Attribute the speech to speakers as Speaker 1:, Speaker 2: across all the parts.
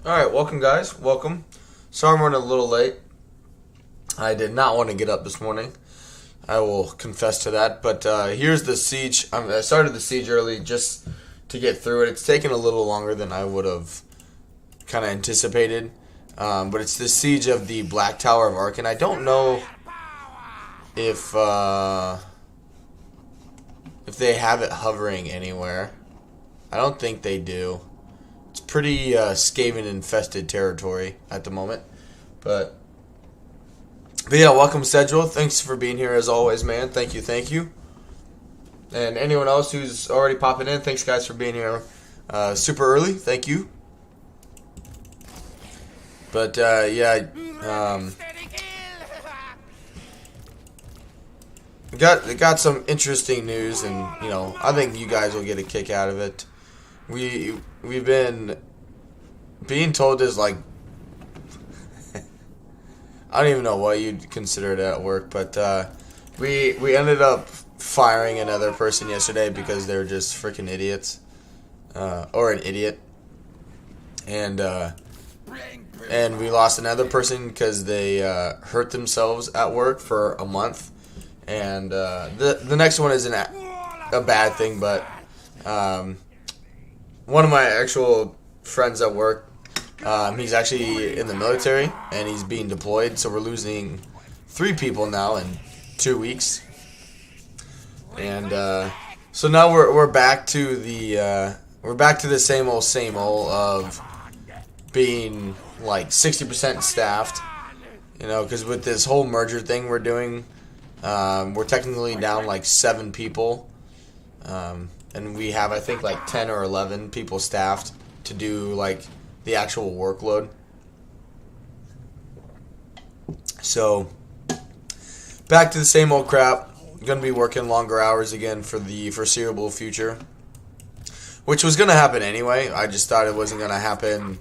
Speaker 1: Alright, welcome guys, welcome. Sorry I'm running a little late. I did not want to get up this morning. I will confess to that, but here's the siege. I started the siege early just to get through it. It's taken a little longer than I would have kind of anticipated, but it's the siege of the Black Tower of Ark, and I don't know if they have it hovering anywhere. I don't think they do. It's pretty Skaven infested territory at the moment, but yeah, welcome Sedgwill. Thanks for being here as always, man. Thank you. And anyone else who's already popping in, thanks guys for being here super early. Thank you. But yeah, got some interesting news, and you know, I think you guys will get a kick out of it. We've been being told this, like, I don't even know what you'd consider it at work, but we ended up firing another person yesterday because they're just freaking idiots, or an idiot, and we lost another person because they hurt themselves at work for a month, and the next one isn't a bad thing, but one of my actual friends at work, he's actually in the military and he's being deployed, so we're losing 3 people now in 2 weeks. And so now we're back to the same old of being like 60% staffed, you know, because with this whole merger thing we're doing, we're technically down like 7 people. And we have, I think, like 10 or 11 people staffed to do like the actual workload. So back to the same old crap. Going to be working longer hours again for the foreseeable future, which was going to happen anyway. I just thought it wasn't going to happen.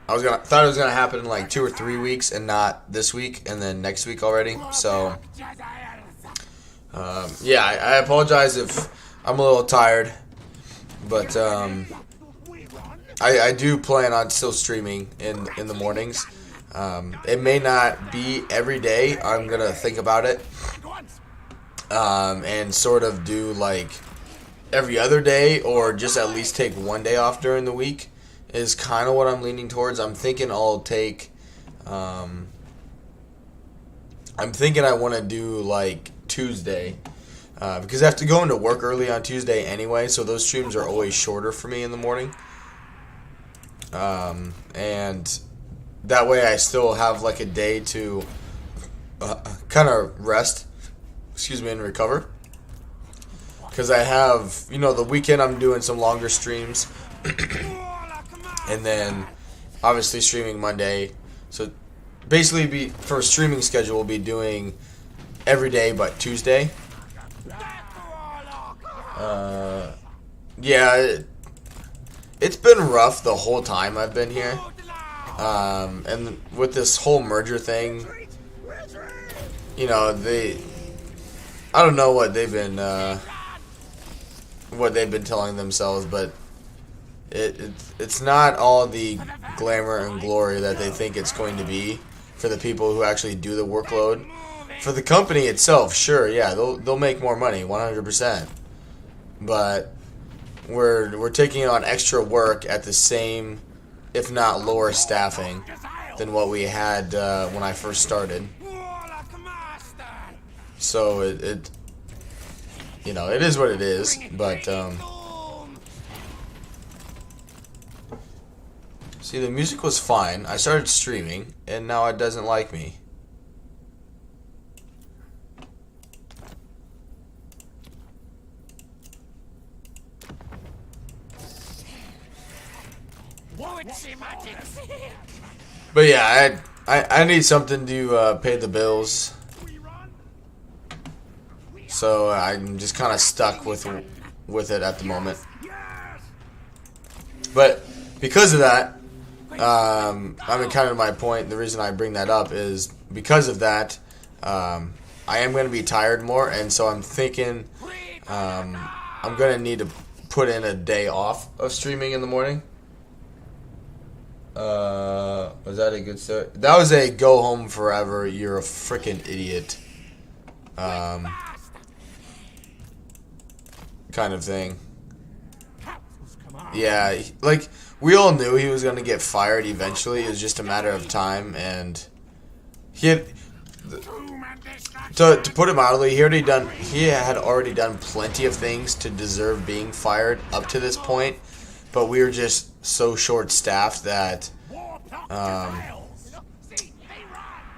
Speaker 1: Thought it was going to happen in like 2 or 3 weeks and not this week and then next week already. So yeah, I apologize if I'm a little tired, but I do plan on still streaming in the mornings. It may not be every day. I'm gonna think about it, and sort of do like every other day, or just at least take one day off during the week. Is kind of what I'm leaning towards. I'm thinking I'll take. I'm thinking I want to do like Tuesday. Because I have to go into work early on Tuesday anyway, so those streams are always shorter for me in the morning. And that way I still have like a day to kind of rest, and recover. Because I have, you know, the weekend I'm doing some longer streams. And then obviously streaming Monday. So basically for a streaming schedule, we'll be doing every day but Tuesday. Yeah, it's been rough the whole time I've been here, and with this whole merger thing, you know, I don't know what they've been telling themselves, but it's not all the glamour and glory that they think it's going to be for the people who actually do the workload. For the company itself, sure, yeah, they'll make more money, 100%. But we're taking on extra work at the same, if not lower staffing than what we had when I first started. So it you know, it is what it is. But see, the music was fine. I started streaming, and now it doesn't like me. But yeah, I need something to pay the bills, so I'm just kind of stuck with it at the moment. But because of that, I mean, kind of my point. The reason I bring that up is because of that. I am going to be tired more, and so I'm thinking I'm going to need to put in a day off of streaming in the morning. Was that a good start? That was a go home forever. You're a freaking idiot. Kind of thing. Yeah, like, we all knew he was going to get fired eventually. It was just a matter of time, and he had, to put it mildly, he had already done plenty of things to deserve being fired up to this point, but we were just so short-staffed that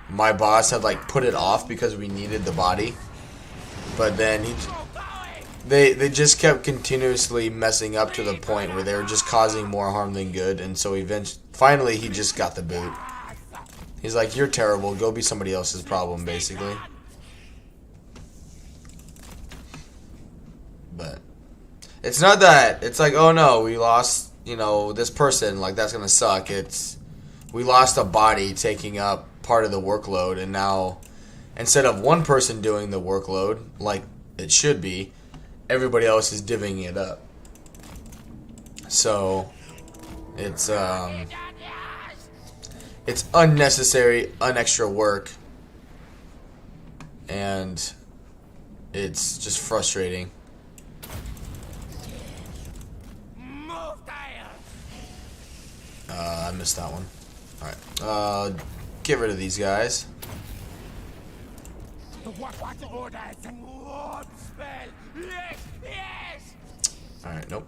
Speaker 1: my boss had, like, put it off because we needed the body, but then they just kept continuously messing up to the point where they were just causing more harm than good, and so finally he just got the boot. He's like, you're terrible, go be somebody else's problem, basically. But it's not that, it's like, oh no, we lost, you know, this person, like, that's gonna suck. It's, we lost a body taking up part of the workload, and now, instead of one person doing the workload, like it should be, everybody else is divvying it up. So it's unnecessary, unextra work, and it's just frustrating. I missed that one. Alright, get rid of these guys. Alright, nope.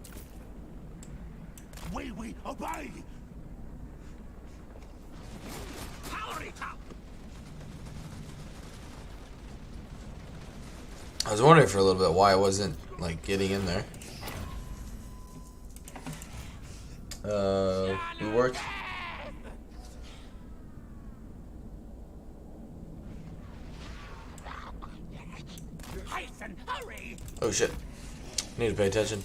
Speaker 2: We obey.
Speaker 1: I was wondering for a little bit why I wasn't, like, getting in there. We worked. Oh shit. Need to pay attention.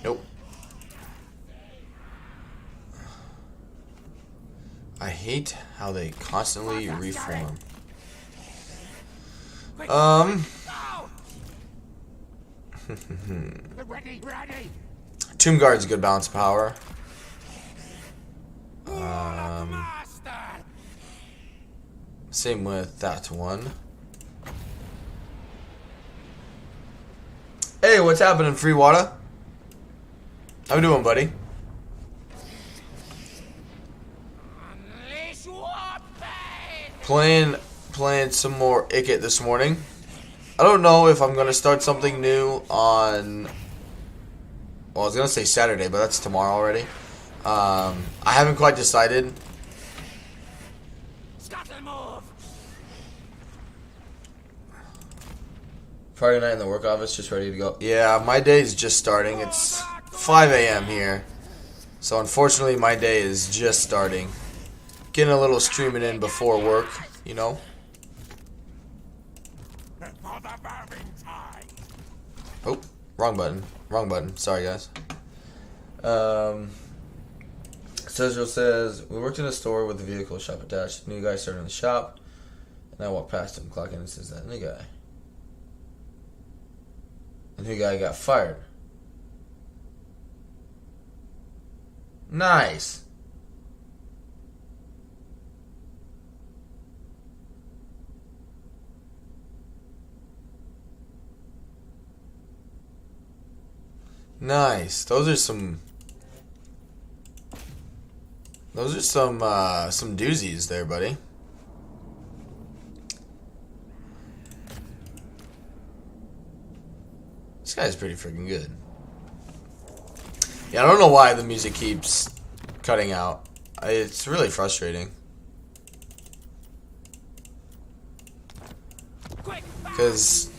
Speaker 1: Nope. I hate how they constantly reform. Tomb Guard's a good balance of power. Same with that one. Hey, what's happening, Free Water? How you doing, buddy? Playing some more Ikit this morning. I don't know if I'm gonna start something new on. Well, I was gonna say Saturday, but that's tomorrow already. I haven't quite decided. Friday night in the work office, just ready to go. Yeah, my day is just starting. It's 5 a.m. here. So unfortunately, my day is just starting. Getting a little streaming in before work, you know. Oh, wrong button. Wrong button. Sorry, guys. Cesar says, we worked in a store with a vehicle shop attached. New guy started in the shop. And I walked past him, clock in, and says, that new guy. The new guy got fired. Nice. Nice. Those are some doozies there, buddy. This guy's pretty freaking good. Yeah, I don't know why the music keeps cutting out. It's really frustrating. Because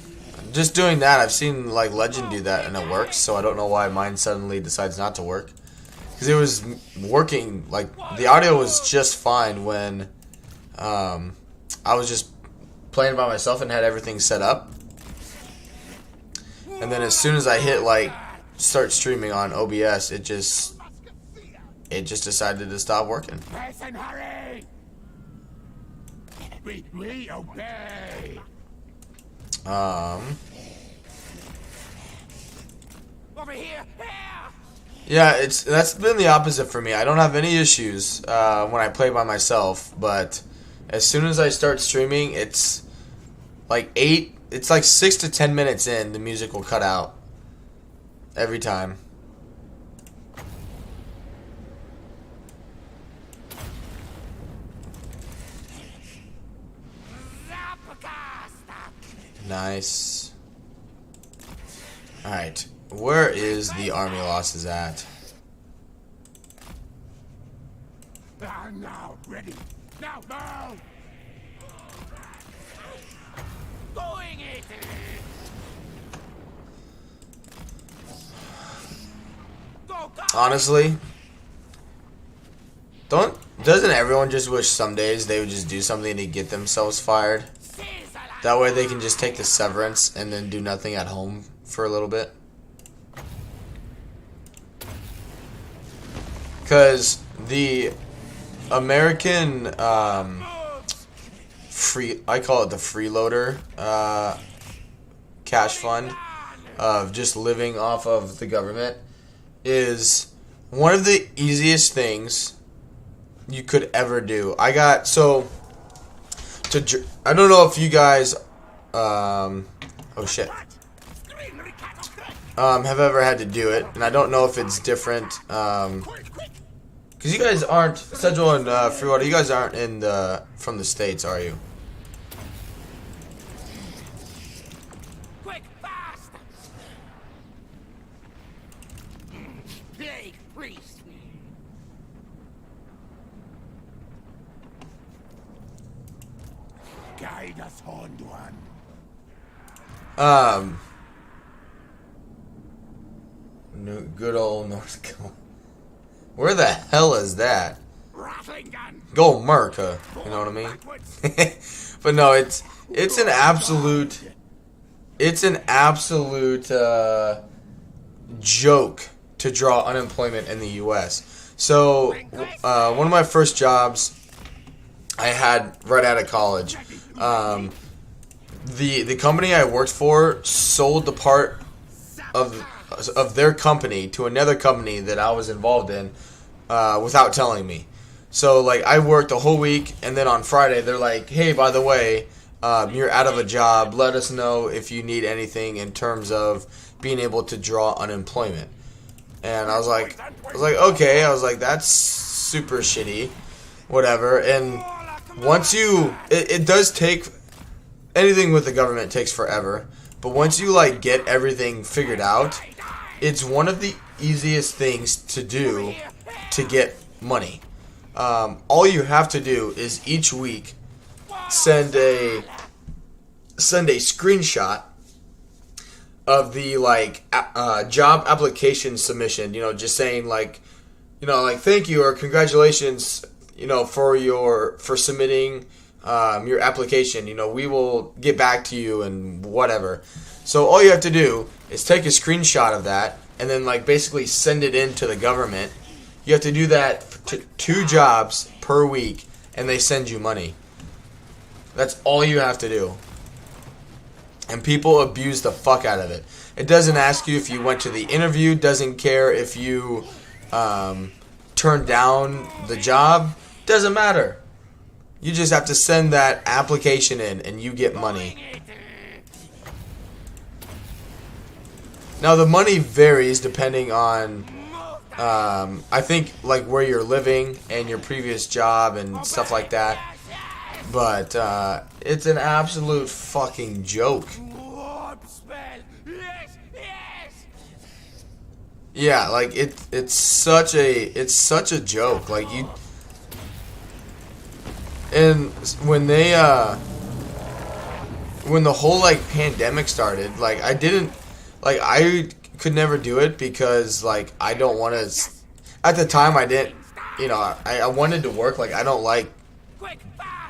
Speaker 1: just doing that, I've seen like Legend do that and it works, so I don't know why mine suddenly decides not to work. Because it was working, like the audio was just fine when I was just playing by myself and had everything set up. And then as soon as I hit like start streaming on OBS, it just decided to stop working.
Speaker 2: Listen, hurry! We obey. Over here, here!
Speaker 1: Yeah, that's been the opposite for me. I don't have any issues when I play by myself, but as soon as I start streaming, it's like 6 to 10 minutes in, the music will cut out every time. Nice. Alright, where is the army losses at?
Speaker 2: Now, ready. Now, now. Going it. Go, go.
Speaker 1: Honestly, doesn't everyone just wish some days they would just do something to get themselves fired? That way they can just take the severance and then do nothing at home for a little bit. Because the American I call it the freeloader cash fund of just living off of the government is one of the easiest things you could ever do. I don't know if you guys have ever had to do it, and I don't know if it's different because you guys aren't Central and Freewater. You guys aren't from the States, are you?
Speaker 2: Quick, fast. Plague priest. Guide us, Horned One.
Speaker 1: Good old North Carolina. Where the hell is that?
Speaker 2: Rattling gun.
Speaker 1: Go America, you know what I mean? But no, it's an absolute joke to draw unemployment in the U.S. So one of my first jobs I had right out of college, the company I worked for sold the part of their company to another company that I was involved in without telling me. So like I worked a whole week, and then on Friday they're like, "Hey, by the way, you're out of a job. Let us know if you need anything in terms of being able to draw unemployment." And I was like, okay. I was like, that's super shitty, whatever. And once it does take, anything with the government takes forever. But once you like get everything figured out, it's one of the easiest things to do to get money. All you have to do is each week send a screenshot of the job application submission. You know, just saying like thank you or congratulations. You know, for submitting your application. You know, we will get back to you and whatever. So all you have to do is take a screenshot of that and then like basically send it in to the government. You have to do that to 2 jobs per week, and they send you money. That's all you have to do. And people abuse the fuck out of it. It doesn't ask you if you went to the interview, doesn't care if you turned down the job, doesn't matter. You just have to send that application in and you get money. Now the money varies depending on I think like where you're living and your previous job and stuff like that. But it's an absolute fucking joke. Yeah, like it's such a joke. Like you, and when the whole like pandemic started, like I could never do it because like I don't want to. At the time, I didn't. You know, I wanted to work. Like I don't like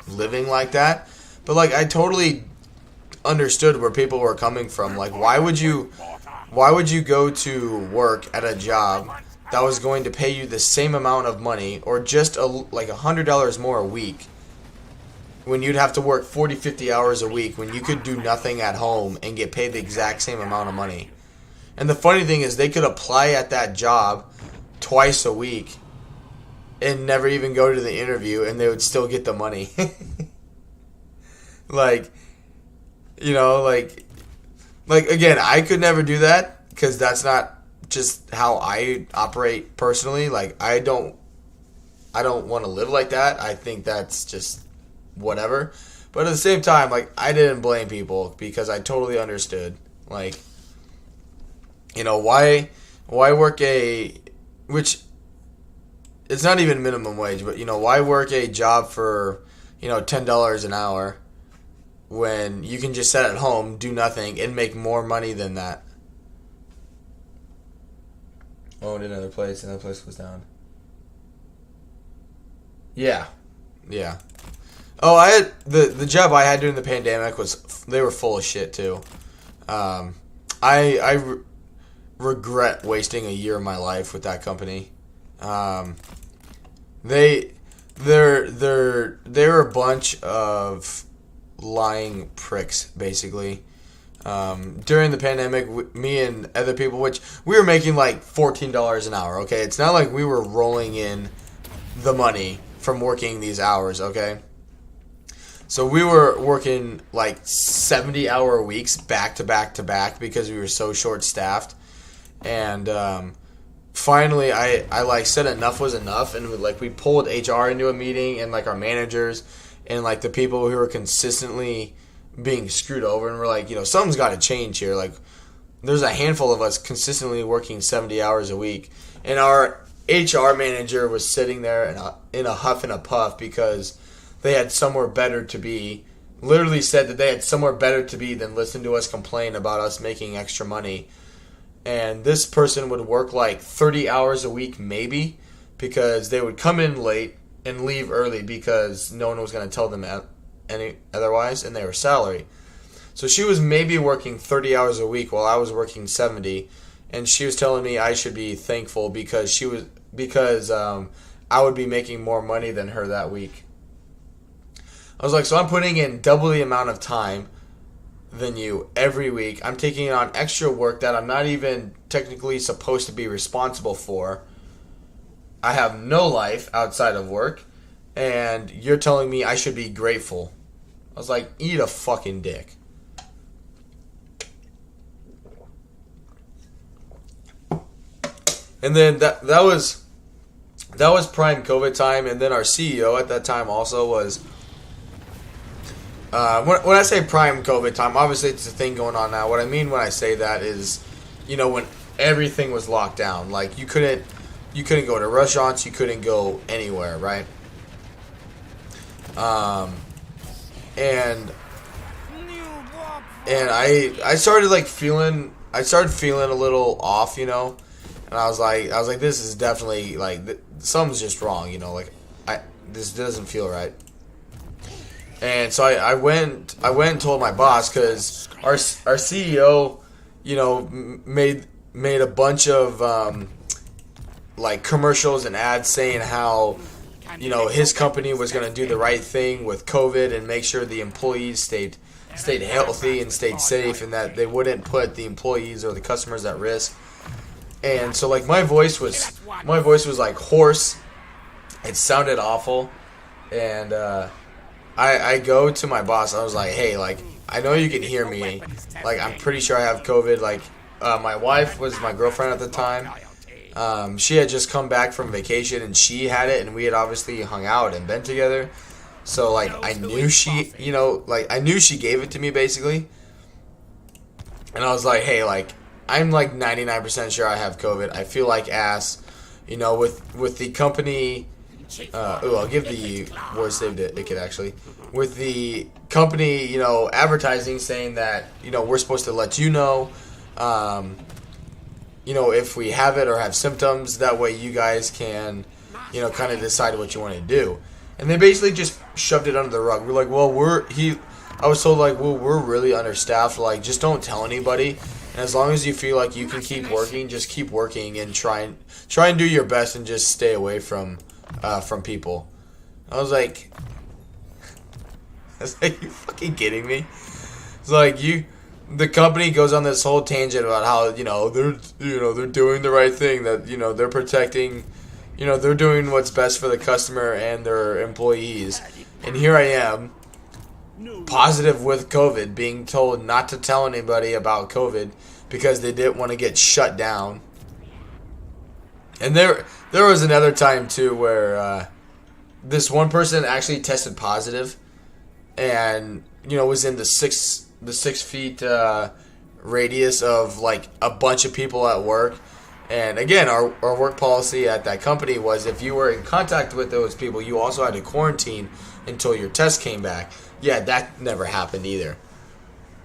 Speaker 1: living like that. But like I totally understood where people were coming from. Like why would you go to work at a job that was going to pay you the same amount of money or just like $100 more a week when you'd have to work 40, 50 hours a week when you could do nothing at home and get paid the exact same amount of money? And the funny thing is they could apply at that job twice a week and never even go to the interview, and they would still get the money. Like, you know, like again, I could never do that because that's not just how I operate personally. Like, I don't want to live like that. I think that's just whatever. But at the same time, like, I didn't blame people because I totally understood. Like, you know, why work which it's not even minimum wage, but, you know, why work a job for, you know, $10 an hour when you can just sit at home, do nothing, and make more money than that? Oh, another place was down. Yeah. Oh, I had the job I had during the pandemic they were full of shit too. I regret wasting a year of my life with that company. They're a bunch of lying pricks, basically. During the pandemic, me and other people, which we were making like $14 an hour. Okay, it's not like we were rolling in the money from working these hours. Okay. So we were working like 70-hour weeks back to back to back because we were so short-staffed. And finally, I like said enough was enough, and we pulled HR into a meeting, and like our managers and like the people who were consistently being screwed over, and we're like, you know, something's got to change here. Like, there's a handful of us consistently working 70 hours a week, and our HR manager was sitting there in a huff and a puff because they had somewhere better to be. Literally said that they had somewhere better to be than listen to us complain about us making extra money. And this person would work like 30 hours a week maybe, because they would come in late and leave early because no one was going to tell them any otherwise, and they were salary. So she was maybe working 30 hours a week while I was working 70, and she was telling me I should be thankful because I would be making more money than her that week. I was like, so I'm putting in double the amount of time than you every week. I'm taking on extra work that I'm not even technically supposed to be responsible for. I have no life outside of work, and you're telling me I should be grateful. I was like, eat a fucking dick. And then that was prime COVID time, and then our CEO at that time also was. When I say prime COVID time, obviously it's a thing going on now. What I mean when I say that is, you know, when everything was locked down, like you couldn't go to restaurants, you couldn't go anywhere, right? And I started feeling a little off, you know, and I was like, this is definitely something's just wrong, you know, this doesn't feel right. And so I went and told my boss, because our CEO, you know, made a bunch of commercials and ads saying how, you know, his company was going to do the right thing with COVID and make sure the employees stayed healthy and stayed safe, and that they wouldn't put the employees or the customers at risk. And so my voice was like hoarse. It sounded awful, and I go to my boss. I was like, hey, I know you can hear me. I'm pretty sure I have COVID. My wife was my girlfriend at the time. She had just come back from vacation, and she had it, and we had obviously hung out and been together. So, I knew she, you know, I knew she gave it to me, basically. And I was like, hey, I'm 99% sure I have COVID. I feel like ass. You know, with the company... I'll give the voice save to Ikit, actually. With the company, you know, advertising saying that, you know, we're supposed to let you know, you know, if we have it or have symptoms. That way you guys can, you know, kind of decide what you want to do. And they basically just shoved it under the rug. We're like, well, I was told, well, we're really understaffed. Just don't tell anybody. And as long as you feel like you can keep working, just keep working and try and do your best and just stay away from people. I was like, you fucking kidding me? It's the company goes on this whole tangent about how they're doing the right thing, that they're protecting, they're doing what's best for the customer and their employees. And here I am, positive with COVID, being told not to tell anybody about COVID because they didn't want to get shut down. And there was another time too where this one person actually tested positive, and was in the 6 feet radius of like a bunch of people at work. And again, our work policy at that company was if you were in contact with those people, you also had to quarantine until your test came back. Yeah, that never happened either.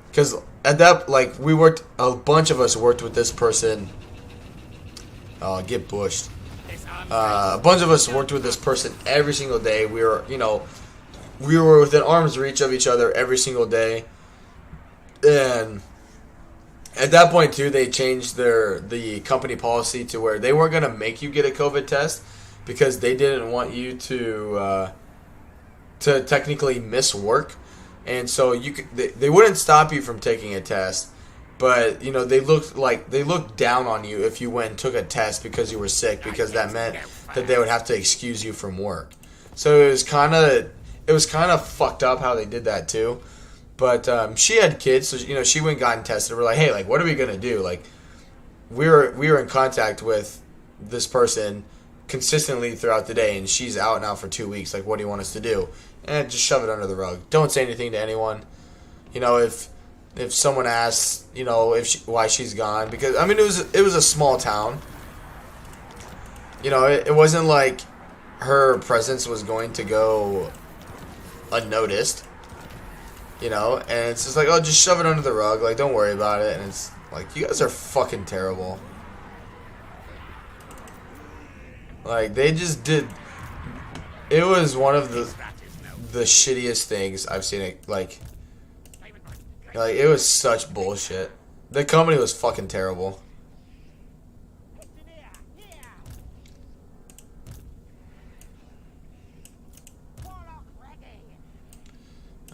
Speaker 1: Because at that, like, a bunch of us worked with this person. Oh, get bushed. A bunch of us worked with this person every single day. We were within arm's reach of each other every single day. And at that point, too, they changed the company policy to where they weren't going to make you get a COVID test because they didn't want you to technically miss work. And so they wouldn't stop you from taking a test, but they looked down on you if you went and took a test because you were sick, because that meant that they would have to excuse you from work. So it was kind of fucked up how they did that too. But she had kids, so she went and got tested. We're like, hey, like, what are we gonna do? Like, we were in contact with this person consistently throughout the day, and she's out now for 2 weeks. Like, what do you want us to do? And just shove it under the rug. Don't say anything to anyone. If someone asks, why she's gone, because I mean it was a small town. It wasn't like her presence was going to go unnoticed. And it's just like, oh, just shove it under the rug. Like, don't worry about it. And it's like, you guys are fucking terrible. Like, they just did. It was one of the shittiest things I've seen. It like it was such bullshit. The company was fucking terrible.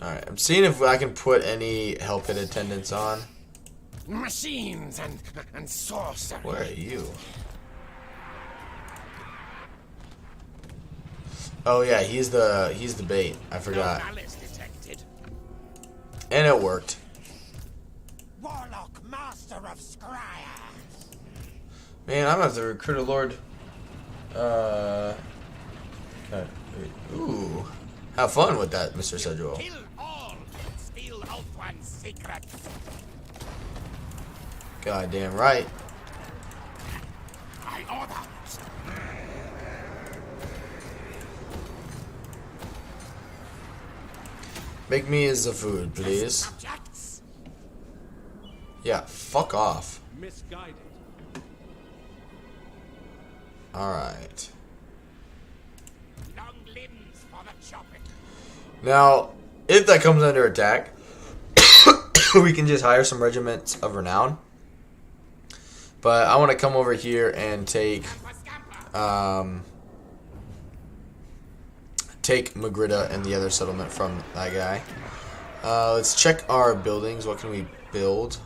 Speaker 1: Alright, I'm seeing if I can put any help in attendance on.
Speaker 2: Machines and sorcery.
Speaker 1: Where are you? Oh yeah, he's the bait. I forgot. And it worked.
Speaker 2: Warlock, master of Scryer.
Speaker 1: Man, I'm gonna have to recruit a lord. Ooh. Have fun with that, Mr. Sedgwill.
Speaker 2: Kill all and steal out one's secrets.
Speaker 1: Goddamn right.
Speaker 2: I order.
Speaker 1: Make me as the food, please.
Speaker 2: Subjects.
Speaker 1: Yeah, fuck off.
Speaker 3: Misguided.
Speaker 1: Alright.
Speaker 2: Long limbs for the chopping.
Speaker 1: Now, if that comes under attack, we can just hire some regiments of renown. But I want to come over here and take Magritta and the other settlement from that guy. Let's check our buildings. What can we build?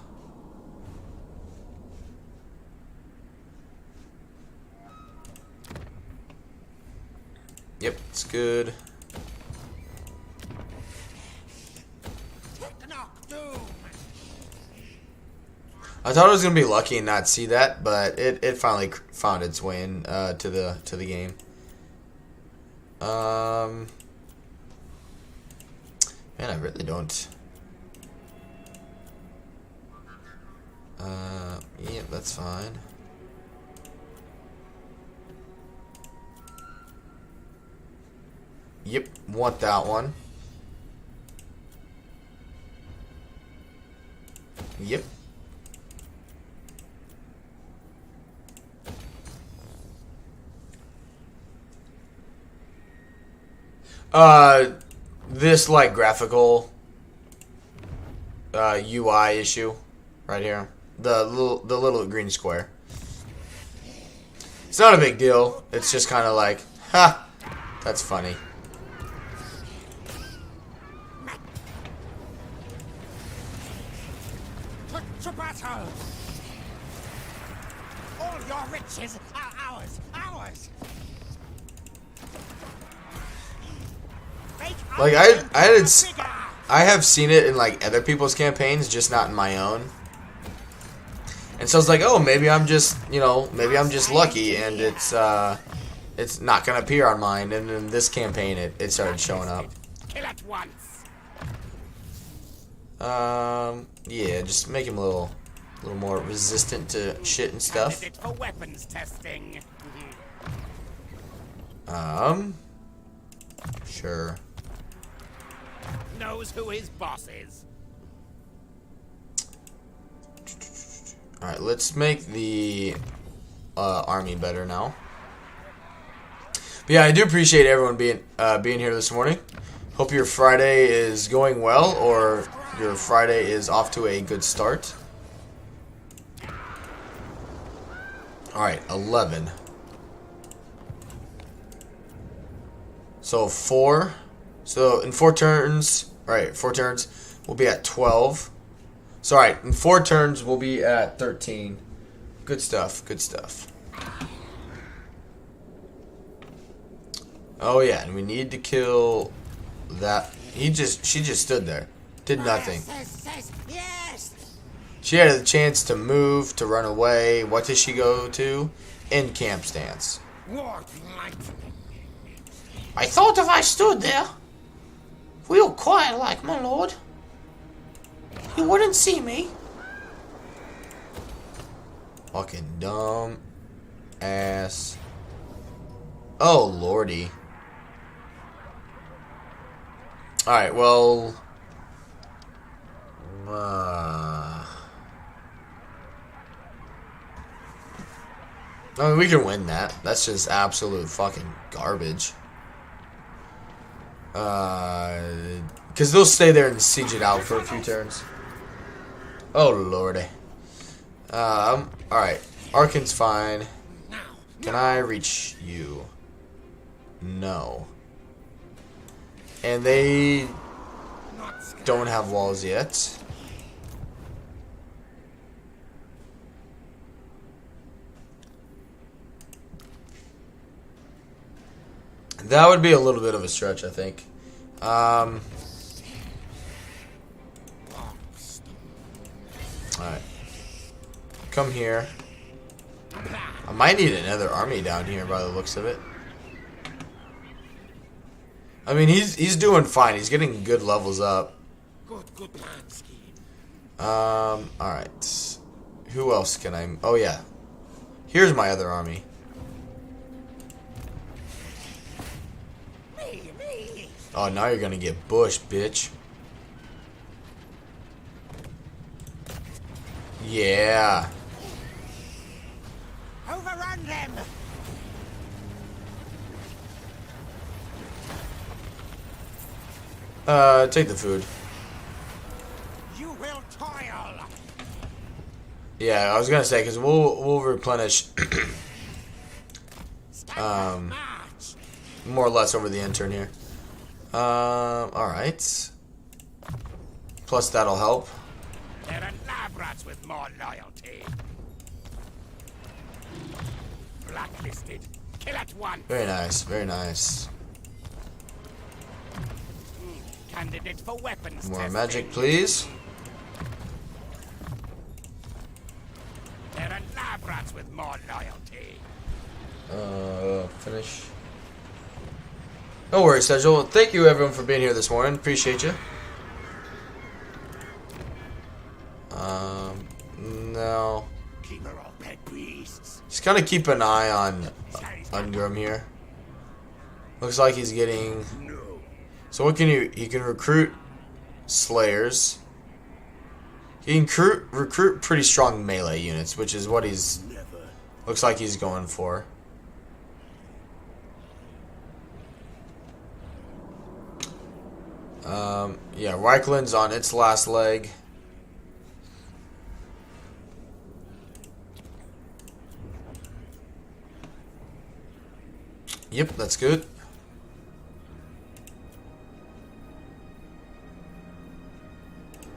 Speaker 1: Yep, it's good. I thought I was gonna be lucky and not see that, but it finally found its way in to the game. Man, I really don't. Yeah, that's fine. Yep, want that one. Yep. This like graphical UI issue right here. The little green square. It's not a big deal. It's just kind of like, ha, that's funny.
Speaker 2: Your riches are ours. Ours.
Speaker 1: Like I have seen it in like other people's campaigns, just not in my own. And so it's like, oh, maybe I'm just, maybe I'm just lucky, and it's not gonna appear on mine. And in this campaign, it started showing up.
Speaker 2: Kill at once.
Speaker 1: Yeah, just make him a little more resistant to shit and stuff.
Speaker 2: Candidate for weapons testing.
Speaker 1: Sure.
Speaker 2: Knows who his boss is.
Speaker 1: Alright, let's make the army better now. But yeah, I do appreciate everyone being here this morning. Hope your Friday is going well, or your Friday is off to a good start. Alright, 11. So 4. So in 4 turns, right, 4 turns, we'll be at 12. So alright, in 4 turns, we'll be at 13. Good stuff, good stuff. Oh yeah, and we need to kill that. She just stood there. Did nothing.
Speaker 2: Yes.
Speaker 1: She had a chance to move, to run away. What did she go to? End camp stance.
Speaker 2: What light?
Speaker 1: I thought if I stood there, real quiet like my lord, you wouldn't see me. Fucking dumb ass. Oh lordy. Alright, well, I mean, we can win that. That's just absolute fucking garbage. Because they'll stay there and siege it out for a few turns. Oh lordy. Alright. Arkin's fine. Can I reach you? No. And they don't have walls yet. That would be a little bit of a stretch, I think. Alright. Come here. I might need another army down here by the looks of it. I mean, he's doing fine. He's getting good levels up.
Speaker 2: Good plan scheme.
Speaker 1: Alright. Who else can I... Oh, yeah. Here's my other army.
Speaker 2: Me.
Speaker 1: Oh, now you're gonna get bushed, bitch. Yeah.
Speaker 2: Overrun them.
Speaker 1: Take the food.
Speaker 2: You will toil.
Speaker 1: Yeah, I was gonna say, because we'll replenish
Speaker 2: March.
Speaker 1: more or less over the end turn here. Alright. Plus that'll help.
Speaker 2: There are lab rats with more loyalty. Blacklisted. Kill at once.
Speaker 1: Very nice, very nice.
Speaker 2: Candidate for weapons
Speaker 1: More
Speaker 2: testing.
Speaker 1: magic, please.
Speaker 2: There are lab rats with more loyalty.
Speaker 1: Finish. No worries, Sedgel. Thank you, everyone, for being here this morning. Appreciate you. No.
Speaker 2: Keeper of pet beasts.
Speaker 1: Just kind of keep an eye on Ungrim here. Looks like he's getting...
Speaker 2: No.
Speaker 1: So what can you... He can recruit Slayers. He can recruit pretty strong melee units, which is what he's...
Speaker 2: Never.
Speaker 1: Looks like he's going for. Yeah, Reikland's on its last leg. Yep, that's good.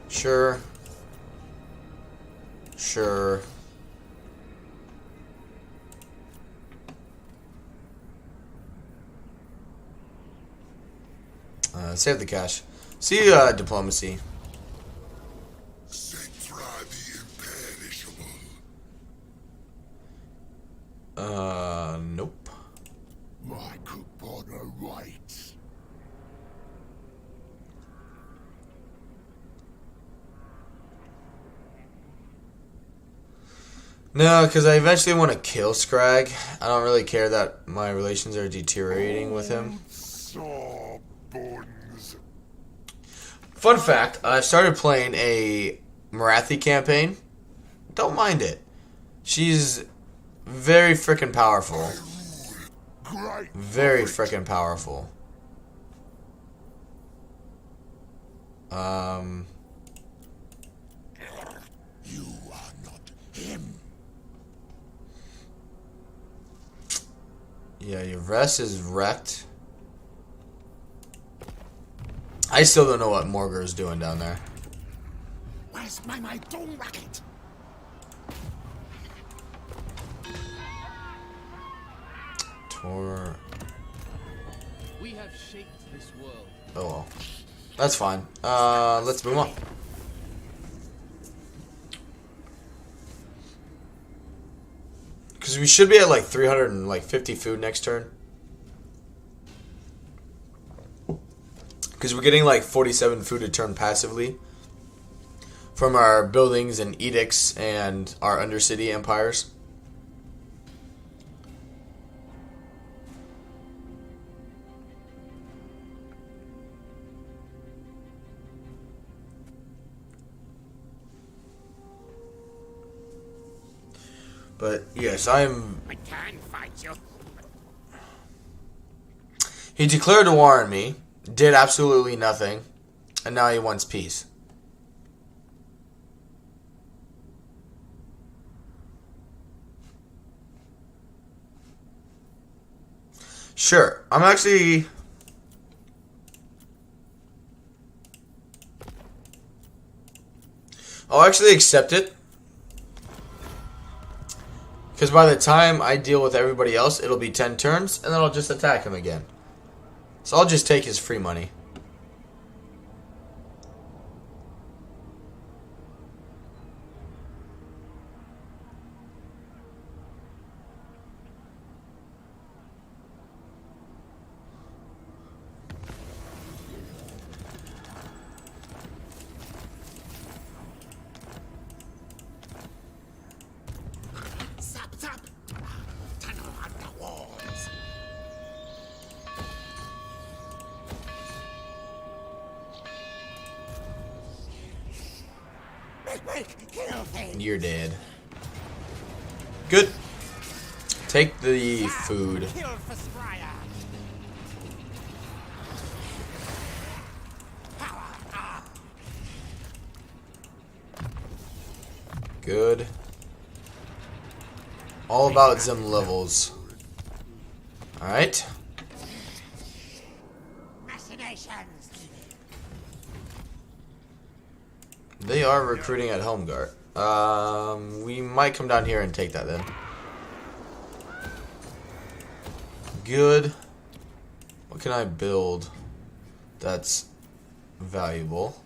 Speaker 1: Sure. Sure. Save the cash. See diplomacy. Nope.
Speaker 2: My Kupona rights.
Speaker 1: No, because I eventually want to kill Scrag. I don't really care that my relations are deteriorating with him. Fun fact, I started playing a Marathi campaign. Don't mind it. She's very freaking powerful. Very freaking powerful.
Speaker 2: You are not him.
Speaker 1: Yeah, your rest is wrecked. I still don't know what Morgar is doing down there.
Speaker 2: Where's my doom racket?
Speaker 1: Tor.
Speaker 3: We have shaped this world.
Speaker 1: Oh well. That's fine. Let's move on. Because we should be at like 350 food next turn. Because we're getting like 47 food a turn passively from our buildings and edicts and our undercity empires. But yes,
Speaker 2: I can fight you.
Speaker 1: He declared war on me, did absolutely nothing, and now he wants peace. Sure, I'll actually accept it. Because by the time I deal with everybody else, it'll be 10 turns, and then I'll just attack him again. So I'll just take his free money. You're dead. Good. Take the food. Good. All about them levels. Alright. They are recruiting at Helmgart. We might come down here and take that then. Good. What can I build that's valuable?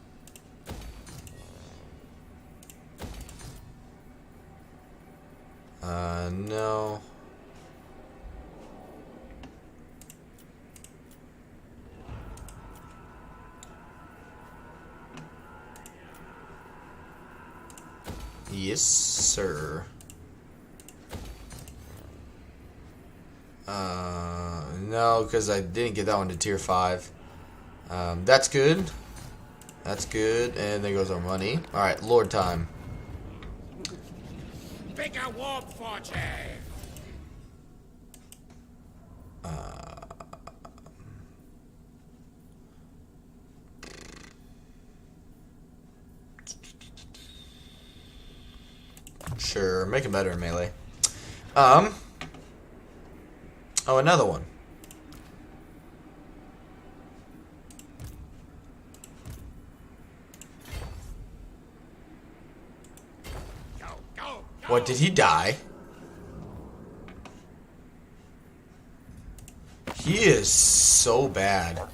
Speaker 1: No. Yes, sir. No, because I didn't get that one to tier 5. That's good. That's good. And there goes our money. Alright, Lord time.
Speaker 2: Bigger warp fortune.
Speaker 1: Sure, make it better in melee. Oh, another one.
Speaker 2: Go.
Speaker 1: What, did he die? He is so bad.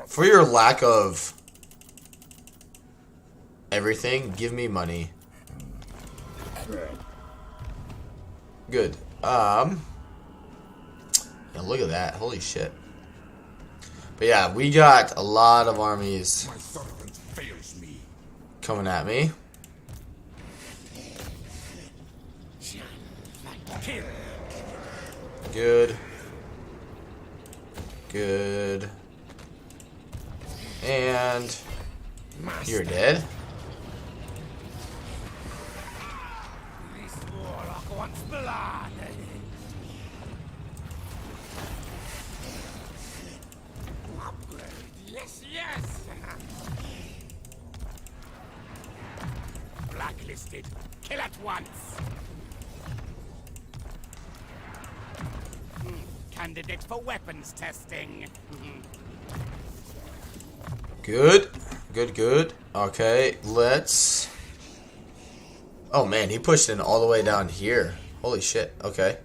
Speaker 1: For your lack of everything, give me money. Good. Yeah, look at that. Holy shit. But yeah, we got a lot of armies coming at me. Good. Good. And you're dead.
Speaker 2: This warlock wants blood. Upgrade. Yes, yes. Blacklisted. Kill at once. Candidate for weapons testing.
Speaker 1: Good. Good, good. Okay, let's... Oh man, he pushed in all the way down here. Holy shit, okay.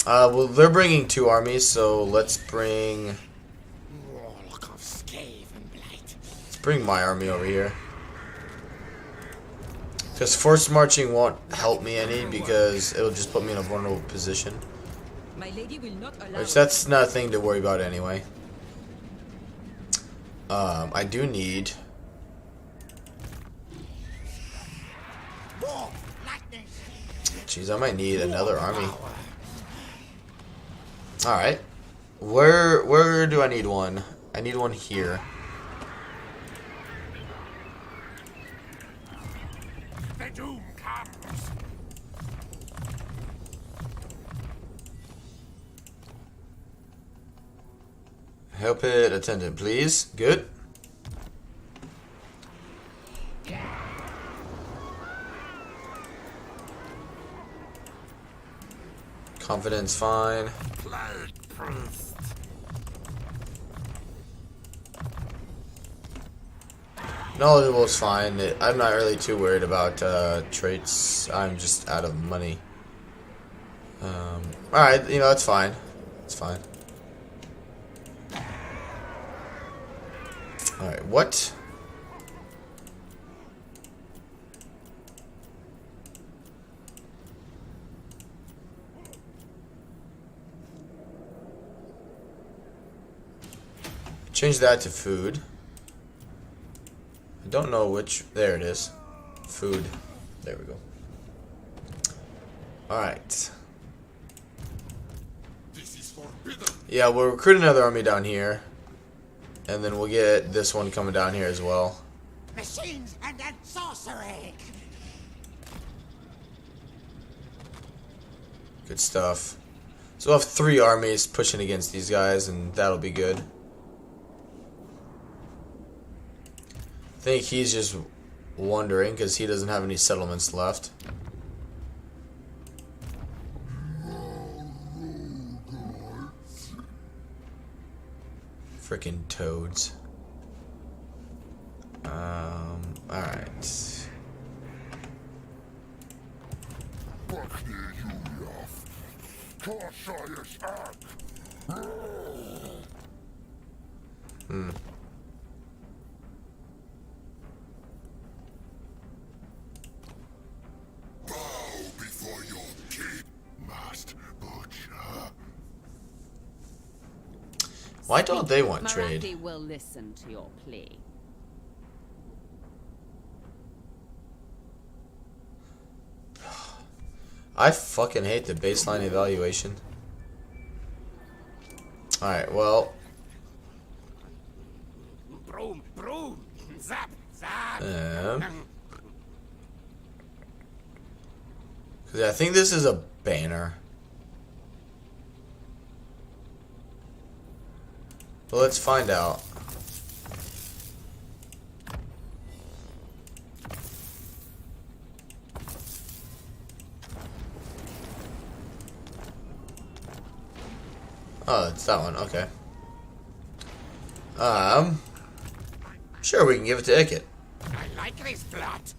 Speaker 1: Well, they're bringing 2 armies, so let's bring...
Speaker 2: Warlock of scathe and blight.
Speaker 1: Let's bring my army over here. Because forced marching won't help me any, because it'll just put me in a vulnerable position.
Speaker 4: My lady will not allow.
Speaker 1: Which, that's not a thing to worry about anyway. I do need... Jeez, I might need another army. Alright. Where do I need one? I need one here.
Speaker 2: The doom comes.
Speaker 1: Help it, attendant, please. Good. Confidence, fine.
Speaker 2: Plague priest.
Speaker 1: Knowledgeable is fine. I'm not really too worried about traits. I'm just out of money. Alright, you know, it's fine. It's fine. Alright, what? Change that to food. I don't know which. There it is. Food. There we go. Alright. Yeah, we'll recruit another army down here. And then we'll get this one coming down here as well.
Speaker 2: Machines and sorcery.
Speaker 1: Good stuff. So we'll have 3 armies pushing against these guys, and that'll be good. I think he's just wondering because he doesn't have any settlements left. Frickin' toads. Alright. Why don't they want trade?
Speaker 4: Marathi will listen to your plea.
Speaker 1: I fucking hate the baseline evaluation. Alright, well.
Speaker 2: Broom, broom. Zap, zap.
Speaker 1: Cause I think this is a banner. Well, let's find out. Oh, it's that one. Okay. Sure, we can give it to Ikit.
Speaker 2: I like this plot.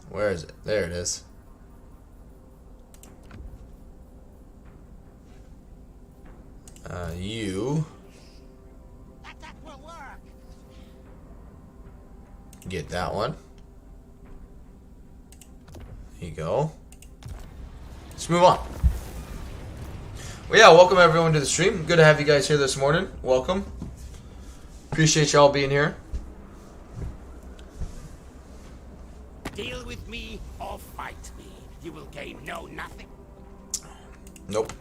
Speaker 1: Where is it? There it is. You
Speaker 2: That will work.
Speaker 1: get that one. There you go. Let's move on. Well, yeah, welcome everyone to the stream. Good to have you guys here this morning. Welcome. Appreciate y'all being here.
Speaker 2: Deal with me or fight me. You will gain nothing.
Speaker 1: Nope.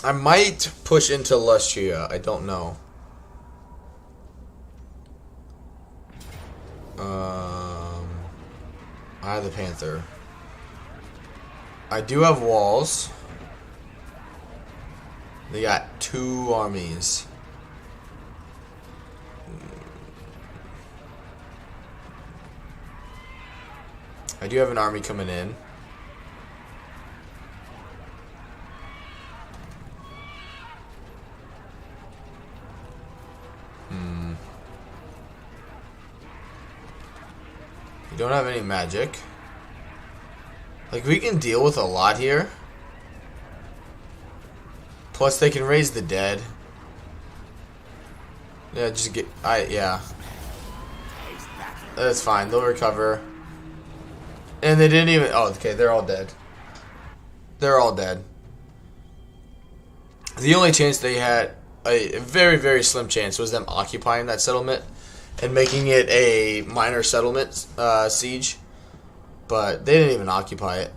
Speaker 1: I might push into Lustria. I don't know. I have the Panther. I do have walls. They got 2 armies. I do have an army coming in. You don't have any magic. Like, we can deal with a lot here. Plus, they can raise the dead. Yeah, just get... yeah. That's fine. They'll recover. And they didn't even... Oh, okay. They're all dead. They're all dead. The only chance they had... A very, very slim chance was them occupying that settlement and making it a minor settlement siege. But they didn't even occupy it.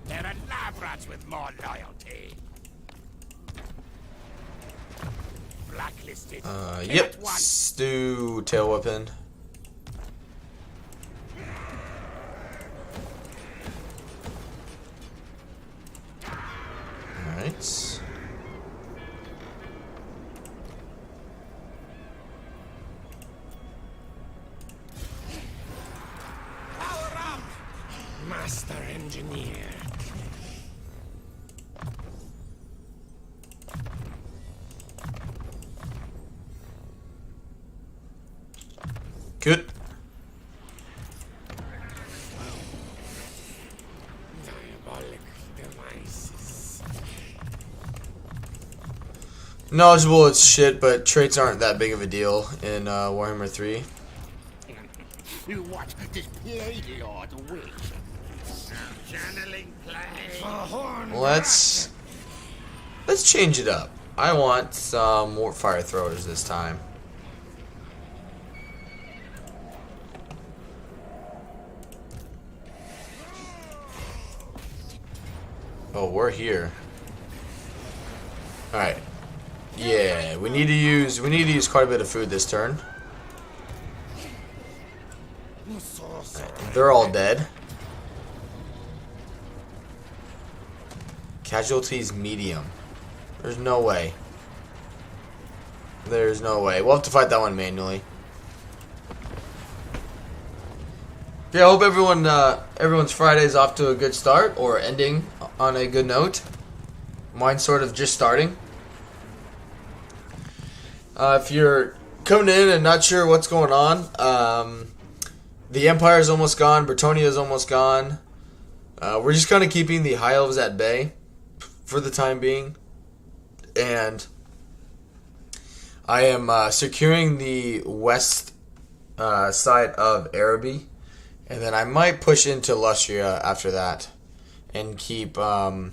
Speaker 2: There are lab rats with more loyalty. Blacklisted.
Speaker 1: Yep. Let's do tail weapon. Alright.
Speaker 2: Power up, Master Engineer.
Speaker 1: Good.
Speaker 2: Diabolic devices.
Speaker 1: Knowledgeable as shit, but traits aren't that big of a deal in Warhammer 3.
Speaker 2: You watch this play Lord Wish. Channeling play.
Speaker 1: Let's change it up. I want some more fire throwers this time. Oh, we're here. All right. Yeah, we need to use quite a bit of food this turn. Right, they're all dead. Casualties medium. There's no way. There's no way. We'll have to fight that one manually. Yeah, I hope everyone's Friday is off to a good start or ending on a good note. Mine's sort of just starting. If you're coming in and not sure what's going on, the Empire is almost gone. Bretonia is almost gone. We're just kind of keeping the High Elves at bay for the time being. And I am securing the west side of Araby. And then I might push into Lustria after that, and keep Oathwan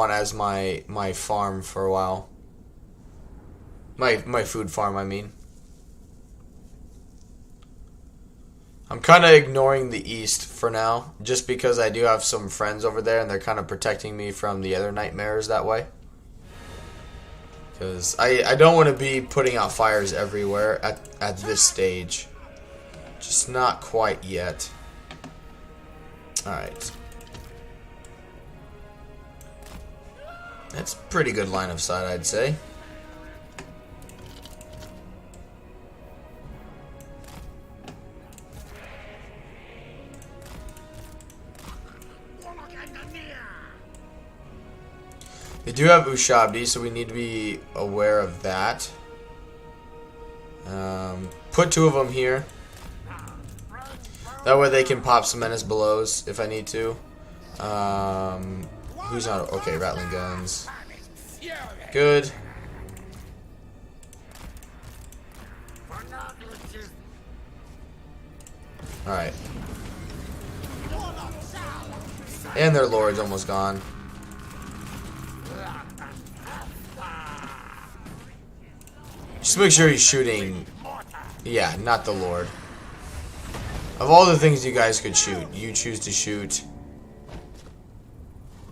Speaker 1: as my farm for a while. My food farm, I mean. I'm kind of ignoring the east for now, just because I do have some friends over there, and they're kind of protecting me from the other nightmares that way. Because I don't want to be putting out fires everywhere at this stage. Just not quite yet. Alright. That's pretty good line of sight, I'd say. They do have Ushabti, so we need to be aware of that. Put 2 of them here. That way they can pop some menace belows if I need to. Who's not? Okay, rattling guns. Good. Alright. And their lord's almost gone. Just make sure he's shooting. Yeah, not the lord. Of all the things you guys could shoot, you choose to shoot.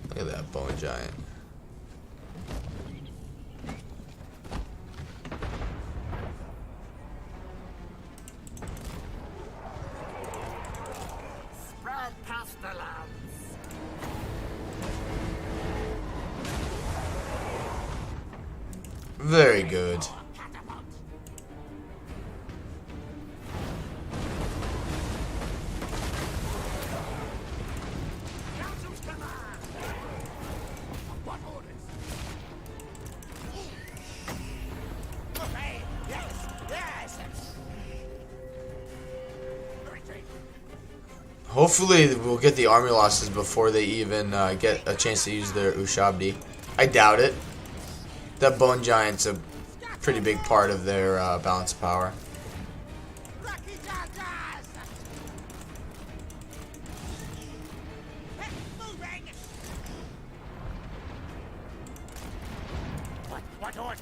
Speaker 1: Look at that bone giant.
Speaker 2: Spread pestilence.
Speaker 1: Very good. Hopefully we'll get the army losses before they even get a chance to use their Ushabti. I doubt it. That bone giant's a pretty big part of their balance of power.
Speaker 2: What orders?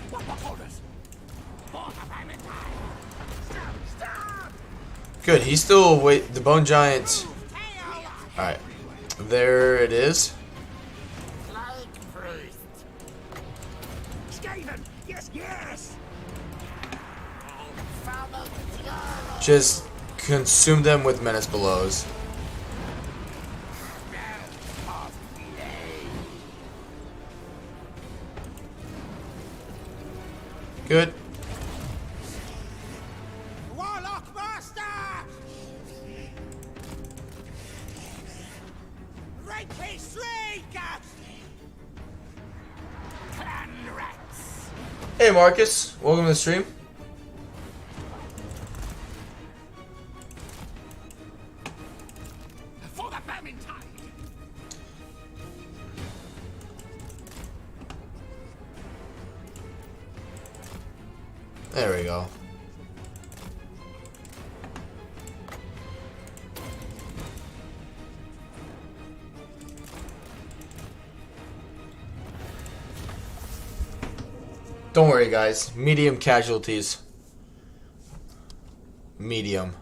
Speaker 2: What orders?
Speaker 1: Good, he's still the bone giant. Alright. There it is.
Speaker 2: Yes, yes.
Speaker 1: Just consume them with menace belows. Good.
Speaker 2: Warlock Master! Reiki Streak! Clan Rats!
Speaker 1: Hey Marcus, welcome to the stream.
Speaker 2: For the Vermintide!
Speaker 1: There we go. Don't worry, guys. Medium casualties. Medium.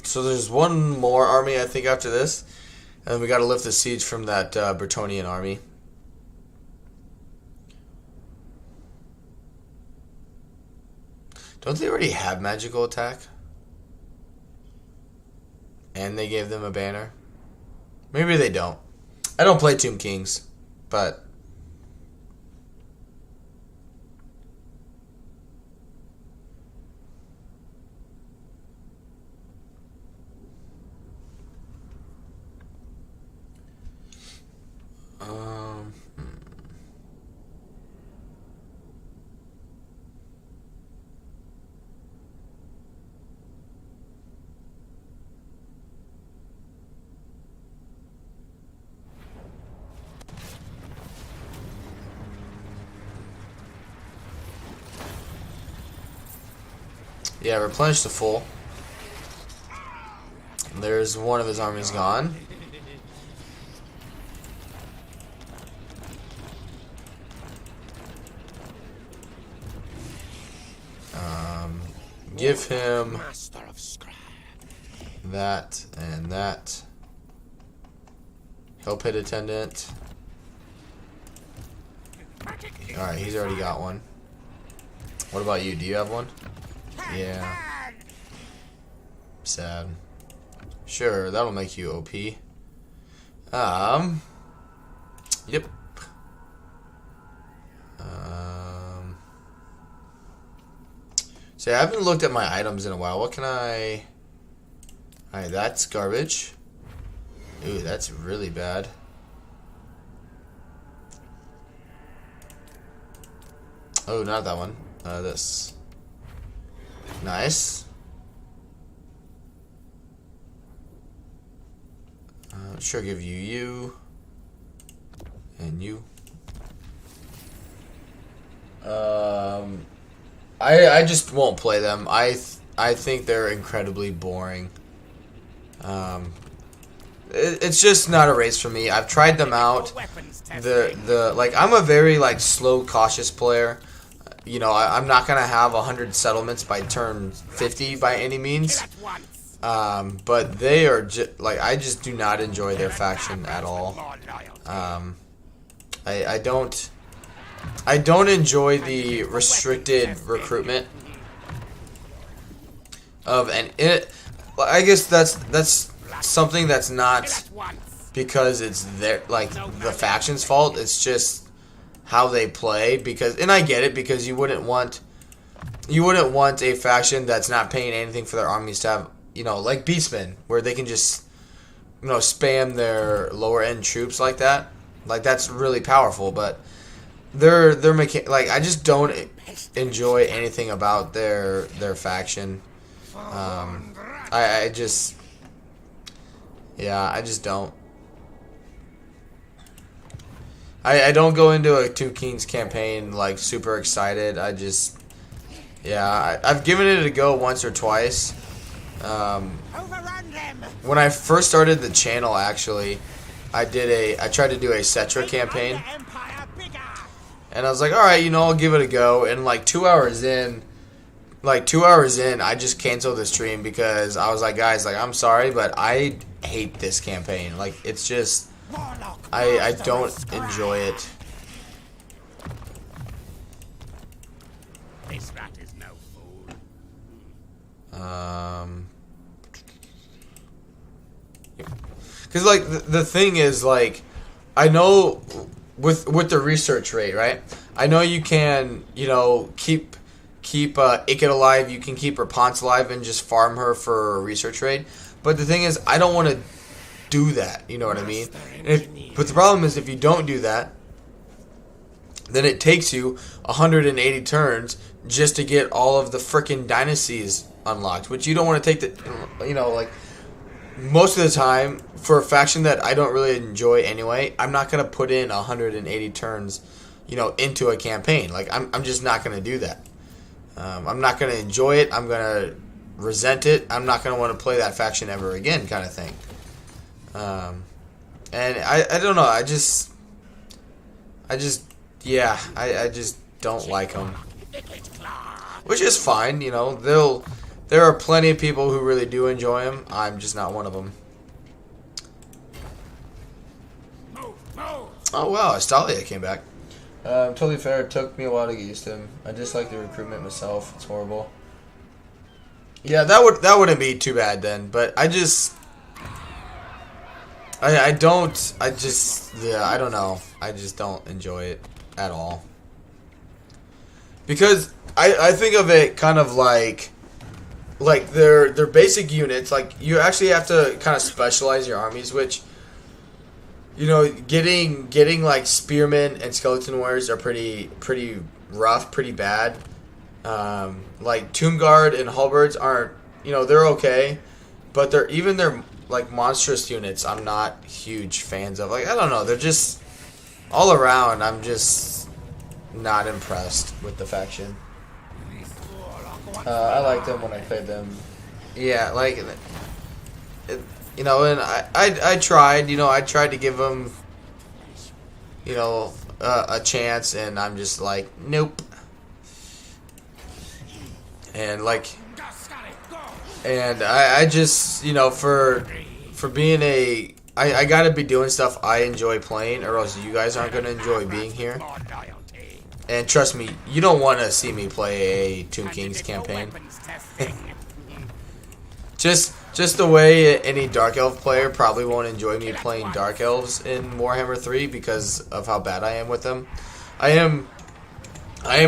Speaker 1: So there's one more army, I think, after this. And we got to lift the siege from that Bretonnian army. Don't they already have magical attack? And they gave them a banner? Maybe they don't. I don't play Tomb Kings, but... Yeah, replenish the full. There's one of his armies gone. give him
Speaker 2: Master of scrap.
Speaker 1: that and that. Help hit attendant. Alright, he's already got one. What about you? Do you have one? Yeah. Sad. Sure, that'll make you OP. Yep. See, I haven't looked at my items in a while. What can I... Alright, that's garbage. Ooh, that's really bad. Oh, not that one. This. Nice. Sure, give you. And you. I just won't play them. I think they're incredibly boring. It's just not a race for me. I've tried them out. Like, I'm a very like slow, cautious player. You know, I'm not gonna have 100 settlements by turn 50 by any means. But they are just like, I just do not enjoy their faction at all. I don't enjoy the restricted recruitment of, and it. I guess that's something that's not because it's their, like, the faction's fault. It's just how they play. Because, and I get it, because you wouldn't want a faction that's not paying anything for their armies to have, you know, like Beastmen, where they can just, you know, spam their lower end troops like that. Like, that's really powerful, but they're like, I just don't enjoy anything about their faction. I just don't. I don't go into a Two Kings campaign like super excited. I've given it a go once or twice. When I first started the channel, actually, I tried to do a Cetra campaign, and I was like, all right, you know, I'll give it a go. And like 2 hours in, I just canceled the stream because I was like, guys, like, I'm sorry, but I hate this campaign. Like, it's just, I don't enjoy it.
Speaker 2: This rat is no fool.
Speaker 1: Because, like, the thing is, like, I know with the research rate, right? I know you can, you know, keep Ikit alive, you can keep her Ponce alive and just farm her for a research rate. But the thing is, I don't want to do that, you know what I mean? But the problem is, if you don't do that, then it takes you 180 turns just to get all of the frickin' dynasties unlocked, which you don't want to take the, you know, like, most of the time, for a faction that I don't really enjoy anyway, I'm not going to put in 180 turns, you know, into a campaign. Like, I'm just not going to do that. I'm not going to enjoy it. I'm going to resent it. I'm not going to want to play that faction ever again, kind of thing. And I don't know. I just don't like them. Which is fine, you know. There are plenty of people who really do enjoy them. I'm just not one of them. Oh wow, Astalia came back. Totally fair. It took me a while to get used to him. I dislike the recruitment myself. It's horrible. Yeah, that wouldn't be too bad then. But I don't know. I just don't enjoy it at all. Because I think of it kind of like their basic units. Like, you actually have to kind of specialize your armies, which, you know, getting like spearmen and skeleton warriors are pretty rough, pretty bad. Like Tomb Guard and halberds aren't, you know, they're okay, but their like monstrous units I'm not huge fans of. Like, I don't know, they're just all around, I'm just not impressed with the faction. I liked them when I played them. Yeah, like, you know, and I tried, you know, I tried to give them, you know, a chance, and I'm just like, nope. And like, And I just, you know, for being a, I gotta be doing stuff I enjoy playing, or else you guys aren't gonna enjoy being here. And trust me, you don't want to see me play a Tomb Kings campaign. Just the way any Dark Elf player probably won't enjoy me playing Dark Elves in Warhammer 3 because of how bad I am with them. I am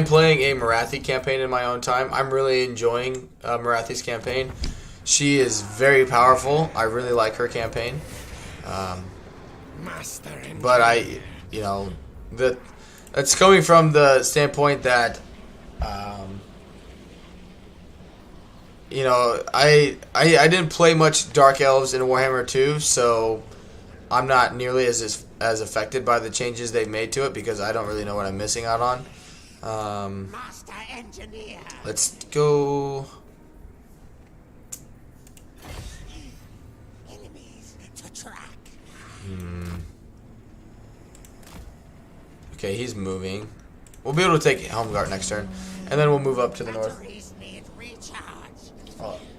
Speaker 1: playing a Marathi campaign in my own time. I'm really enjoying Marathi's campaign. She is very powerful. I really like her campaign. But you know, that's coming from the standpoint that, you know, I didn't play much Dark Elves in Warhammer 2, so I'm not nearly as affected by the changes they've made to it because I don't really know what I'm missing out on.
Speaker 2: Master Engineer.
Speaker 1: Let's go.
Speaker 2: Enemies to track.
Speaker 1: Okay, he's moving. We'll be able to take Helmgart next turn, and then we'll move up to the north.
Speaker 2: Batteries need recharge.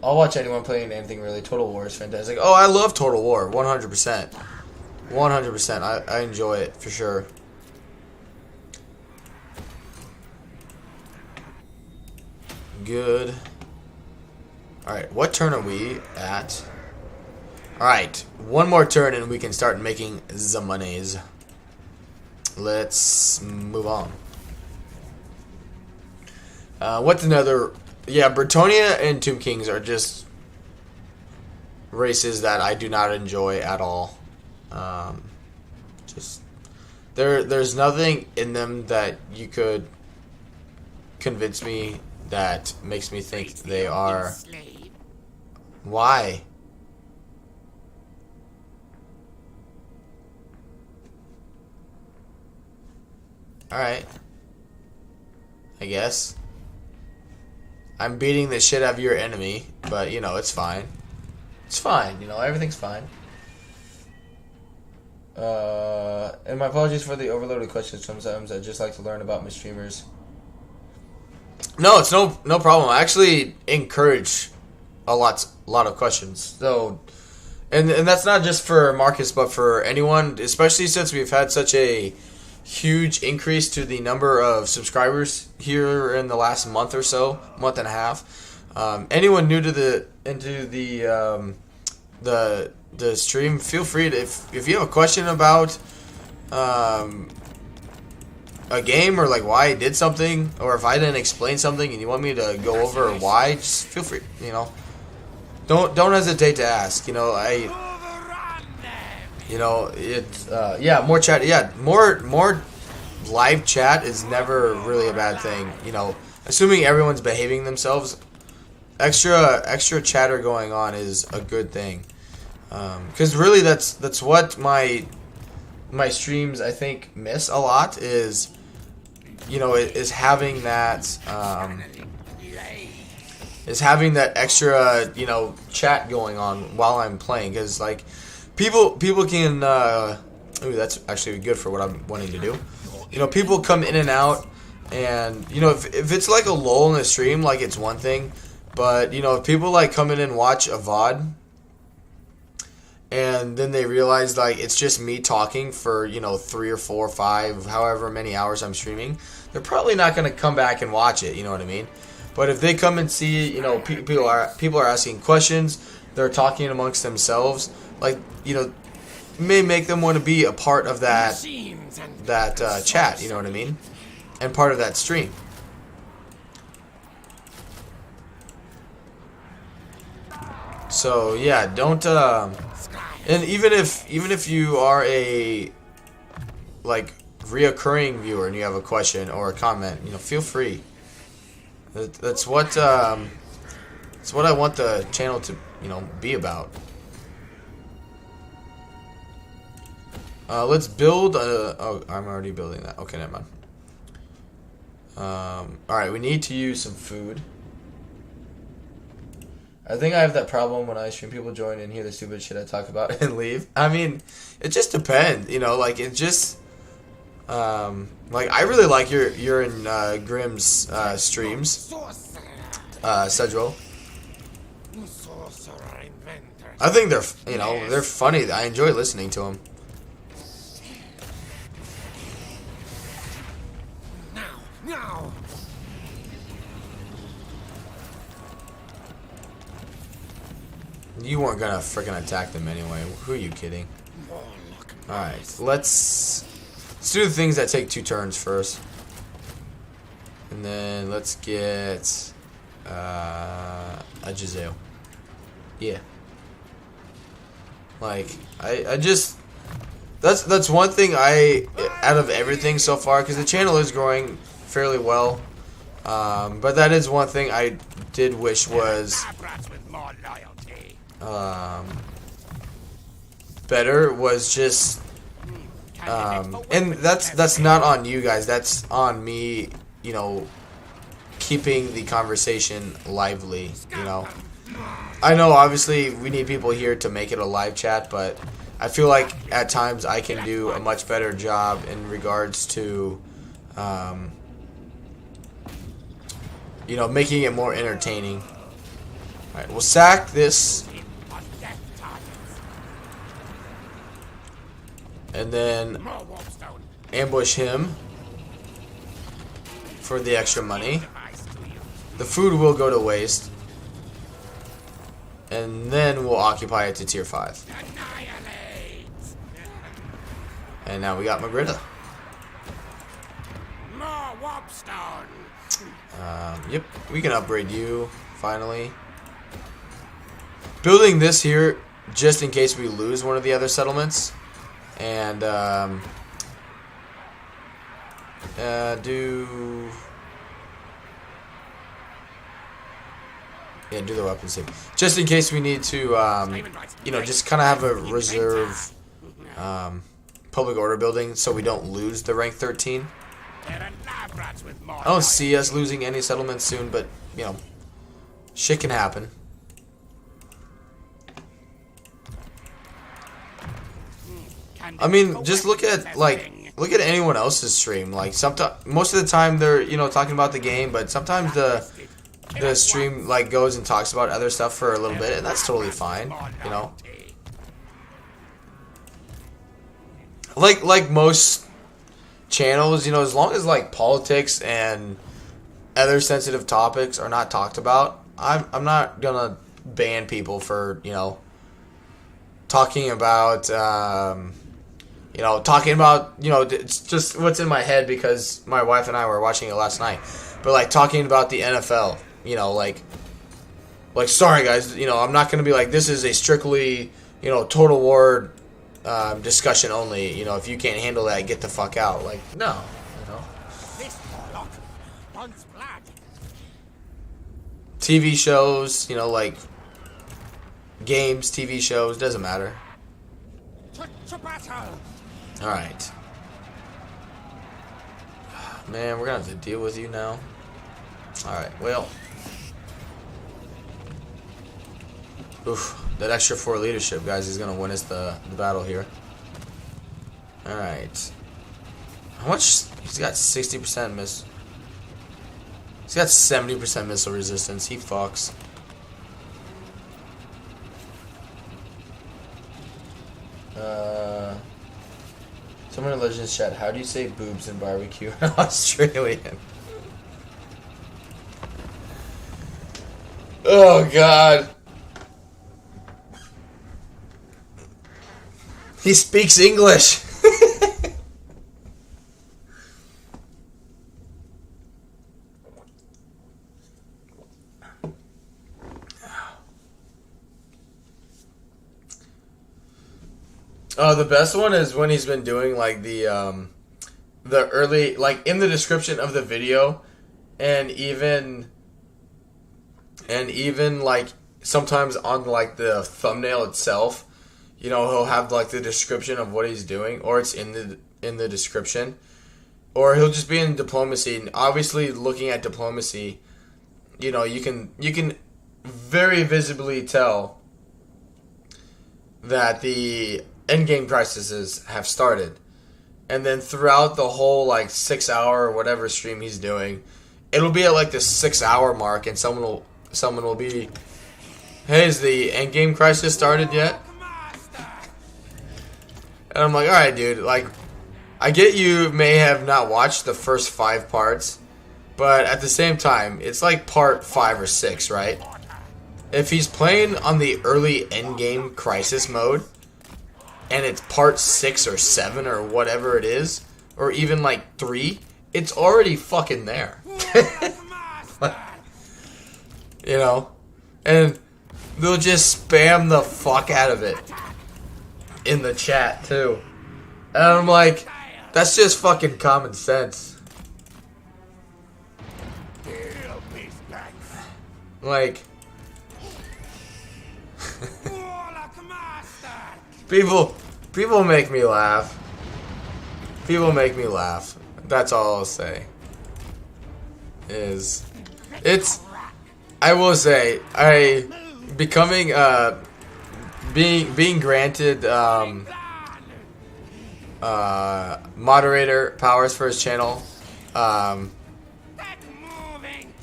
Speaker 1: I'll watch anyone playing anything really. Total War is fantastic. Oh, I love Total War, 100%. 100%. I enjoy it for sure. Good. Alright, what turn are we at? Alright, one more turn and we can start making the monies. Let's move on. What's another... Yeah, Bretonia and Tomb Kings are just races that I do not enjoy at all. Just there's nothing in them that you could convince me that makes me think they are. Why? Alright. I guess. I'm beating the shit out of your enemy, but, you know, it's fine. It's fine, you know, everything's fine. And my apologies for the overloaded questions. Sometimes I just like to learn about my streamers. No, it's no problem. I actually encourage a lot of questions. So, and that's not just for Marcus, but for anyone, especially since we've had such a huge increase to the number of subscribers here in the last month or so, month and a half. Anyone new to the stream, feel free to, if you have a question about a game, or like why I did something, or if I didn't explain something and you want me to go over why, just feel free, you know. Don't hesitate to ask. You know, yeah, more chat. Yeah, more live chat is never really a bad thing. You know, assuming everyone's behaving themselves, extra chatter going on is a good thing. Because really, that's what my streams, I think, miss a lot is, you know, is having that extra, you know, chat going on while I'm playing. Because like people can ooh, that's actually good for what I'm wanting to do. You know, people come in and out, and you know, if it's like a lull in the stream, like it's one thing, but you know, if people like come in and watch a VOD, and then they realize like it's just me talking for, you know, 3 or 4 or 5, however many hours I'm streaming, they're probably not going to come back and watch it. You know what I mean? But if they come and see, you know, people are asking questions, they're talking amongst themselves, like, you know, may make them want to be a part of that chat. You know what I mean? And part of that stream. So yeah, don't. And even if you are a like reoccurring viewer and you have a question or a comment, you know, feel free. That's what I want the channel to, you know, be about. Let's build a. Oh, I'm already building that. Okay, never mind. All right, we need to use some food. I think I have that problem when I stream. People join and hear the stupid shit I talk about and leave. I mean, it just depends, you know. Like it just, like I really like your and Grimm's streams, Sedro.
Speaker 2: Sorcerer inventor.
Speaker 1: I think they're, you know, they're funny. I enjoy listening to them.
Speaker 2: Now.
Speaker 1: You weren't gonna freaking attack them anyway. Who are you kidding? Alright, let's do the things that take 2 turns first. And then let's get a Giselle. Yeah. Like, I just that's one thing out of everything so far, because the channel is growing fairly well. But that is one thing I did wish was better, was just and that's not on you guys, that's on me, you know, keeping the conversation lively, you know. I know obviously we need people here to make it a live chat, but I feel like at times I can do a much better job in regards to you know, making it more entertaining. Alright, we'll sack this. And then ambush him for the extra money. The food will go to waste. And then we'll occupy it to tier 5. And now we got Magritta. Yep, we can upgrade you, finally. Building this here, just in case we lose one of the other settlements. And, do the weapon save. Just in case we need to, you know, just kind of have a reserve, public order building so we don't lose the rank 13. I don't see us losing any settlements soon, but, you know, shit can happen. I mean, just look at anyone else's stream. Like, most of the time they're, you know, talking about the game, but sometimes the stream like goes and talks about other stuff for a little bit, and that's totally fine, you know. Like most channels, you know, as long as like politics and other sensitive topics are not talked about, I'm not gonna ban people for, you know, talking about it's just what's in my head, because my wife and I were watching it last night. But like talking about the NFL, you know, like sorry guys, you know, I'm not gonna be like, this is a strictly, you know, Total War discussion only. You know, if you can't handle that, get the fuck out. Like, no, you know. TV shows, you know, like games, TV shows, doesn't matter. Alright. Man, we're gonna have to deal with you now. Alright, well. Oof, that extra 4 leadership, guys, is gonna win us the battle here. Alright. How much? He's got 60% miss. He's got 70% missile resistance. He fucks. Someone in Legends chat, how do you say boobs in barbecue in Australian? Oh god. He speaks English. Oh, the best one is when he's been doing like the early, like in the description of the video, and even like sometimes on like the thumbnail itself, you know, he'll have like the description of what he's doing, or it's in the description, or he'll just be in diplomacy. And obviously, looking at diplomacy, you know, you can very visibly tell that the endgame crises have started. And then throughout the whole like 6 hour or whatever stream he's doing, it'll be at like the 6 hour mark, and someone will be hey, has the endgame crisis started yet? And I'm like, alright, dude, like, I get you may have not watched the first 5 parts, but at the same time, it's like part 5 or 6, right? If he's playing on the early endgame crisis mode, and it's part 6 or 7 or whatever it is, or even like 3, it's already fucking there. You know? And they'll just spam the fuck out of it in the chat, too. And I'm like, that's just fucking common sense. Like, people make me laugh. People make me laugh. That's all I'll say. I will say, being granted moderator powers for his channel,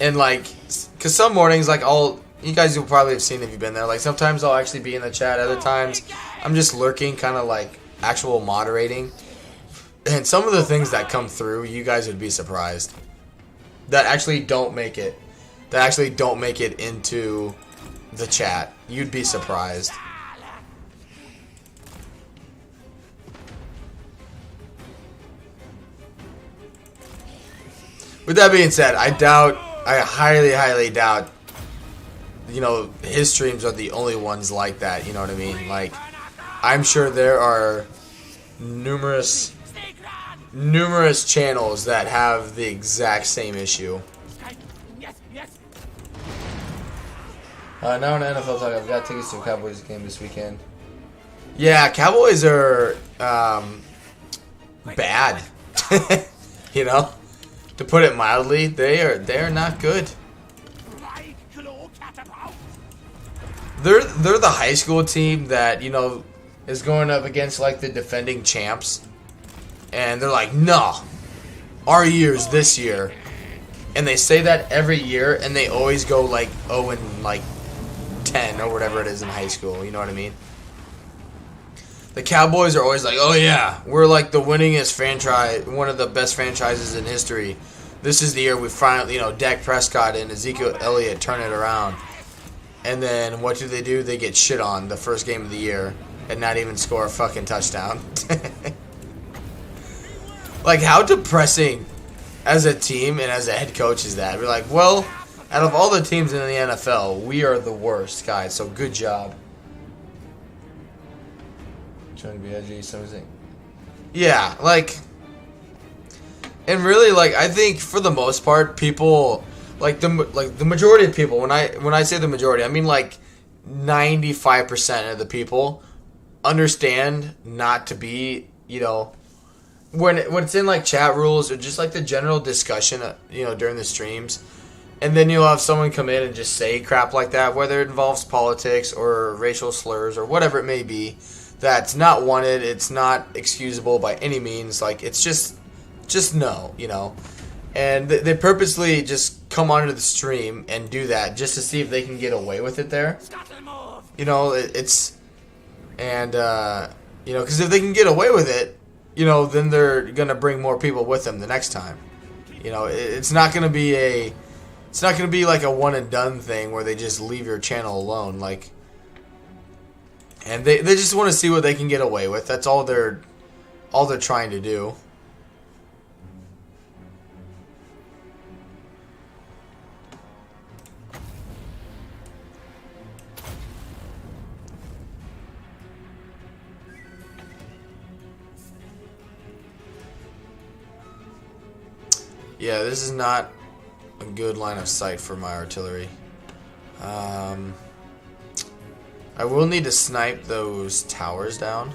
Speaker 1: and like, cause some mornings, like, you guys will probably have seen if you've been there, like sometimes I'll actually be in the chat, other times I'm just lurking, kind of like actual moderating, and some of the things that come through, you guys would be surprised, that actually don't make it into the chat. You'd be surprised. With that being said, I highly doubt, you know, his streams are the only ones like that, you know what I mean? Like, I'm sure there are numerous channels that have the exact same issue. Now on NFL talk, I've got tickets to a Cowboys game this weekend. Yeah, Cowboys are bad. You know? To put it mildly, they are not good. They're the high school team that, you know, is going up against like the defending champs, and they're like, no, our year's this year, and they say that every year, and they always go like 0 and like 10 or whatever it is in high school. You know what I mean? The Cowboys are always like, oh yeah, we're like the winningest franchise, one of the best franchises in history. This is the year we finally, you know, Dak Prescott and Ezekiel Elliott turn it around. And then what do? They get shit on the first game of the year and not even score a fucking touchdown. Like, how depressing as a team and as a head coach is that? We're like, well, out of all the teams in the NFL, we are the worst, guys, so good job. Trying to be edgy, something. Yeah, like, and really, like, I think for the most part, people, like the majority of people, when I say the majority, I mean like 95% of the people understand not to be, you know, when it's in like chat rules or just like the general discussion, you know, during the streams, and then you'll have someone come in and just say crap like that, whether it involves politics or racial slurs or whatever it may be. That's not wanted. It's not excusable by any means. Like, it's just no, you know. And they purposely just come onto the stream and do that just to see if they can get away with it there. You know, it's, and, you know, because if they can get away with it, you know, then they're going to bring more people with them the next time. You know, it's not going to be like a one and done thing where they just leave your channel alone. Like, and they just want to see what they can get away with. That's all they're trying to do. Yeah, this is not a good line of sight for my artillery. I will need to snipe those towers down.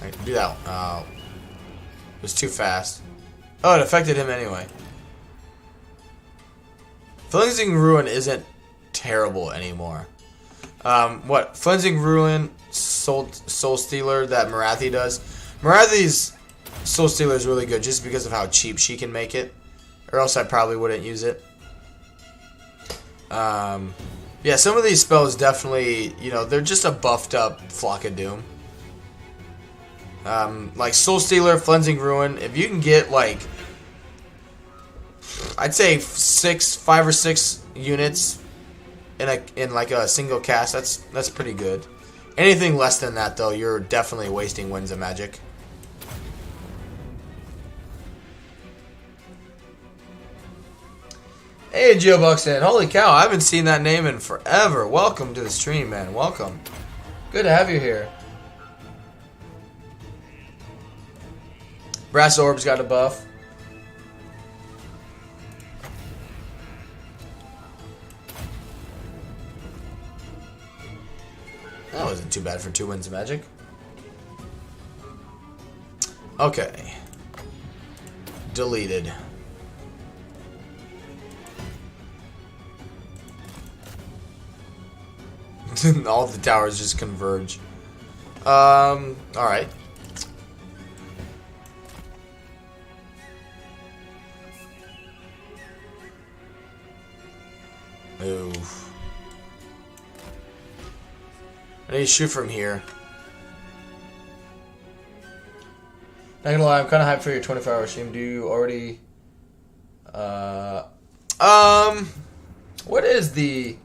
Speaker 1: I can do that. Oh, it was too fast. Oh, it affected him anyway. Flensing Ruin isn't terrible anymore. What? Flensing Ruin, Soul Stealer that Marathi does. Marathi's Soul Stealer is really good just because of how cheap she can make it. Or else I probably wouldn't use it. Yeah, some of these spells definitely, you know, they're just a buffed up Flock of Doom. Like Soul Stealer, Cleansing Ruin, if you can get like, I'd say 5 or 6 units in like a single cast, that's pretty good. Anything less than that though, you're definitely wasting Winds of Magic. Hey, GeoBuxton. Holy cow, I haven't seen that name in forever. Welcome to the stream, man. Welcome. Good to have you here. Brass Orb's got a buff. That wasn't too bad for 2 Winds of Magic. Okay. Deleted. All of the towers just converge. Alright. Ooh. I need to shoot from here. Not gonna lie, I'm kind of hyped for your 24-hour stream. Do you already... What is the...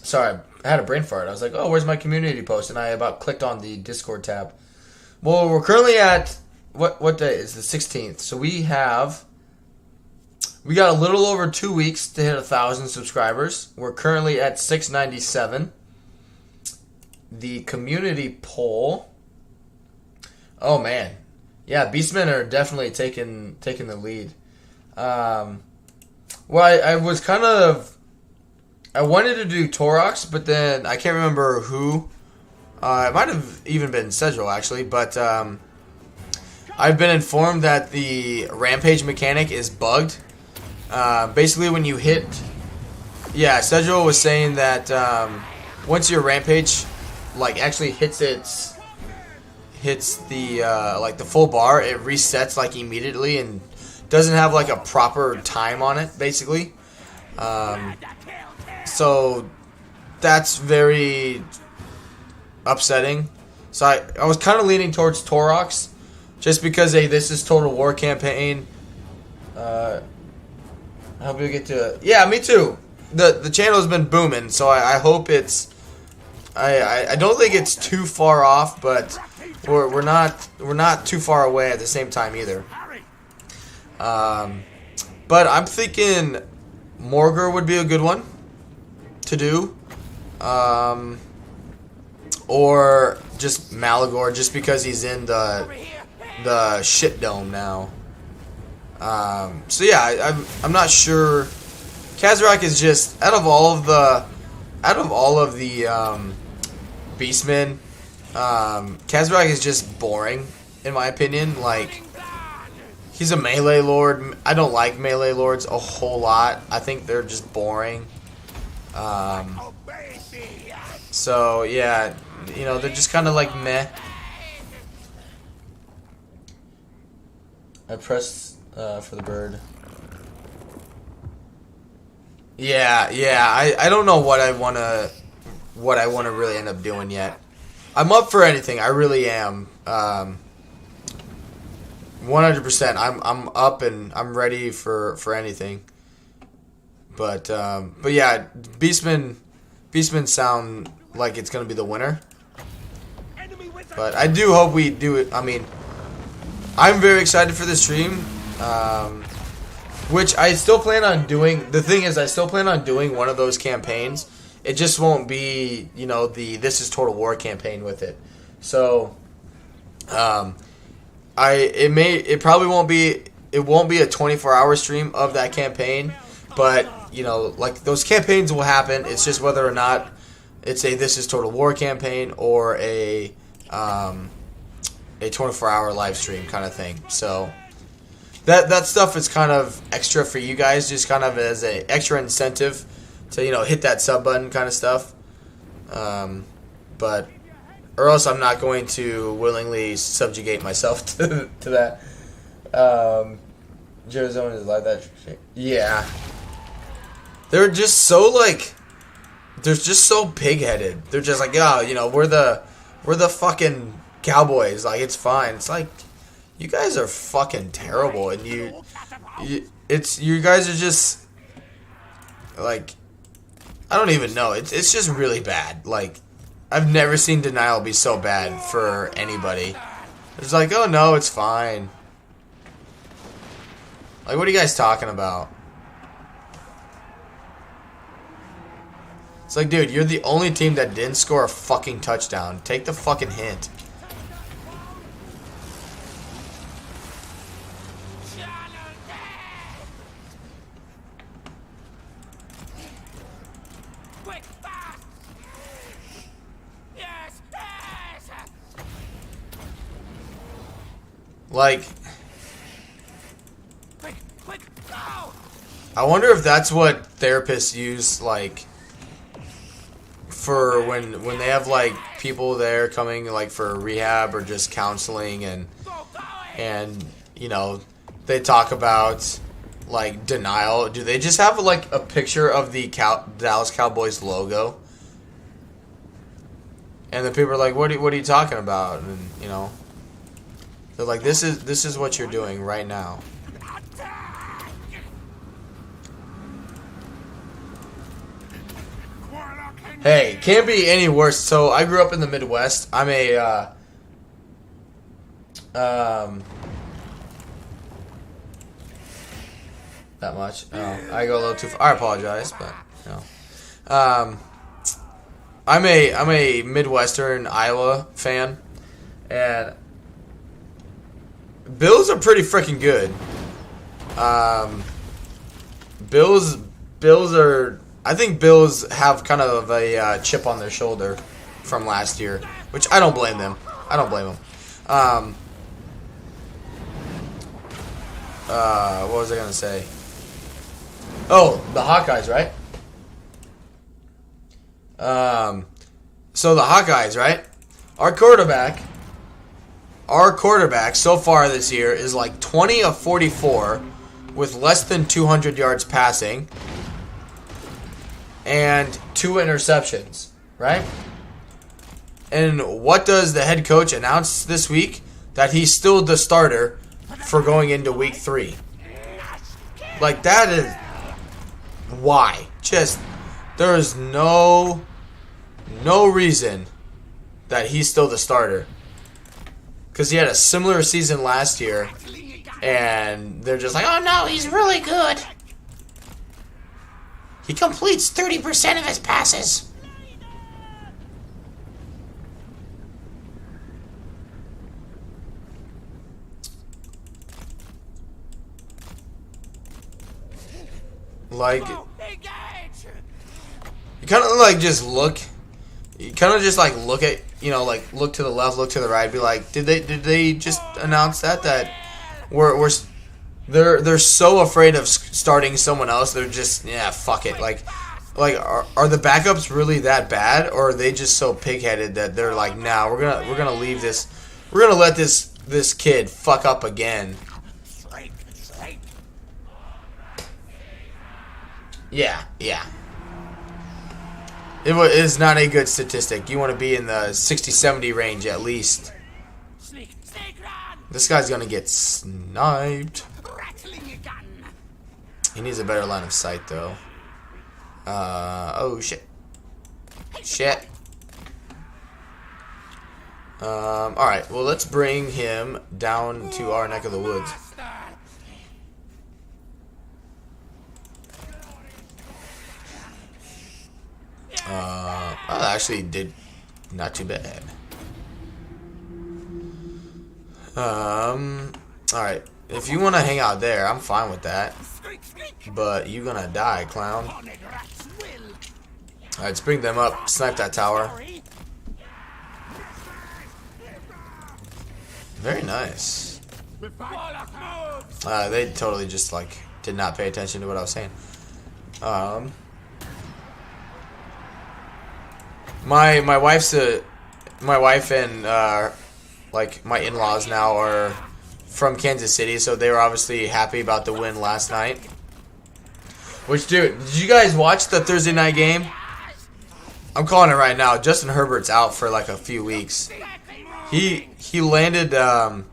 Speaker 1: Sorry, I had a brain fart. I was like, oh, where's my community post? And I about clicked on the Discord tab. Well, we're currently at... What day is the 16th? So we got a little over 2 weeks to hit 1,000 subscribers. We're currently at 697. The community poll. Oh man, yeah, Beastmen are definitely taking the lead. Well, I was kind of, I wanted to do Torox, but then I can't remember who. It might have even been Cedril actually, but I've been informed that the Rampage mechanic is bugged. Basically, when you hit, yeah, Cedril was saying that once your Rampage like actually hits the like the full bar, it resets like immediately and doesn't have like a proper time on it, basically. So that's very upsetting. So I was kind of leaning towards Torox, just because hey, this is Total War campaign. I hope you get to. Yeah, me too. The channel's been booming, so I hope it's. I don't think it's too far off, but we're not too far away at the same time either. But I'm thinking Morgur would be a good one to do, or just Malagor, just because he's in the shit dome now. So yeah, I'm not sure. Kazarak is just out of all of the Beastmen. Kazarak is just boring in my opinion. Like, he's a melee lord. I don't like melee lords a whole lot. I think they're just boring. So yeah, you know, they're just kind of like meh. I pressed for the bird. Yeah. I don't know what I wanna really end up doing yet. I'm up for anything. I really am. 100%. I'm up and I'm ready for anything. But yeah, Beastmen sound like it's gonna be the winner. But I do hope we do it. I mean, I'm very excited for this stream, which I still plan on doing. The thing is, I still plan on doing one of those campaigns. It just won't be, you know, the This is Total War campaign with it. So, it probably won't be a 24-hour stream of that campaign, but you know, like, those campaigns will happen. It's just whether or not it's a This is Total War campaign or a 24-hour live stream kind of thing. So that stuff is kind of extra for you guys, just kind of as a extra incentive to, you know, hit that sub button kind of stuff. But or else I'm not going to willingly subjugate myself to that. Arizona is like that. Yeah. They're just so like, they're just so pig-headed. They're just like, yeah, you know, we're the fucking Cowboys. Like, it's fine. It's like, you guys are fucking terrible, and you guys are just like, I don't even know. It's just really bad. Like, I've never seen denial be so bad for anybody. It's like, oh no, it's fine. Like, what are you guys talking about? It's like, dude, you're the only team that didn't score a fucking touchdown. Take the fucking hint. Like, I wonder if that's what therapists use, like, for when they have, like, people there coming, like, for rehab or just counseling, and you know, they talk about, like, denial. Do they just have, like, a picture of the Dallas Cowboys logo? And the people are like, what are you talking about? And, you know, they're like, this is what you're doing right now. Hey, can't be any worse. So I grew up in the Midwest. I'm a that much. Oh, I go a little too far. I apologize, but no. I'm a Midwestern Iowa fan, and Bills are pretty freaking good. Bills are. I think Bills have kind of a chip on their shoulder from last year, which I don't blame them. I don't blame them. What was I gonna say? Oh, the Hawkeyes, right? So the Hawkeyes, right? Our quarterback so far this year is like 20 of 44 with less than 200 yards passing and 2 interceptions, right? And what does the head coach announce this week? That he's still the starter for going into week 3. Like, that is why. Just, there is no reason that he's still the starter. Because he had a similar season last year, and they're just like, oh no, he's really good. He completes 30% of his passes. Like, you kind of like just look. You kind of just like look at, you know, like look to the left, look to the right, be like, did they just announce that they're so afraid of starting someone else, they're just, yeah, fuck it. Like are the backups really that bad, or are they just so pigheaded that they're like, nah, we're gonna leave this, we're gonna let this kid fuck up again. Yeah. It is not a good statistic. You want to be in the 60-70 range at least. This guy's gonna get sniped. He needs a better line of sight, though. Oh, shit. Shit. Alright, well, let's bring him down to our neck of the woods. I actually did not too bad. Alright. If you want to hang out there, I'm fine with that. But you're gonna die, clown. Alright, let's bring them up. Snipe that tower. Very nice. They totally just, like, did not pay attention to what I was saying. My wife's my wife and like my in-laws now are from Kansas City, so they were obviously happy about the win last night. Which, dude, did you guys watch the Thursday night game? I'm calling it right now. Justin Herbert's out for like a few weeks. He landed. Can't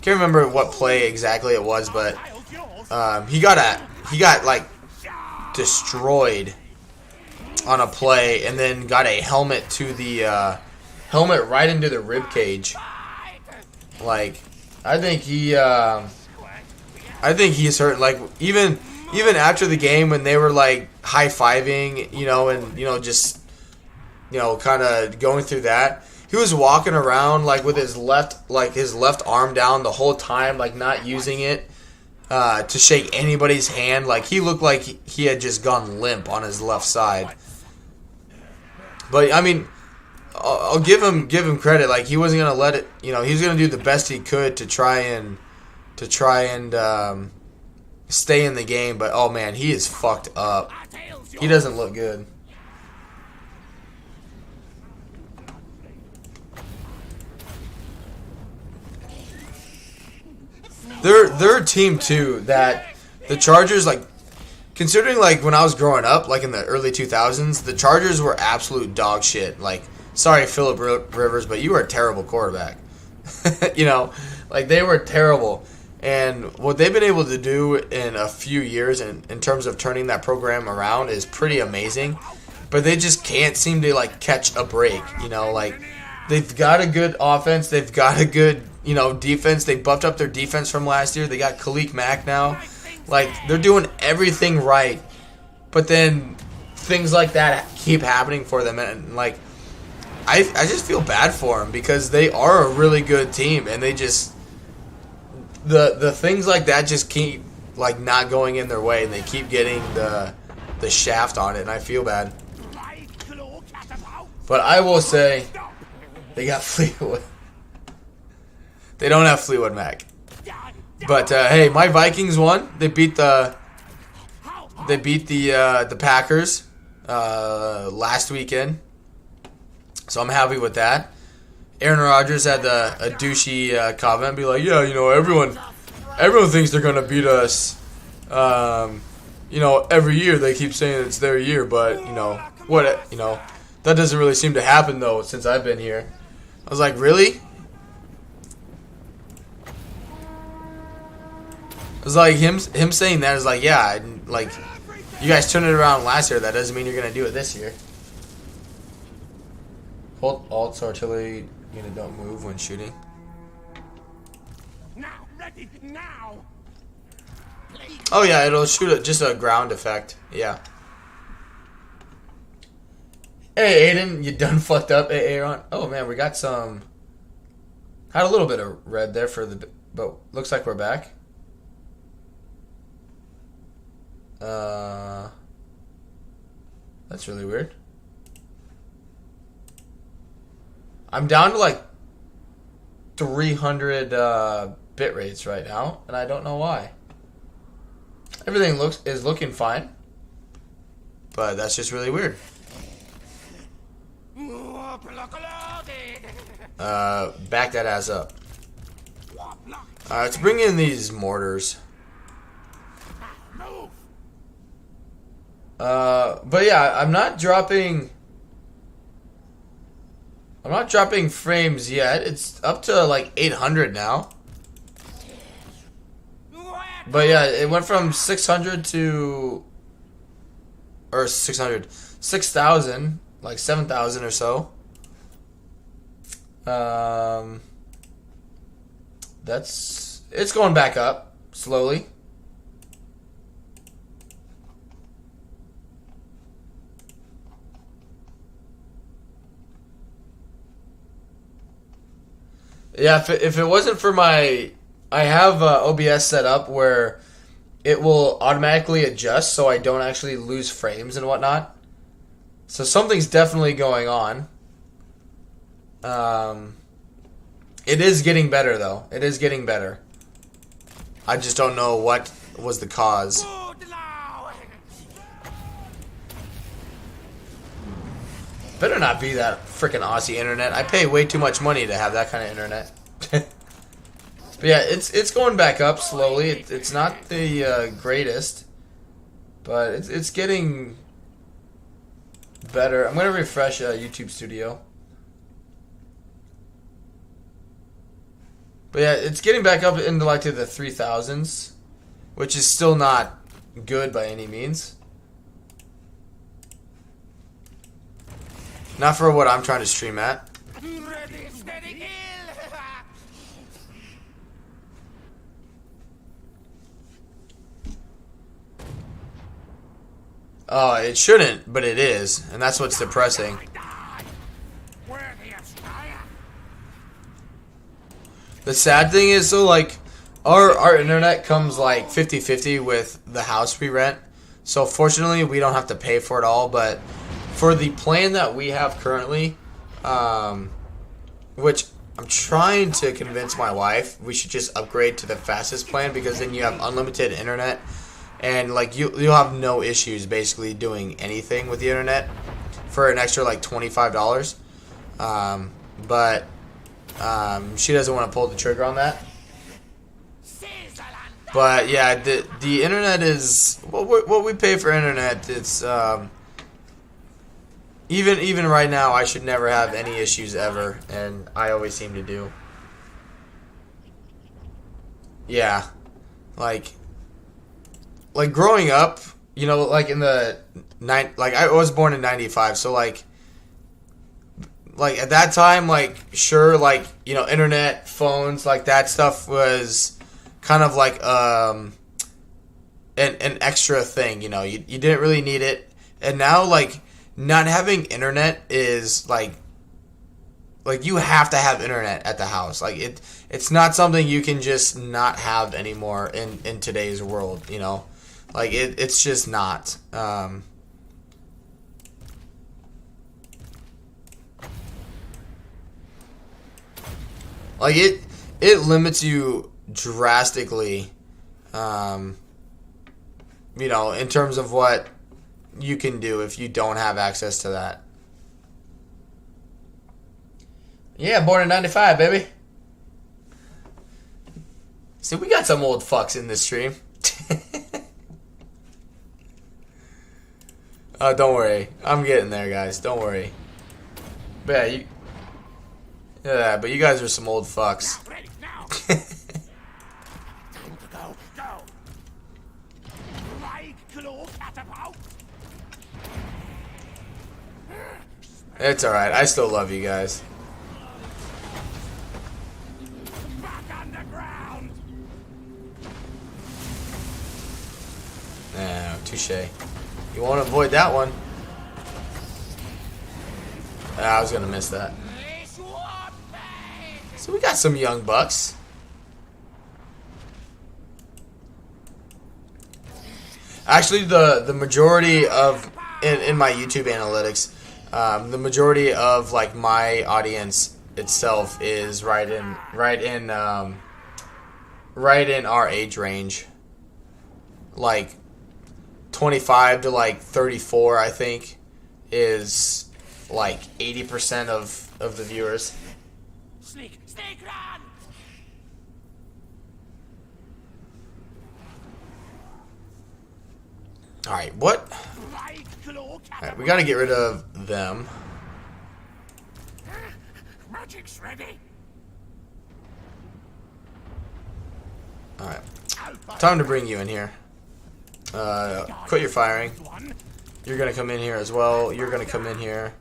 Speaker 1: remember what play exactly it was, but he got like destroyed on a play, and then got a helmet to the helmet right into the rib cage. Like, I think he's hurt. Like, even after the game when they were like high fiving, you know, and you know, just, you know, kind of going through that, he was walking around like with his left arm down the whole time, like not using it to shake anybody's hand. Like, he looked like he had just gone limp on his left side. But I mean, I'll give him credit. Like, he wasn't gonna let it. You know, he was gonna do the best he could to try and stay in the game. But oh man, he is fucked up. He doesn't look good. They're a team too that the Chargers, like, considering like when I was growing up, like in the early 2000s, the Chargers were absolute dog shit. Like, sorry, Phillip Rivers, but you were a terrible quarterback. You know, like, they were terrible. And what they've been able to do in a few years in terms of turning that program around is pretty amazing. But they just can't seem to like catch a break. You know, like, they've got a good offense. They've got a good, you know, defense. They buffed up their defense from last year. They got Khalil Mack now. Like, they're doing everything right. But then things like that keep happening for them. And like, I just feel bad for them because they are a really good team. And they just, the things like that just keep like not going in their way. And they keep getting the shaft on it. And I feel bad. But I will say, they got Fleetwood. They don't have Fleetwood Mac. But hey, my Vikings won. They beat the Packers last weekend. So I'm happy with that. Aaron Rodgers had a douchey comment, be like, yeah, you know, everyone thinks they're gonna beat us. You know, every year they keep saying it's their year, but you know what? You know, that doesn't really seem to happen though since I've been here. I was like, really? It was like him saying that is like, yeah, like, you guys turned it around last year. That doesn't mean you're gonna do it this year. Hold alt so artillery unit don't move when shooting.
Speaker 2: Now, ready, now.
Speaker 1: Oh yeah, it'll shoot just a ground effect. Yeah. Hey Aiden, you done fucked up, Aaron? Oh man, we got some. Had a little bit of red there but looks like we're back. That's really weird. I'm down to like 300 bit rates right now, and I don't know why. Everything is looking fine, but that's just really weird. Back that ass up. Let's bring in these mortars. But yeah, I'm not dropping frames yet. It's up to like 800 now. But yeah, it went from 600 to, or 6,000, like 7,000 or so. It's going back up slowly. Yeah, if it wasn't for I have OBS set up where it will automatically adjust so I don't actually lose frames and whatnot. So something's definitely going on. It is getting better though. It is getting better. I just don't know what was the cause. Better not be that freaking Aussie internet. I pay way too much money to have that kind of internet. But yeah, it's going back up slowly. It's not the greatest, but it's getting better. I'm gonna refresh YouTube Studio. But yeah, it's getting back up into like to the 3000s, which is still not good by any means. Not for what I'm trying to stream at.
Speaker 2: Ready, steady, kill!
Speaker 1: Oh, it shouldn't, but it is, and that's what's depressing.
Speaker 2: Worthy of Sire.
Speaker 1: The sad thing is, so like, our internet comes like 50-50 with the house we rent. So fortunately, we don't have to pay for it all, but for the plan that we have currently, which I'm trying to convince my wife, we should just upgrade to the fastest plan, because then you have unlimited internet, and like you'll have no issues basically doing anything with the internet for an extra like $25. But she doesn't want to pull the trigger on that. But yeah, the internet is what we pay for internet. It's even right now, I should never have any issues ever, and I always seem to do. Yeah, like growing up, you know, like in the like I was born in '95, so like at that time, like sure, like you know, internet, phones, like that stuff was kind of like an extra thing, you know. You didn't really need it, and now like not having internet is like you have to have internet at the house. Like it's not something you can just not have anymore in today's world, you know. Like it's just not. Like it limits you drastically, you know, in terms of what you can do if you don't have access to that. Yeah, born in '95, baby. See, we got some old fucks in this stream. Don't worry. I'm getting there, guys. Don't worry. But yeah, but you guys are some old fucks.
Speaker 2: Now, ready, now. Time to go, go. Right claw catapult.
Speaker 1: It's alright. I still love you guys.
Speaker 2: Back underground.
Speaker 1: No, touche. You won't avoid that one. I was gonna miss that. So we got some young bucks. Actually, the majority of in my YouTube analytics, the majority of like my audience itself is right in our age range, like 25 to like 34. I think is like 80% of the viewers.
Speaker 2: Sneak, run!
Speaker 1: Alright, what?
Speaker 2: Right claw catapult.
Speaker 1: Alright, we gotta get rid of them.
Speaker 2: Magic's ready.
Speaker 1: Alright. Time to bring you in here. Quit your firing. You're gonna come in here as well. You're gonna come in here.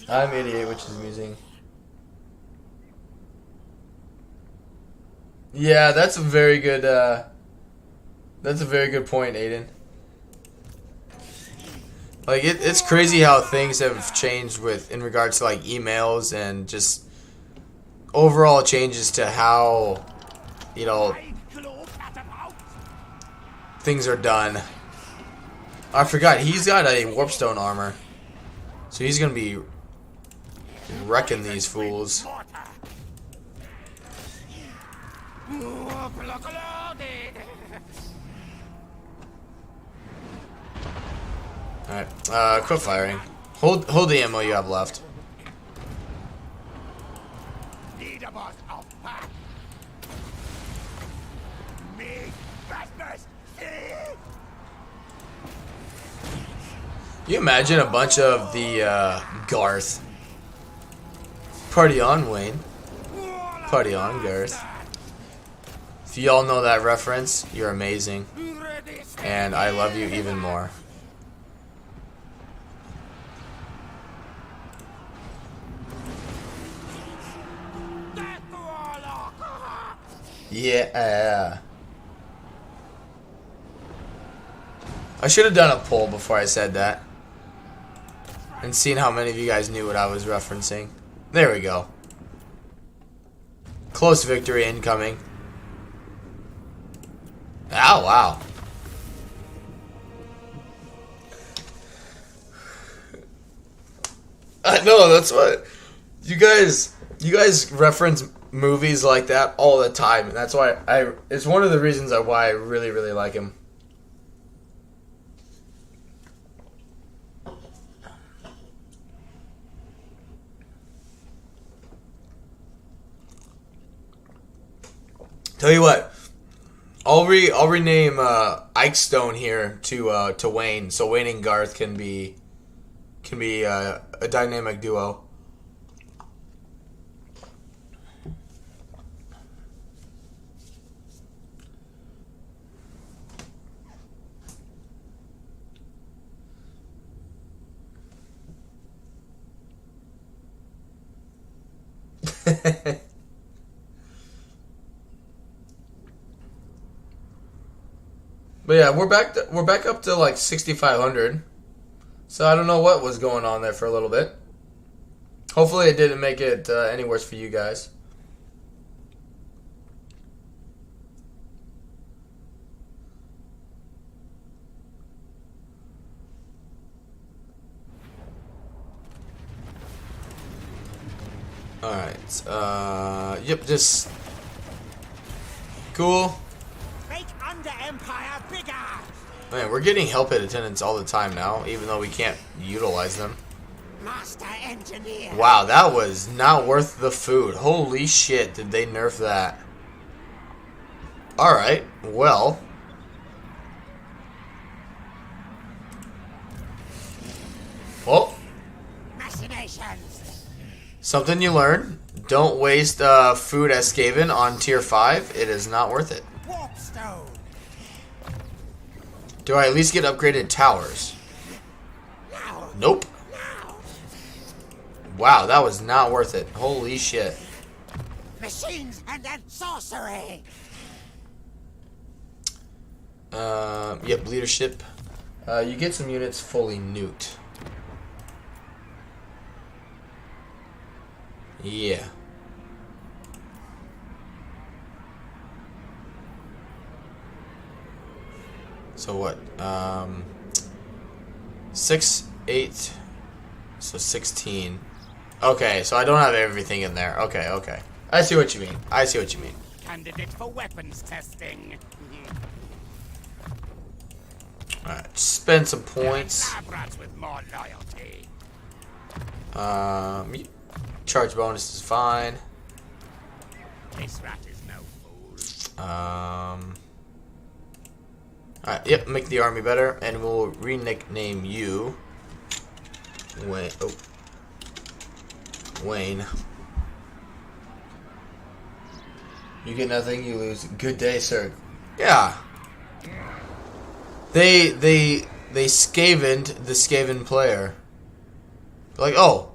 Speaker 1: I'm idiot, which is amusing. Yeah, that's a very good point, Aiden. Like it's crazy how things have changed in regards to like emails and just overall changes to how, you know, things are done. I forgot, he's got a warpstone armor. So he's gonna be wrecking these fools. Alright, quit firing. Hold the ammo you have left.
Speaker 2: Leader boss of pack. Me, bastards.
Speaker 1: You imagine a bunch of the Garth. Party on, Wayne. Party on, Garth. If you all know that reference, you're amazing. And I love you even more. Yeah. I should have done a poll before I said that. And seen how many of you guys knew what I was referencing. There we go. Close victory incoming. Oh, wow. I know, that's what you guys reference movies like that all the time, and that's why it's one of the reasons why I really like him. Tell you what, I'll rename Ike Stone here to Wayne, so Wayne and Garth can be a dynamic duo. But yeah, we're back up to like 6,500. So I don't know what was going on there for a little bit. Hopefully it didn't make it any worse for you guys. Alright, yep, just cool.
Speaker 2: Make under Empire bigger.
Speaker 1: Man, we're getting help aid attendants all the time now, even though we can't utilize them.
Speaker 2: Master engineer.
Speaker 1: Wow, that was not worth the food. Holy shit, did they nerf that? Alright, well. Well.
Speaker 2: Machinations.
Speaker 1: Something you learn. Don't waste food as Skaven on tier 5. It is not worth it.
Speaker 2: Warpstone.
Speaker 1: Do I at least get upgraded towers?
Speaker 2: Now.
Speaker 1: Nope.
Speaker 2: Now.
Speaker 1: Wow, that was not worth it. Holy shit.
Speaker 2: Machines and then sorcery.
Speaker 1: Yep, leadership. You get some units fully nuked. Yeah. So what? 6, 8, so 16. Okay, so I don't have everything in there. Okay. I see what you mean.
Speaker 2: Candidate for weapons testing.
Speaker 1: Alright, spend some points.
Speaker 2: Labrats with more loyalty.
Speaker 1: Charge bonus is fine.
Speaker 2: This rat is no fool.
Speaker 1: Alright, yep, make the army better, and we'll re-nickname you Wayne. You get nothing, you lose. Good day, sir. Yeah. They Skavened the Skaven player. Like, oh,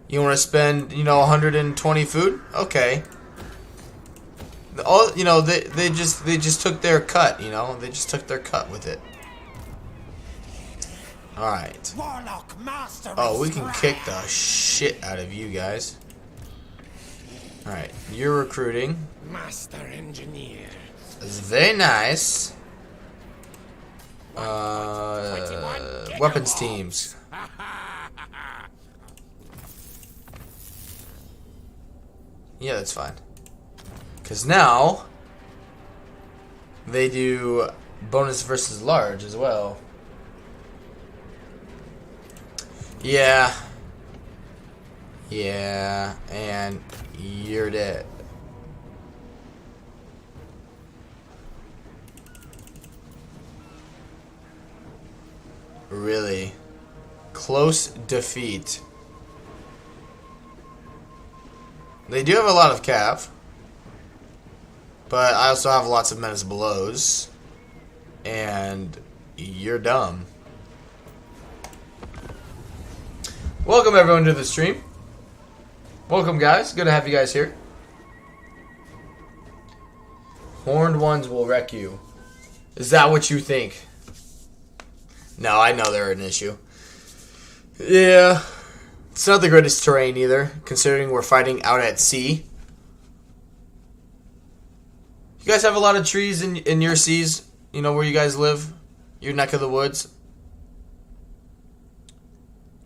Speaker 1: you want to spend, 120 food? Okay. All, they just took their cut, They just took their cut with it. All right.
Speaker 2: Warlock master.
Speaker 1: Oh, we can kick the shit out of you guys. All right, you're recruiting.
Speaker 2: Master engineer.
Speaker 1: It's very nice. Weapons teams. Yeah, that's fine. Because now they do bonus versus large as well. Yeah. Yeah, and you're dead. Really? Close defeat. They do have a lot of cap. But I also have lots of menace blows. And you're dumb. Welcome everyone to the stream. Welcome guys. Good to have you guys here. Horned ones will wreck you. Is that what you think? No, I know they're an issue. Yeah. It's not the greatest terrain either, considering we're fighting out at sea. You guys have a lot of trees in your seas? You know where you guys live? Your neck of the woods?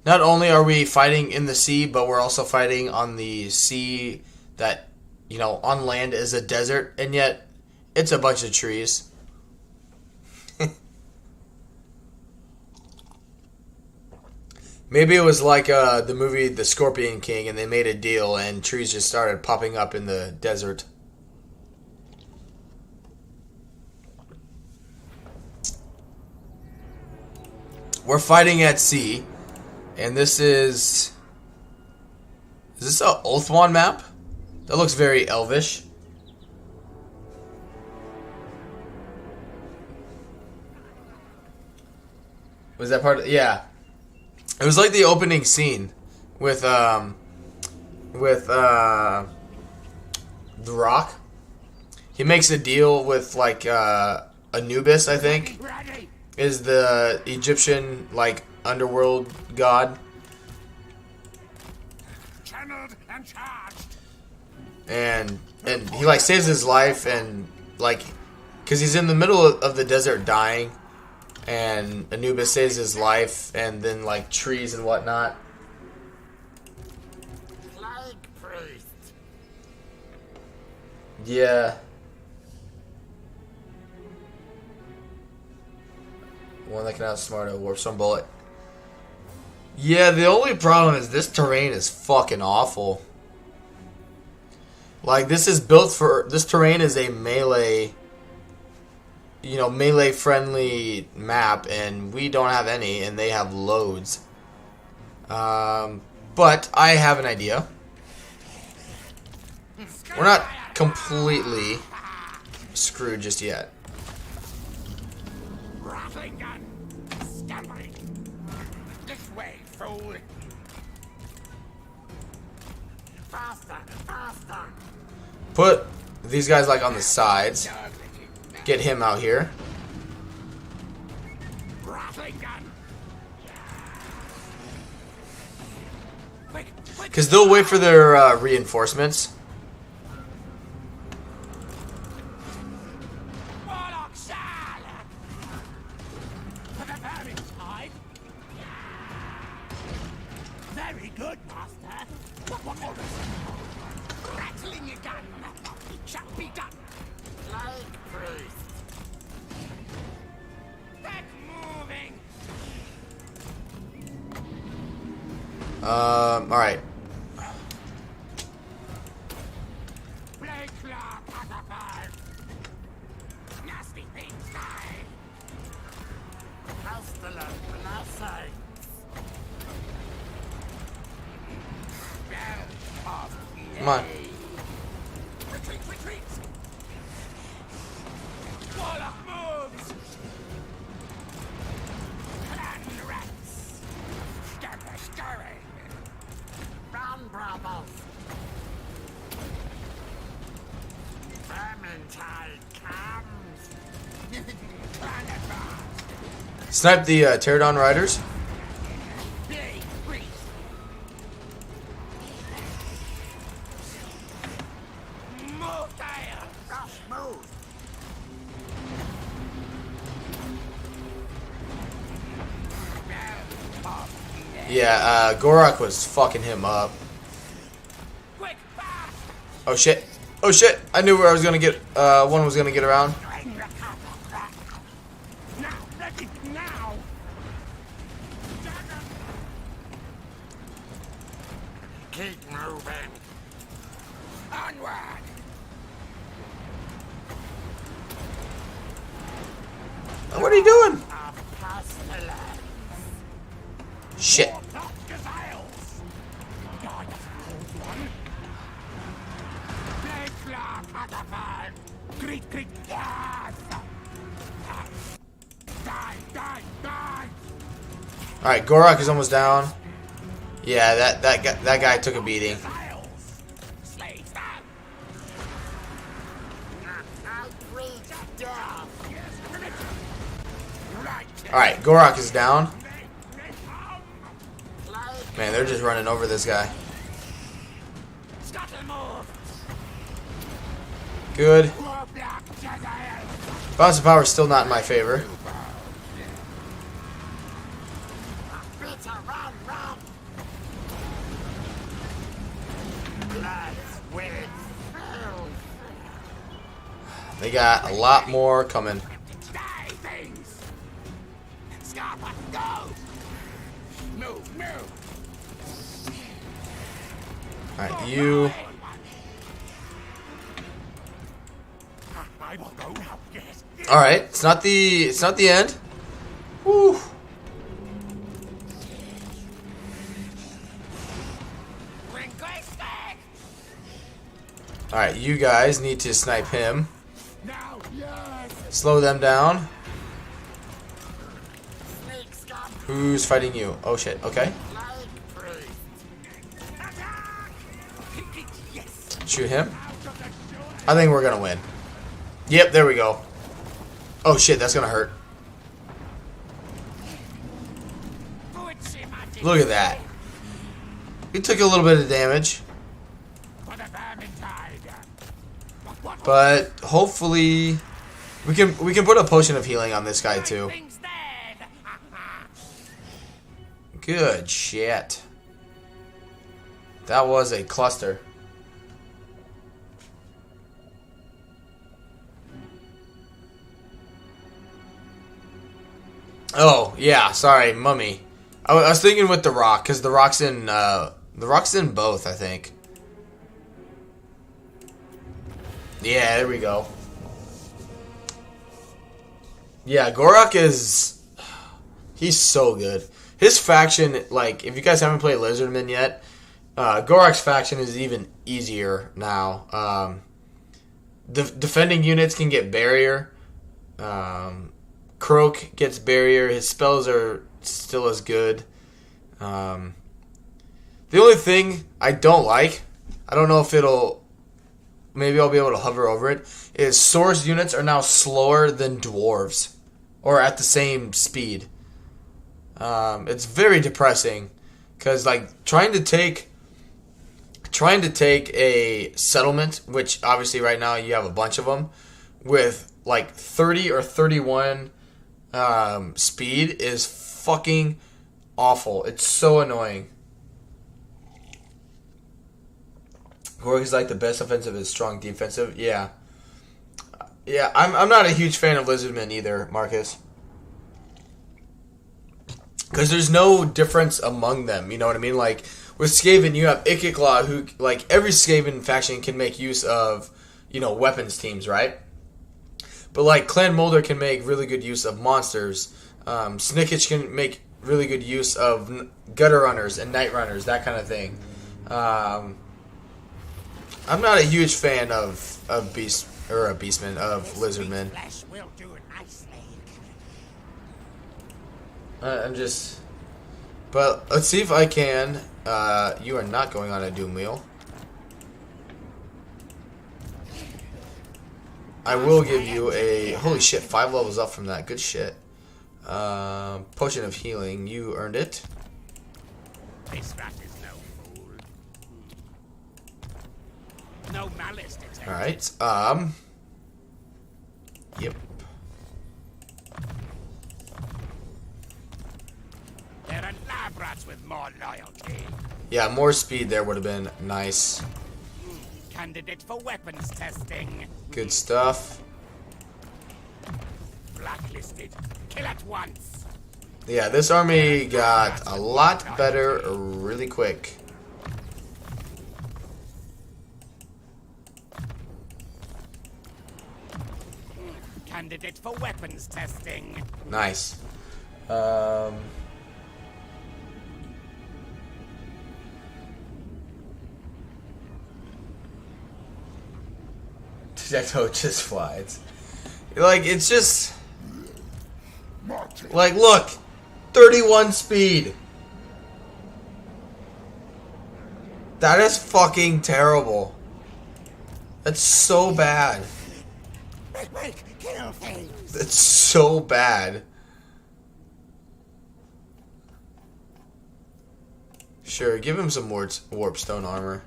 Speaker 1: Not only are we fighting in the sea, but we're also fighting on the sea that, you know, on land is a desert, and yet it's a bunch of trees. Maybe it was like the movie The Scorpion King, and they made a deal, and trees just started popping up in the desert. We're fighting at sea, and this is this a Ulthuan map? That looks very elvish. Was that part of, yeah. It was like the opening scene with The Rock. He makes a deal with like Anubis, I think, is the Egyptian like underworld god.
Speaker 2: Channeled and charged.
Speaker 1: And he like saves his life, and like cuz he's in the middle of the desert dying. And Anubis saves his life, and then like trees and whatnot.
Speaker 2: Plague priest.
Speaker 1: Yeah. One that can outsmart a warp stone bullet. Yeah, the only problem is this terrain is fucking awful. Like this terrain is a melee, you know, melee friendly map, and we don't have any, and they have loads. But I have an idea. We're not completely screwed just yet.
Speaker 2: Rattling gun. Scampering. This way, fool. Faster, faster.
Speaker 1: Put these guys like on the sides. Get him out here.
Speaker 2: Rattling gun. Quick, quick.
Speaker 1: Because they'll wait for their reinforcements.
Speaker 2: Warlock salad. For the vermin side. Very good, master. What? Rattling your gun. It shall be done. Plague priest. Get moving.
Speaker 1: Alright.
Speaker 2: Plague claw, catapult. Nasty things die. Pestilent blessings. Spell of
Speaker 1: Come on.
Speaker 2: retreat, retreat. Warlock moves. Clan rats. Scurry, scurry. Run, brothers. Vermintide comes. Clan advance.
Speaker 1: Snipe the Pterodon riders.
Speaker 2: Plague priest. Move there. Just move.
Speaker 1: Yeah, Gorak was fucking him up.
Speaker 2: Quick, fast.
Speaker 1: Oh shit. Oh shit. I knew where I was gonna get, one was gonna get around.
Speaker 2: Now, ready now. Keep moving. Onward.
Speaker 1: What are you doing?
Speaker 2: Our pestilence.
Speaker 1: Shit.
Speaker 2: Not gazelles. God, that's a cold one. Blade flap, Atafan. Greet, greet, yes. Die, die, die.
Speaker 1: All right, Gorak is almost down. Yeah, that guy took a beating.
Speaker 2: Gazelles. Slaves down. Outrage of death. Yes, right.
Speaker 1: All right, Gorak is down. Man, they're just running over this guy. Good. Bounce of power is still not in my favor. They got a lot more coming. Alright, you. Alright, it's not the end. Woo. Alright, you guys need to snipe him. Slow them down. Who's fighting you? Oh shit, okay. Shoot him. I think we're gonna win. Yep, there we go. Oh shit, that's gonna hurt. Look at that. He took a little bit of damage. But hopefully we can put a potion of healing on this guy too. Good shit. That was a cluster. Oh yeah, sorry, mummy. I was thinking with the rock, because the rock's in both, I think. Yeah, there we go. Yeah, Gorak he's so good. His faction, like, if you guys haven't played Lizardman yet, Gorak's faction is even easier now. The defending units can get barrier. Croak gets barrier. His spells are still as good. The only thing I don't like, I don't know if maybe I'll be able to hover over it, is Source units are now slower than dwarves, or at the same speed. It's very depressing, because like trying to take a settlement, which obviously right now you have a bunch of them, with like 30 or 31 speed is fucking awful. It's so annoying. Gorak is like the best offensive is strong defensive. Yeah. Yeah, I'm not a huge fan of Lizardmen either, Marcus. Because there's no difference among them, you know what I mean? Like, with Skaven, you have Ikit, who, like, every Skaven faction can make use of, you know, weapons teams, right? But, like, Clan Molder can make really good use of monsters. Snickage can make really good use of gutter runners and night runners, that kind of thing. I'm not a huge fan of Beastmen, of Lizardmen. But let's see if I can. You are not going on a doom wheel. I will give you a, holy shit, 5 levels up from that. Good shit. Potion of healing. You earned it.
Speaker 2: This rat is no fool. No malice detected.
Speaker 1: Alright, yep.
Speaker 2: There are lab rats with more loyalty.
Speaker 1: Yeah, more speed there would have been nice.
Speaker 2: Candidate for weapons testing.
Speaker 1: Good stuff.
Speaker 2: Blacklisted. Kill at once.
Speaker 1: Yeah, this army got a lot better really quick.
Speaker 2: Candidate for weapons testing.
Speaker 1: Nice. Projectile just flies. Like, it's just... Like, look! 31 speed! That is fucking terrible. That's so bad.
Speaker 2: Kill things.
Speaker 1: That's so bad. Sure, give him some warp stone armor.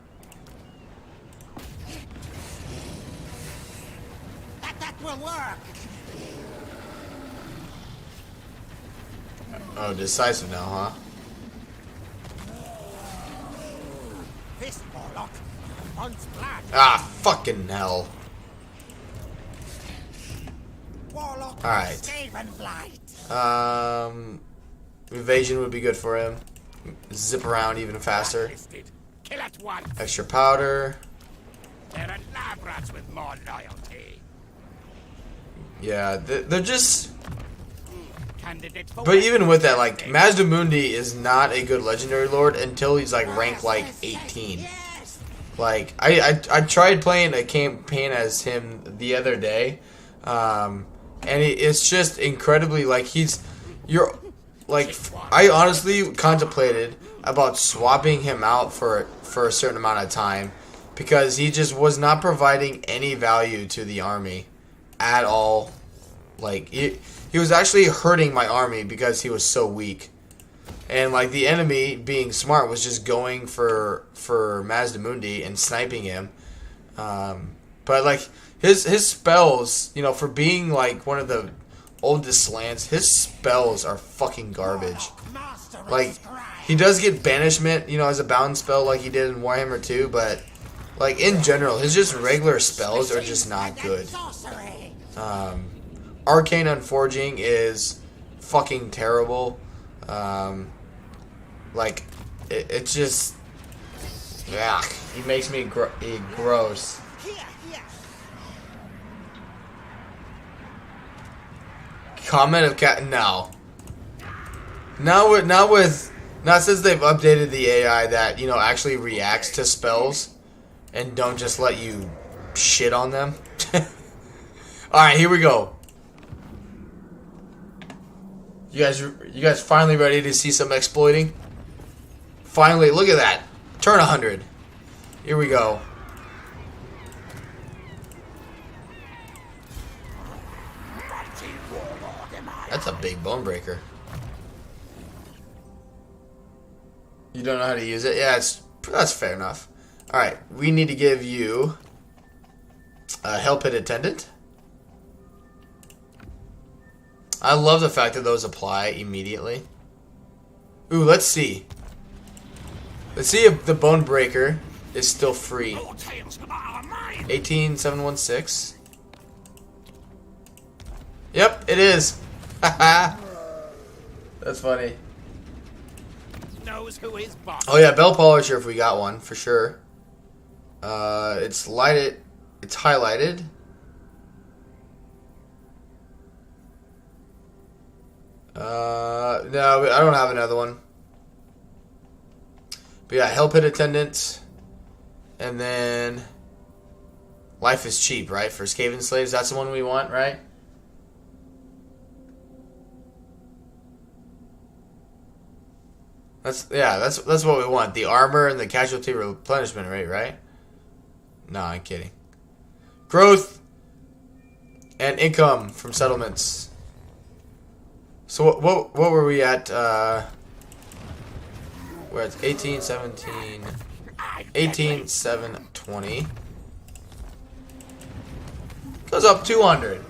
Speaker 2: That will work.
Speaker 1: Oh, decisive now, huh?
Speaker 2: This warlock wants blood.
Speaker 1: Ah, fucking hell.
Speaker 2: Warlock
Speaker 1: Alright.
Speaker 2: Skaven blight.
Speaker 1: Evasion would be good for him. Zip around even faster.
Speaker 2: Blacklisted. Kill at once.
Speaker 1: Extra powder.
Speaker 2: There are lab rats with more loyalty.
Speaker 1: Yeah, they're just...
Speaker 2: Candidate for
Speaker 1: But even with that, like,
Speaker 2: testing.
Speaker 1: Mazdamundi is not a good legendary lord until he's, like, ranked, like, 18.
Speaker 2: Yes.
Speaker 1: Like, I tried playing a campaign as him the other day, and it's just incredibly, like, I honestly contemplated about swapping him out for a certain amount of time, because he just was not providing any value to the army at all. Like, he was actually hurting my army because he was so weak. And, like, the enemy, being smart, was just going for Mazdamundi and sniping him. But, like, his spells, you know, for being, like, one of the oldest lands, his spells are fucking garbage.
Speaker 2: Master of
Speaker 1: Like,
Speaker 2: Scribe.
Speaker 1: he does get banishment, you know, as a bound spell like he did in Warhammer 2, but, like, in general, his just regular spells are just not good.
Speaker 2: Sorcery.
Speaker 1: Arcane Unforging is fucking terrible. Like, it's just... Yeah, he makes me gross.
Speaker 2: Here, here.
Speaker 1: Comment of cat... No. Not since they've updated the AI that, you know, actually reacts to spells and don't just let you shit on them. Alright, here we go. You guys finally ready to see some exploiting? Finally, look at that. Turn 100. Here we go. That's a big bone breaker. You don't know how to use it? Yeah, that's fair enough. Alright, we need to give you a Hell Pit Attendant. I love the fact that those apply immediately. Ooh, let's see. Let's see if the Bone Breaker is still free.
Speaker 2: Your tales are mine.
Speaker 1: 18716. Yep, it is. Haha. That's funny.
Speaker 2: Knows who is boss.
Speaker 1: Oh yeah, Bell Polisher if we got one, for sure. It's lighted. It's highlighted. No, I don't have another one. But yeah, Hell Pit Attendant. And then Life is Cheap, right? For Skaven Slaves, that's the one we want, right? That's what we want. The armor and the casualty replenishment rate, right? No, I'm kidding. Growth and income from settlements. So what were we at? We're at 18, 17, 18, 7, 20. Goes up 200.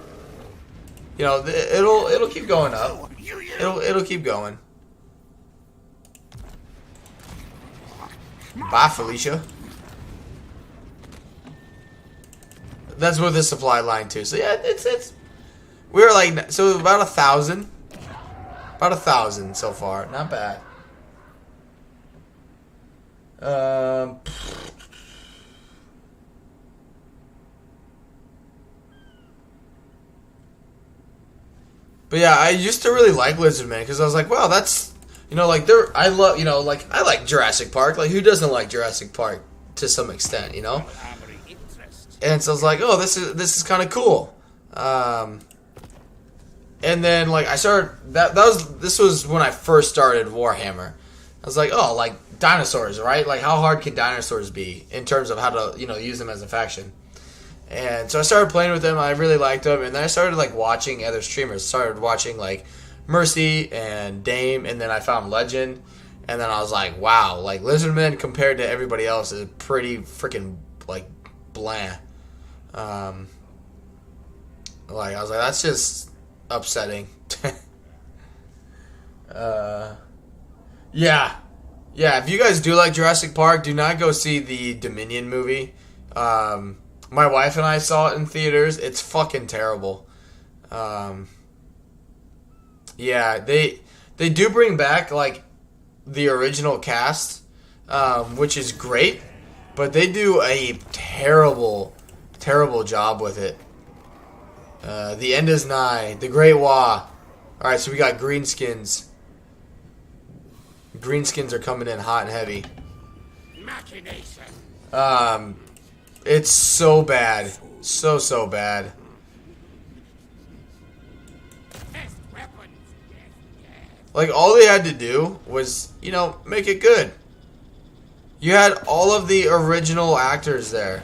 Speaker 1: You know, it'll keep going up. It'll keep going. Bye, Felicia. That's with the supply line too. So yeah, it's we're like so about 1,000. About 1,000 so far. Not bad. But yeah, I used to really like Lizardman because I was like, wow, that's, you know, like I love, you know, like I like Jurassic Park. Like who doesn't like Jurassic Park to some extent, you know? And so I was like, oh, this is kind of cool. And then like I started this was when I first started Warhammer. I was like, oh, like dinosaurs, right? Like how hard can dinosaurs be in terms of how to, you know, use them as a faction? And so I started playing with them. I really liked them, and then I started like watching other streamers. Started watching like Mercy and Dame, and then I found Legend, and then I was like, wow, like Lizardman compared to everybody else is pretty freaking like bland. Like I was like, that's just upsetting. Yeah. If you guys do like Jurassic Park, do not go see the Dominion movie. My wife and I saw it in theaters. It's fucking terrible. Yeah, they do bring back like the original cast, which is great, but they do a terrible job with it. The end is nigh. The Great Wah. All right, so we got greenskins. Greenskins are coming in hot and heavy.
Speaker 2: Machination.
Speaker 1: It's so bad. So bad.
Speaker 2: Best weapons.
Speaker 1: Like, all they had to do was, you know, make it good. You had all of the original actors there,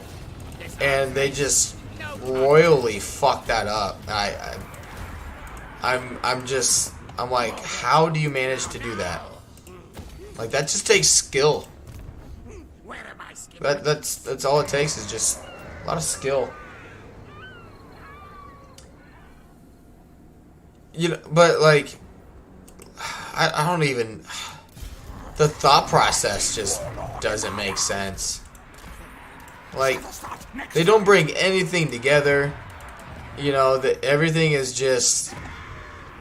Speaker 1: and they just royally fucked that up. I'm like, how do you manage to do that? Like, that just takes skill.
Speaker 2: Where am I skipping?
Speaker 1: That's all it takes is just a lot of skill. You know, but like, I don't even. The thought process just doesn't make sense. Like, they don't bring anything together. You know, that everything is just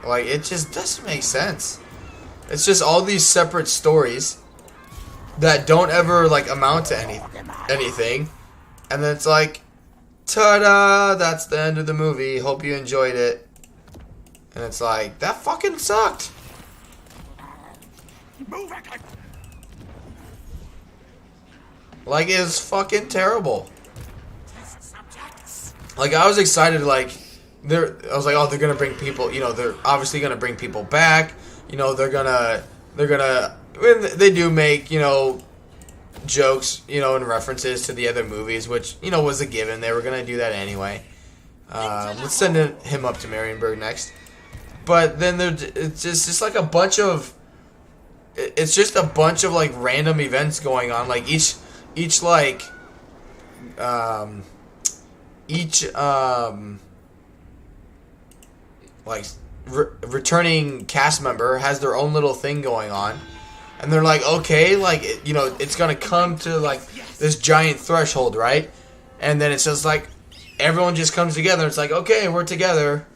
Speaker 1: like, it just doesn't make sense. It's just all these separate stories that don't ever like amount to anything, and then it's like, ta-da! That's the end of the movie. Hope you enjoyed it. And it's like, that fucking sucked. Like, it's fucking terrible. Like, I was excited. Like, I was like, oh, they're gonna bring people. You know, they're obviously gonna bring people back. You know, they're gonna. When they do make, you know, jokes, you know, and references to the other movies, which, you know, was a given. They were gonna do that anyway. Let's send him up to Marienburg next. But then it's just like a bunch of. It's just a bunch of like random events going on. Like each returning cast member has their own little thing going on, and they're like, okay, like, you know, it's gonna come to like this giant threshold, right? And then it's just like everyone just comes together. It's like, okay, we're together,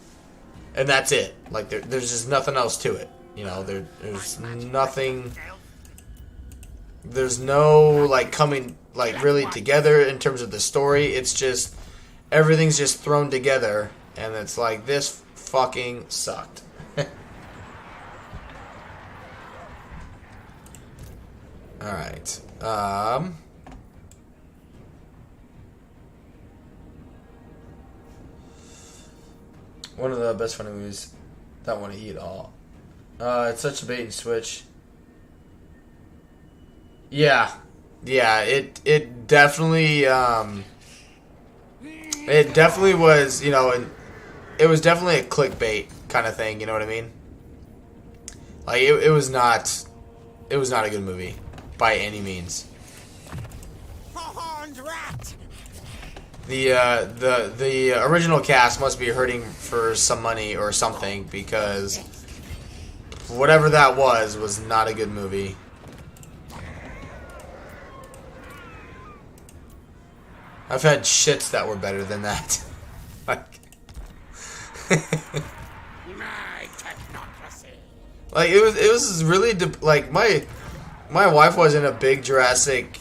Speaker 1: and that's it. Like there's just nothing else to it. You know, there's nothing. There's no like coming like really together in terms of the story. It's just everything's just thrown together, and it's like, this fucking sucked. Alright. One of the best funny movies that want to eat all. It's such a bait and switch. Yeah. It definitely was, you know, and it was definitely a clickbait kind of thing, you know what I mean? Like, it was not a good movie by any means.
Speaker 2: Horned rat.
Speaker 1: The original cast must be hurting for some money or something, because whatever that was not a good movie. I've had shits that were better than that. Like,
Speaker 2: My technocracy.
Speaker 1: like it was really like my wife wasn't a big Jurassic,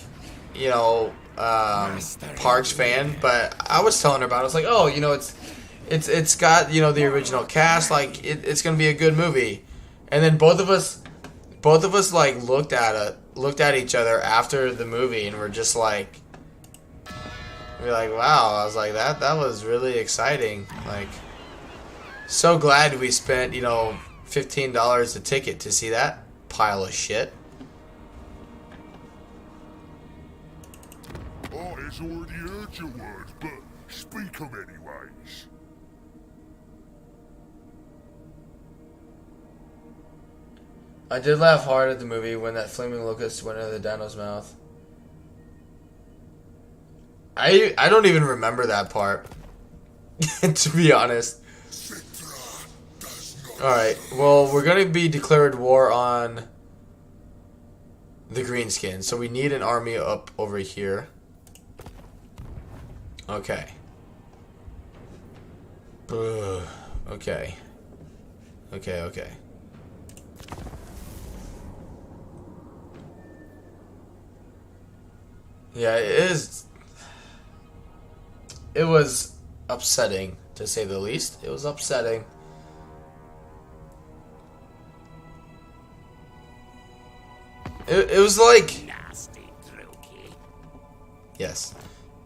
Speaker 1: you know, Parks fan, but I was telling her about it. I was like, oh, you know, It's got, you know, the original cast. Like it's gonna be a good movie. And then both of us like looked at each other after the movie, and we're just like, wow. I was like, that was really exciting. Like, so glad we spent, you know, $15 a ticket to see that pile of shit.
Speaker 5: I has already heard your words, but speak 'em anyways.
Speaker 1: I did laugh hard at the movie when that flaming locust went into the dino's mouth. I don't even remember that part, to be honest. Alright, well, we're going to be declared war on the Greenskins, so we need an army up over here. Okay. Ugh. Okay. Okay. Yeah, it was upsetting, to say the least. It was upsetting. It was like...
Speaker 2: Nasty Drookie.
Speaker 1: Yes.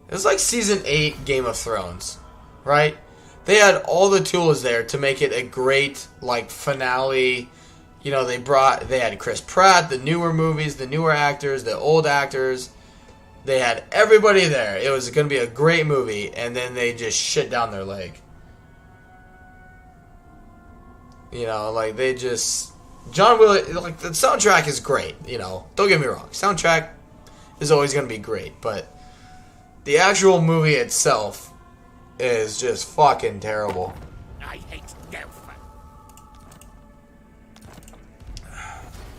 Speaker 1: It was like Season 8 Game of Thrones, right? They had all the tools there to make it a great, like, finale. You know, they had Chris Pratt, the newer movies, the newer actors, the old actors. They had everybody there. It was going to be a great movie, and then they just shit down their leg. You know, like, they just... John Williams, like, the soundtrack is great, you know. Don't get me wrong. Soundtrack is always going to be great, but the actual movie itself is just fucking terrible.
Speaker 2: I hate Delphi.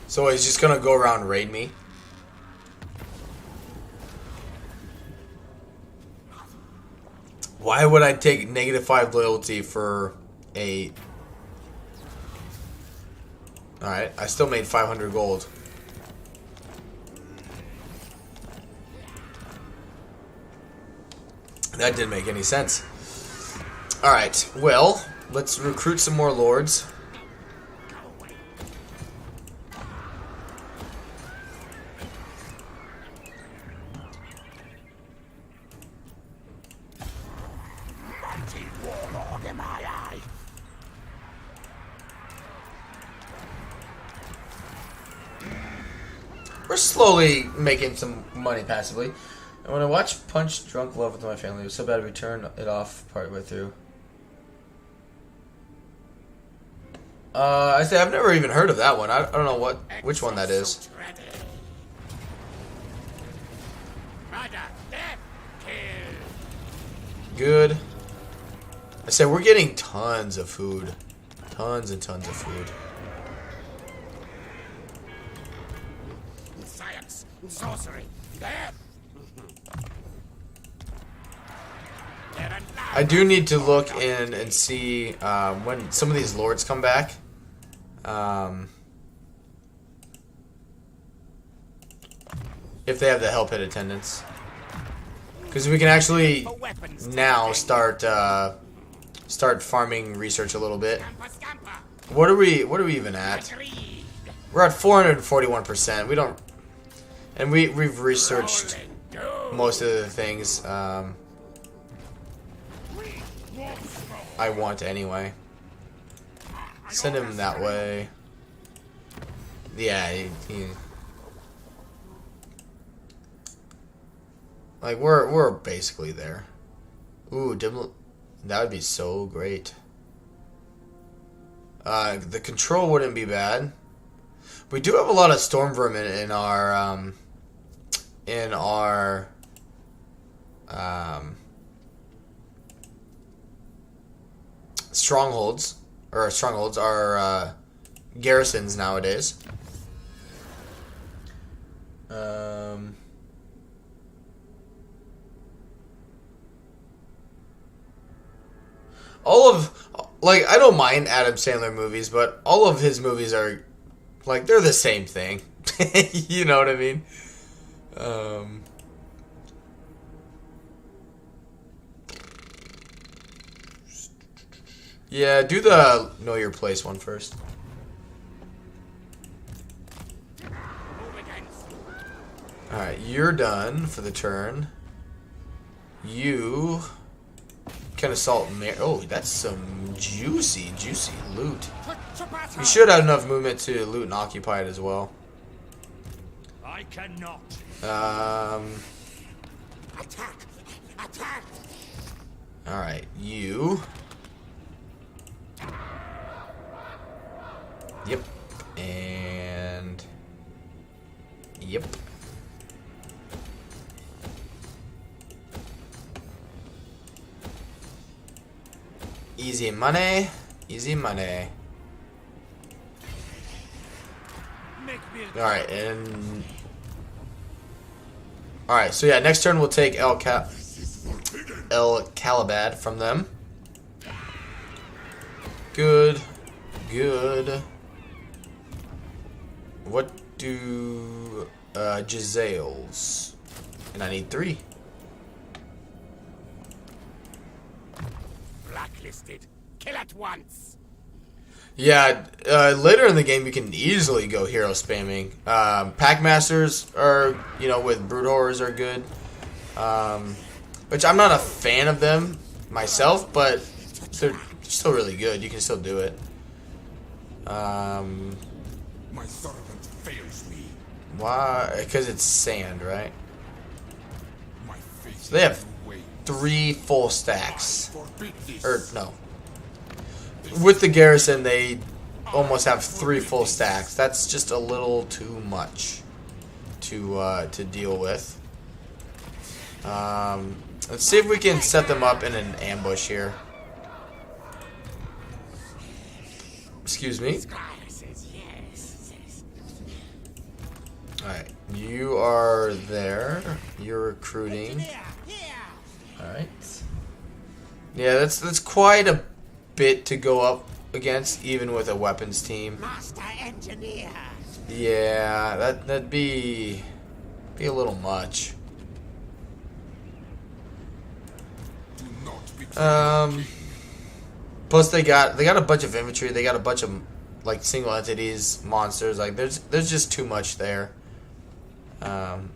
Speaker 1: So he's just going to go around and raid me? Why would I take -5 loyalty for a... Alright, I still made 500 gold. That didn't make any sense. Alright, well, let's recruit some more lords.
Speaker 2: Mighty warlord am I.
Speaker 1: We're slowly making some money passively. And when I watch Punch Drunk Love with my family, it was so bad we turned it off partway through. I say I've never even heard of that one. I don't know which one that is.
Speaker 2: Ready. Murder, death, kill.
Speaker 1: Good. I said we're getting tons of food. Tons and tons of food.
Speaker 2: Science, sorcery, death.
Speaker 1: I do need to look in and see when some of these lords come back. If they have the help hit attendance. Because we can actually now start farming research a little bit. What are we even at? We're at 441%. We don't, and we've researched most of the things I want anyway. Send him that way. Yeah, he like we're basically there. Ooh, that would be so great. The control wouldn't be bad. We do have a lot of storm vermin in our strongholds, or strongholds are garrisons nowadays. All of, like, I don't mind Adam Sandler movies, but all of his movies are, like, they're the same thing. You know what I mean? Yeah, do the know your place one first.
Speaker 2: Move against.
Speaker 1: Alright, you're done for the turn. You can assault Mary. Oh, that's some juicy loot. You should have enough movement to loot and occupy it as well.
Speaker 2: I cannot.
Speaker 5: Attack! Attack!
Speaker 1: Alright, you. Yep. And... Yep. Easy money. Easy money.
Speaker 2: Make me
Speaker 1: Alright, and... Alright, so yeah, next turn we'll take El Calibad from them. Good. Good. What do... Giselles? And I need 3.
Speaker 2: blacklisted. Kill at once.
Speaker 1: Yeah, later in the game you can easily go hero spamming. Packmasters are, you know, with Brood Horrors are good. Which I'm not a fan of them myself, but they're still really good. You can still do it.
Speaker 5: My servant fails me.
Speaker 1: Why? Because it's sand, right?
Speaker 5: My faith
Speaker 1: So they have
Speaker 5: is away.
Speaker 1: 3 full stacks.
Speaker 5: Forbid this.
Speaker 1: Or, no. With the garrison, they almost have 3 full stacks. That's just a little too much to deal with. Let's see if we can set them up in an ambush here. Excuse me.
Speaker 2: Squire says yes.
Speaker 1: Alright, you are there. You're recruiting.
Speaker 2: Here.
Speaker 1: Alright. Yeah, that's quite a bit to go up against, even with a weapons team.
Speaker 2: Master engineer.
Speaker 1: Yeah, that'd be a little much.
Speaker 5: Do not betray.
Speaker 1: Plus they got a bunch of infantry. They got a bunch of like single entities, monsters. Like there's just too much there. I'm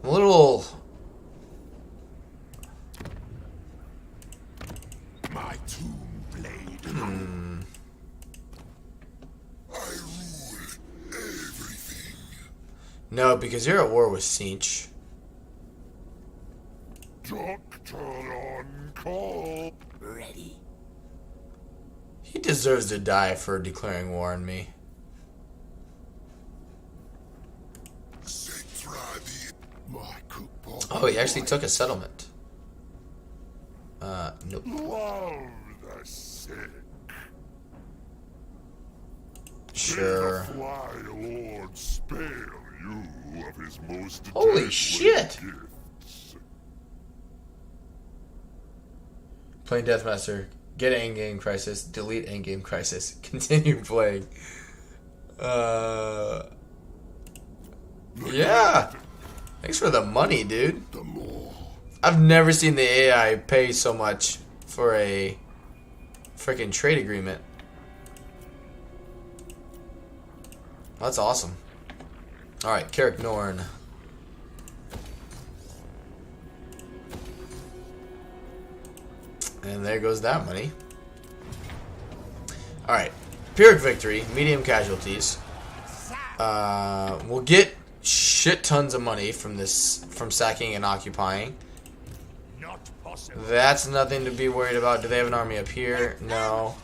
Speaker 1: a little.
Speaker 5: My tomb blade. I rule everything.
Speaker 1: No, because you're at war with Sinch.
Speaker 5: Doctor on call.
Speaker 2: Ready.
Speaker 1: He deserves to die for declaring war on me.
Speaker 5: My cookbook.
Speaker 1: Oh, he actually took a settlement. Nope.
Speaker 5: Love the sick.
Speaker 1: Sure.
Speaker 5: May the Fly Lord spare you of his most
Speaker 1: Holy
Speaker 5: deadly
Speaker 1: shit.
Speaker 5: gifts.
Speaker 1: Playing Deathmaster. Get endgame crisis. Delete endgame crisis. Continue playing. Yeah. Thanks for the money, dude.
Speaker 5: The more
Speaker 1: I've never seen the AI pay so much for a freaking trade agreement. That's awesome. Alright, Carrick Norn. And there goes that money. Alright. Pyrrhic victory, medium casualties. We'll get shit tons of money from this, from sacking and occupying.
Speaker 2: Not possible.
Speaker 1: That's nothing to be worried about. Do they have an army up here? No.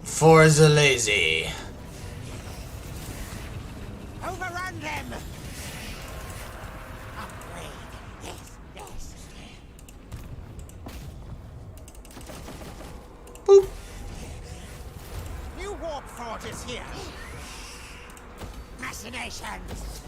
Speaker 1: Forza Lazy.
Speaker 2: Overrun them. Upgrade. Yes.
Speaker 1: Boop.
Speaker 2: New warp fort is here. Machinations.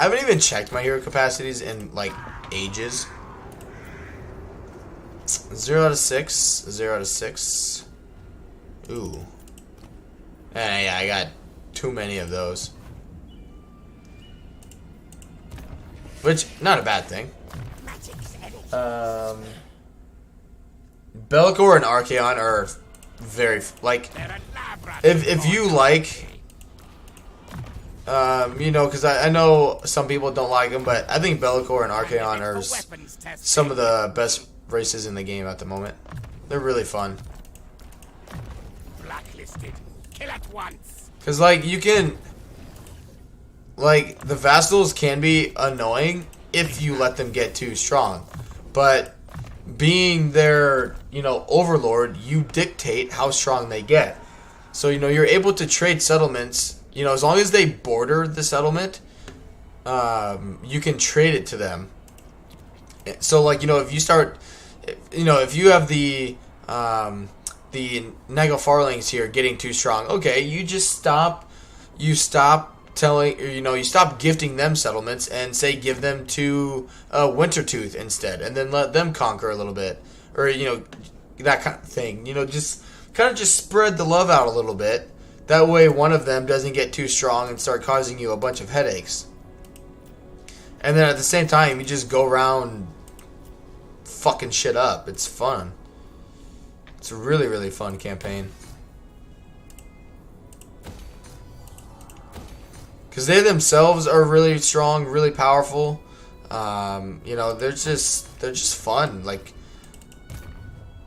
Speaker 1: I haven't even checked my hero capacities in like ages. 0 out of 6. 0 out of 6. Ooh. Yeah, I got too many of those. Which, not a bad thing. Bellicor and Archaon are very, like, if you like, you know, because I know some people don't like them, but I think Bellicor and Archaon are some of the best races in the game at the moment. They're really fun.
Speaker 2: Blacklisted. Kill at once.
Speaker 1: Because, like, you can, like, the Vassals can be annoying if you let them get too strong. But being their, you know, overlord, you dictate how strong they get. So, you know, you're able to trade settlements. You know, as long as they border the settlement, you can trade it to them. So, like, you know, if you start, you know, if you have the Negofarlings here getting too strong, okay, you just stop. You stop telling, you know, you stop gifting them settlements and say give them to Wintertooth instead, and then let them conquer a little bit, or you know, that kind of thing. You know, just kind of just spread the love out a little bit. That way, one of them doesn't get too strong and start causing you a bunch of headaches. And then at the same time, you just go around fucking shit up. It's fun. It's a really, really fun campaign. Because they themselves are really strong, really powerful. You know, they're just fun. Like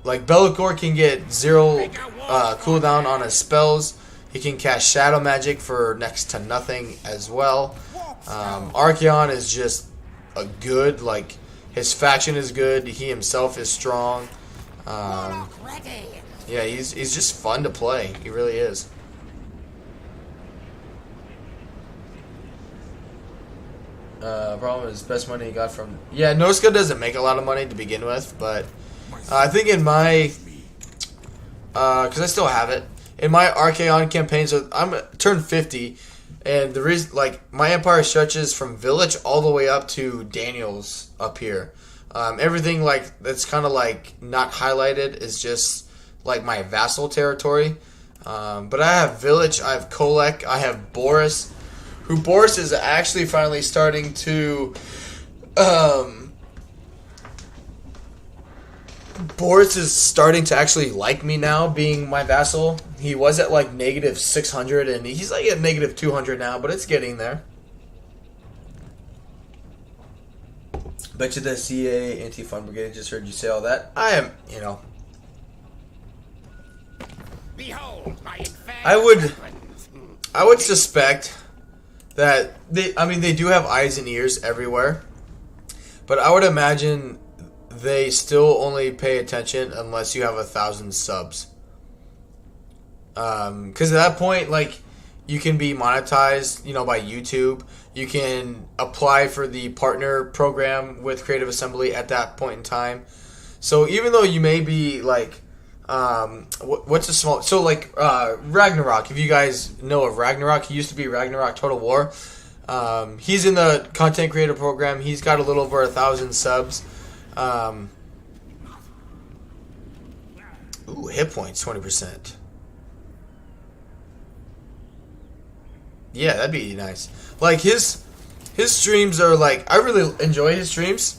Speaker 1: Bellicor can get 0 cooldown on his spells. He can cast Shadow Magic for next to nothing as well. Archaon is just a good, like, his faction is good. He himself is strong. Yeah, he's just fun to play. He really is. Problem is best money he got from... Yeah, Noska doesn't make a lot of money to begin with, but I think in my... because I still have it. In my Archaon campaign, so I'm turned 50, and the reason, like, my empire stretches from Village all the way up to Daniels up here. Everything, like, that's kind of, like, not highlighted is just, like, my vassal territory. But I have Village, I have Kolek, I have Boris, who Boris is actually finally starting to, Boris is starting to actually like me now, being my vassal. He was at like -600, and he's like at -200 now, but it's getting there. Bet you the CA Anti-Fun Brigade just heard you say all that. I am, you know.
Speaker 2: Behold my
Speaker 1: I would suspect that they do have eyes and ears everywhere, but I would imagine they still only pay attention unless you have 1,000 subs. Because at that point, like, you can be monetized, you know, by YouTube. You can apply for the partner program with Creative Assembly at that point in time. So even though you may be like, what's a small... So, like, Ragnarok, if you guys know of Ragnarok, he used to be Ragnarok Total War. He's in the content creator program. He's got a little over 1,000 subs. Ooh, hit points, 20%. Yeah, that'd be nice. Like, his streams are, like... I really enjoy his streams.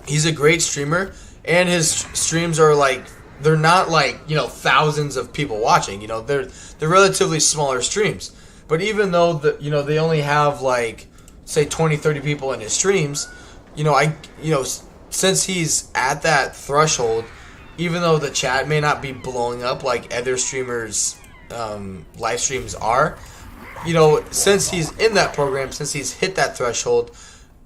Speaker 1: He's a great streamer. And his streams are, like... They're not like, you know, thousands of people watching. You know, they're relatively smaller streams. But even though you know, they only have like, say 20, 30 people in his streams, you know, since he's at that threshold, even though the chat may not be blowing up like other streamers live streams are, you know, since he's in that program, since he's hit that threshold,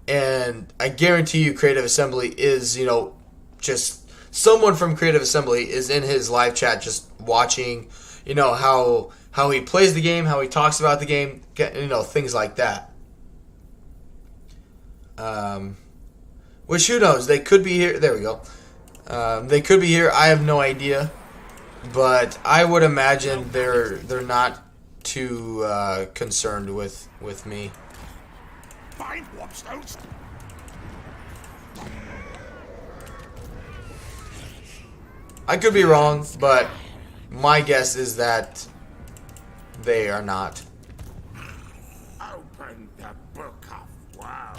Speaker 1: and I guarantee you Creative Assembly is, you know, just someone from Creative Assembly is in his live chat just watching, you know, how he plays the game, how he talks about the game, you know, things like that. Which, who knows, they could be here. There we go. They could be here. I have no idea. But I would imagine they're not too concerned with me.
Speaker 2: find warpstones.
Speaker 1: I could be wrong, but my guess is that they are not.
Speaker 2: Open the book of wow.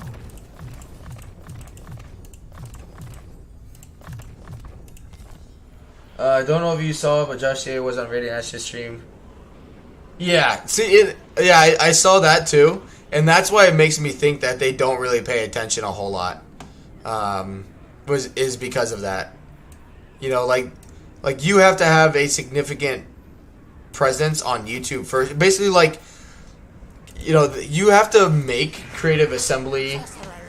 Speaker 1: I don't know if you saw it, but Josh Day was on Radiant Ashes stream. Yeah, see, I saw that too, and that's why it makes me think that they don't really pay attention a whole lot. Is because of that. You know, like you have to have a significant presence on YouTube first. Basically, like, you know, you have to make Creative Assembly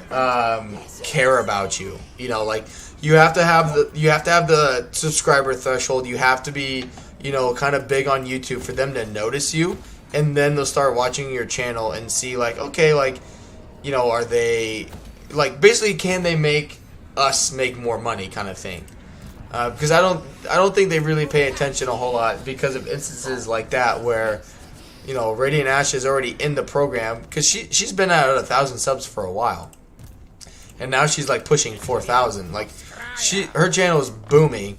Speaker 1: care about you. You know, like you have to have the subscriber threshold. You have to be, you know, kind of big on YouTube for them to notice you, and then they'll start watching your channel and see, like, okay, like, you know, are they, like, basically, can they make us make more money, kind of thing. Because I don't think they really pay attention a whole lot because of instances like that where, you know, Radiant Ash is already in the program because she's been at 1,000 subs for a while, and now she's like pushing 4,000. Like her channel is booming,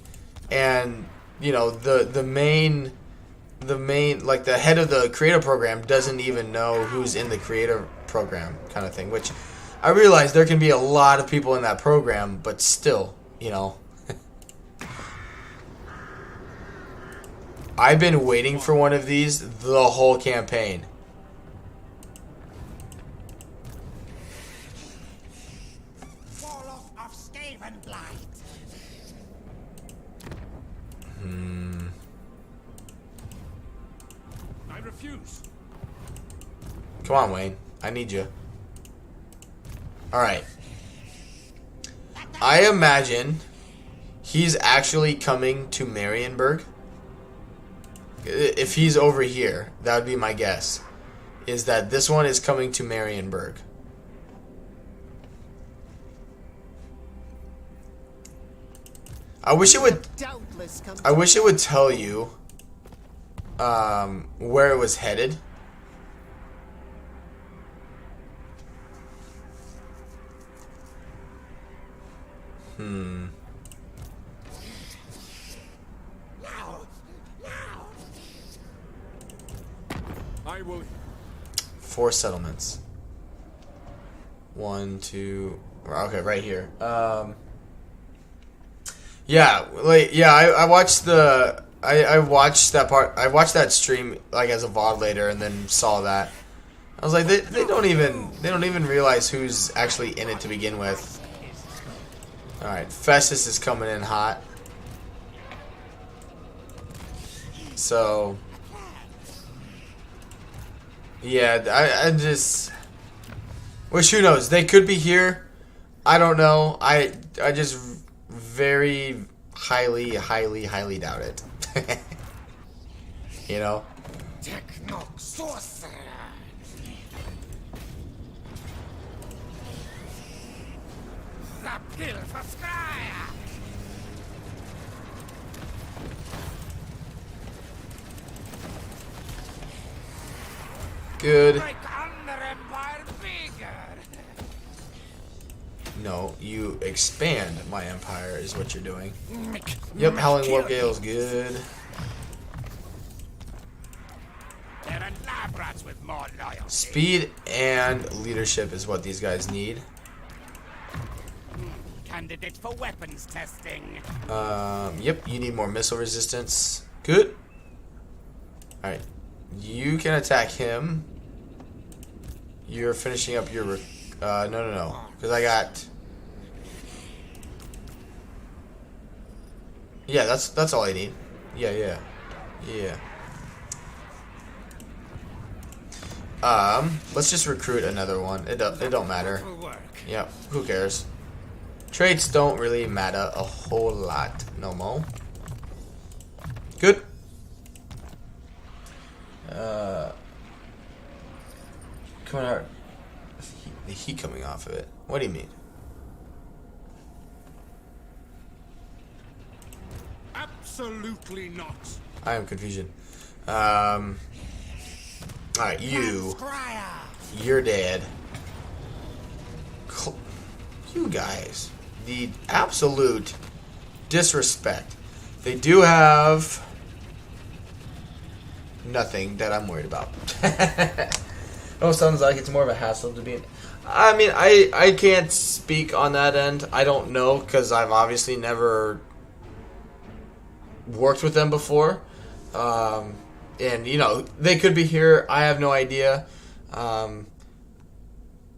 Speaker 1: and you know the main like the head of the creator program doesn't even know who's in the creator program, kind of thing. Which I realize there can be a lot of people in that program, but still, you know. I've been waiting for one of these the whole campaign.
Speaker 2: Fall off Skaven blight. I refuse.
Speaker 1: Come on, Wayne. I need you. Alright. I imagine he's actually coming to Marienburg. If he's over here, that would be my guess. Is that this one is coming to Marienburg. I wish it would tell you where it was headed.
Speaker 2: I will.
Speaker 1: 4 settlements. 1, 2. Okay, right here. Yeah, like I watched the. I watched that part. I watched that stream like as a VOD later, and then saw that. I was like, they don't even realize who's actually in it to begin with. All right, Festus is coming in hot. So. Yeah, I just. Which, who knows? They could be here. I don't know. I just very highly doubt it. You know?
Speaker 2: Techno sorcerer. The pill for Skya.
Speaker 1: Good.
Speaker 2: Make Under Empire bigger.
Speaker 1: No, you expand my empire is what you're doing. Yep, Howling Warp Gale's good.
Speaker 2: There are lab rats with more loyalty.
Speaker 1: Speed and leadership is what these guys need.
Speaker 2: Candidate for weapons testing.
Speaker 1: Yep, you need more missile resistance. Good. Alright. You can attack him. You're finishing up your... no. Because I got... Yeah, that's all I need. Yeah. Let's just recruit another one. It don't matter. Yep, who cares? Traits don't really matter a whole lot no more. Good. Coming out. The heat coming off of it. What do you mean?
Speaker 2: Absolutely not.
Speaker 1: I am confusion. Alright, you're dead. You guys. The absolute disrespect. They do have nothing that I'm worried about. It sounds like it's more of a hassle to be... I mean, I can't speak on that end. I don't know, because I've obviously never worked with them before. And, you know, they could be here. I have no idea.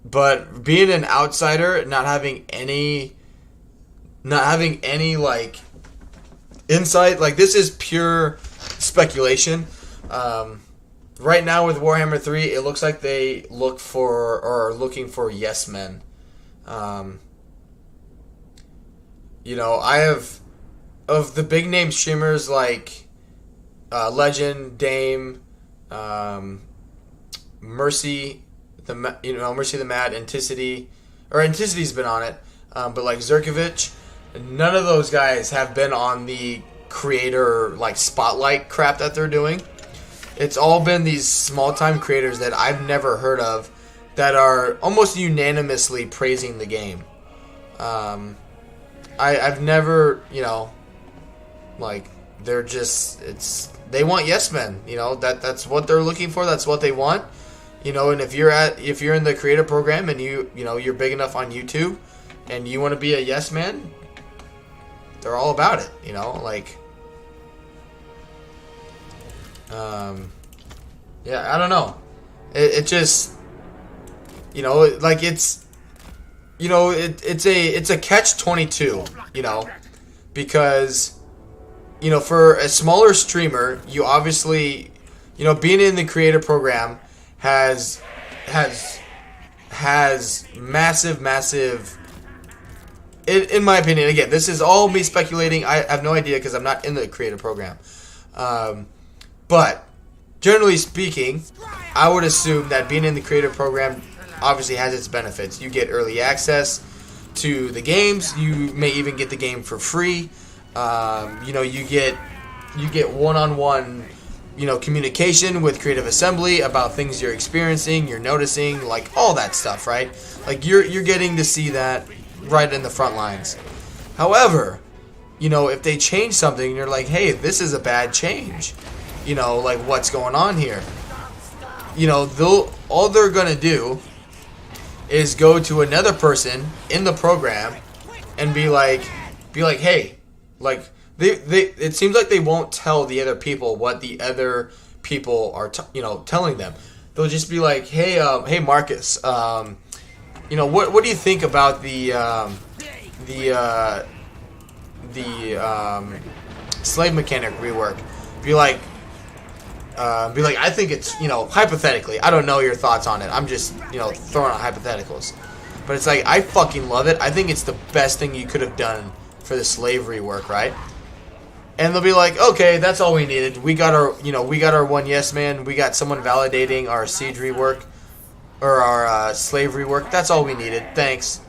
Speaker 1: But being an outsider, not having any, like, insight, like, this is pure speculation. Right now with Warhammer 3, it looks like they are looking for yes men. You know, I have, of the big name streamers like Legend, Dame, Mercy, Mercy the Mad, Anticity's been on it, but like Zerkovich, none of those guys have been on the creator like spotlight crap that they're doing. It's all been these small-time creators that I've never heard of that are almost unanimously praising the game. I've never, you know, like, they're just, they want yes men, you know, that's what they're looking for, that's what they want, you know, and if you're in the creator program and you're big enough on YouTube and you want to be a yes man, they're all about it, you know, like, yeah, I don't know. It just, you know, like it's, you know, it's a catch-22, you know, because, you know, for a smaller streamer, you obviously, you know, being in the creator program has massive. In my opinion, again, this is all me speculating. I have no idea because I'm not in the creator program. But generally speaking, I would assume that being in the creator program obviously has its benefits. You get early access to the games. You may even get the game for free. You know, you get one-on-one, you know, communication with Creative Assembly about things you're experiencing, you're noticing, like all that stuff, right? Like you're getting to see that right in the front lines. However, you know, if they change something and you're like, hey, this is a bad change, you know, like what's going on here? You know, all they're gonna do is go to another person in the program and be like, hey, like it seems like they won't tell the other people what the other people are, telling them. They'll just be like, hey, Marcus, you know, what do you think about the slave mechanic rework? Be like, I think it's, you know, hypothetically, I don't know your thoughts on it. I'm just, you know, throwing out hypotheticals. But it's like, I fucking love it. I think it's the best thing you could have done for the slave rework, right? And they'll be like, okay, that's all we needed. We got our one yes man. We got someone validating our siege rework or our slave rework. That's all we needed. Thanks.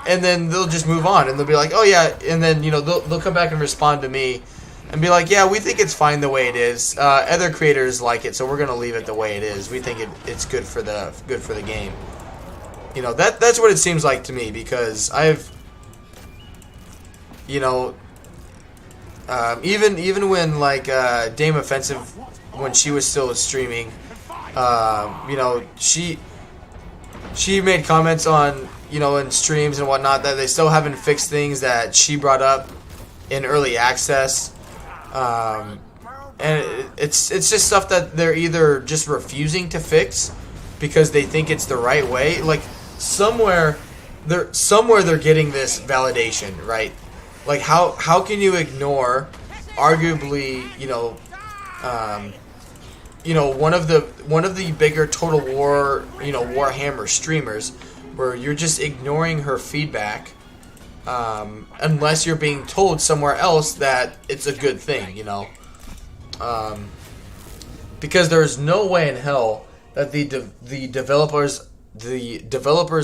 Speaker 1: And then they'll just move on, and they'll be like, oh yeah, and then, you know, they'll come back and respond to me and be like, yeah, we think it's fine the way it is. Other creators like it, so we're gonna leave it the way it is. We think it's good for the game. You know, that's what it seems like to me, because I've, you know, even when like Dame Offensive, when she was still streaming, you know, she made comments on, you know, in streams and whatnot, that they still haven't fixed things that she brought up in early access. And it's just stuff that they're either just refusing to fix because they think it's the right way. Like somewhere they're getting this validation, right? Like how can you ignore arguably, you know, one of the bigger Total War, you know, Warhammer streamers, where you're just ignoring her feedback, unless you're being told somewhere else that it's a good thing, you know. Because there's no way in hell that the developers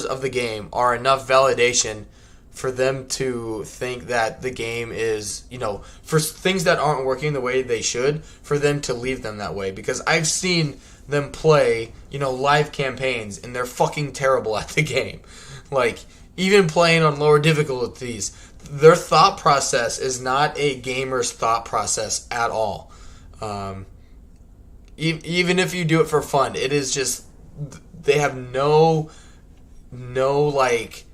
Speaker 1: of the game are enough validation for them to think that the game is, you know, for things that aren't working the way they should, for them to leave them that way. Because I've seen them play, you know, live campaigns, and they're fucking terrible at the game. Like, even playing on lower difficulties, their thought process is not a gamer's thought process at all. Even if you do it for fun, it is just they have no like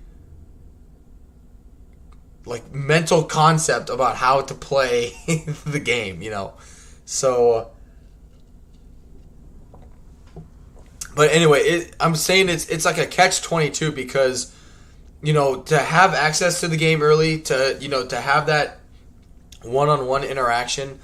Speaker 1: mental concept about how to play the game, you know. So, but anyway, I'm saying it's like a catch-22 because, you know, to have access to the game early, to have that one-on-one interaction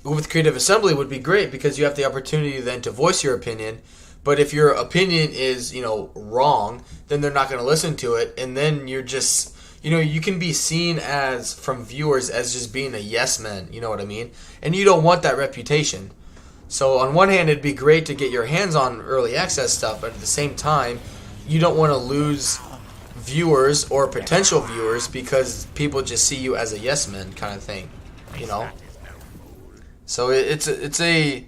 Speaker 1: with Creative Assembly would be great because you have the opportunity then to voice your opinion. But if your opinion is, you know, wrong, then they're not going to listen to it, and then you're just, you know, you can be seen as, from viewers, as just being a yes man, you know what I mean? And you don't want that reputation. So on one hand, it'd be great to get your hands on early access stuff, but at the same time, you don't want to lose viewers or potential viewers because people just see you as a yes man kind of thing, you know? So it's a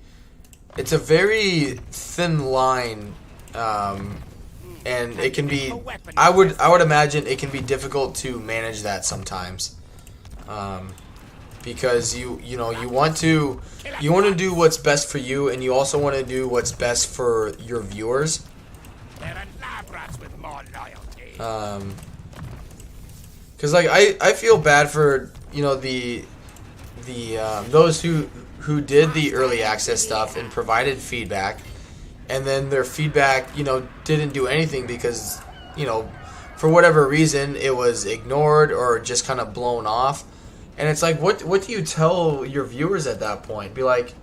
Speaker 1: very thin line, and it can be. I would imagine it can be difficult to manage that sometimes, because you want to do what's best for you, and you also want to do what's best for your viewers. Because like I feel bad for, you know, the those who did the early access stuff and provided feedback, and then their feedback, you know, didn't do anything because, you know, for whatever reason it was ignored or just kind of blown off. And it's like, what do you tell your viewers at that point? Be like,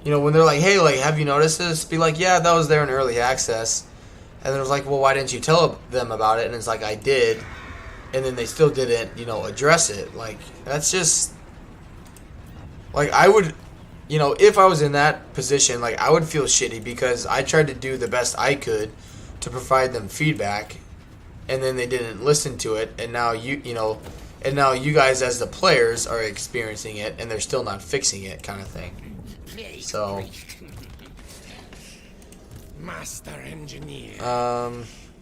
Speaker 1: you know, when they're like, hey, like, have you noticed this? Be like, yeah, that was there in early access. And then it was like, well, why didn't you tell them about it? And it's like, I did. And then they still didn't, you know, address it. Like, that's just, like, I would, you know, if I was in that position, like, I would feel shitty because I tried to do the best I could to provide them feedback, and then they didn't listen to it, and now you guys as the players are experiencing it, and they're still not fixing it, kind of thing. So,
Speaker 2: Master engineer.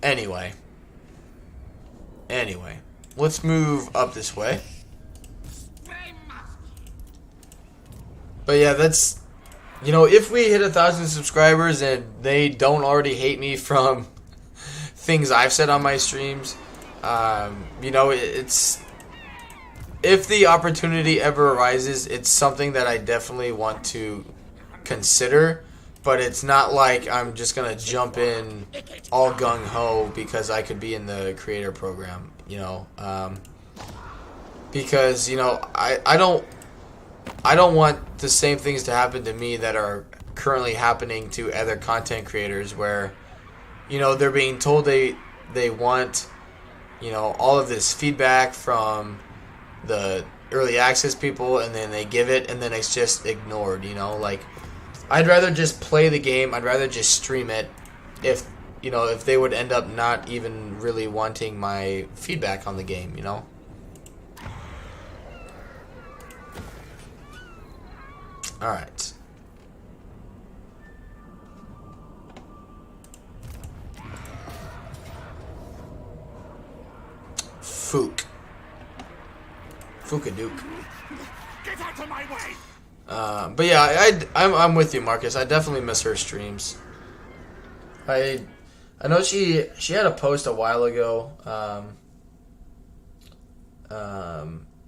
Speaker 1: Anyway, let's move up this way. But yeah, that's, you know, if we hit 1,000 subscribers and they don't already hate me from things I've said on my streams, you know, it's, if the opportunity ever arises, it's something that I definitely want to consider, but it's not like I'm just going to jump in all gung-ho because I could be in the creator program, you know, because, you know, I don't want the same things to happen to me that are currently happening to other content creators where, you know, they're being told they want, you know, all of this feedback from the early access people, and then they give it, and then it's just ignored, you know? Like, I'd rather just play the game, I'd rather just stream it if, you know, if they would end up not even really wanting my feedback on the game, you know? Alright. Fukaduke.
Speaker 2: Get out of my way!
Speaker 1: But yeah, I'm with you, Marcus. I definitely miss her streams. I know she had a post a while ago,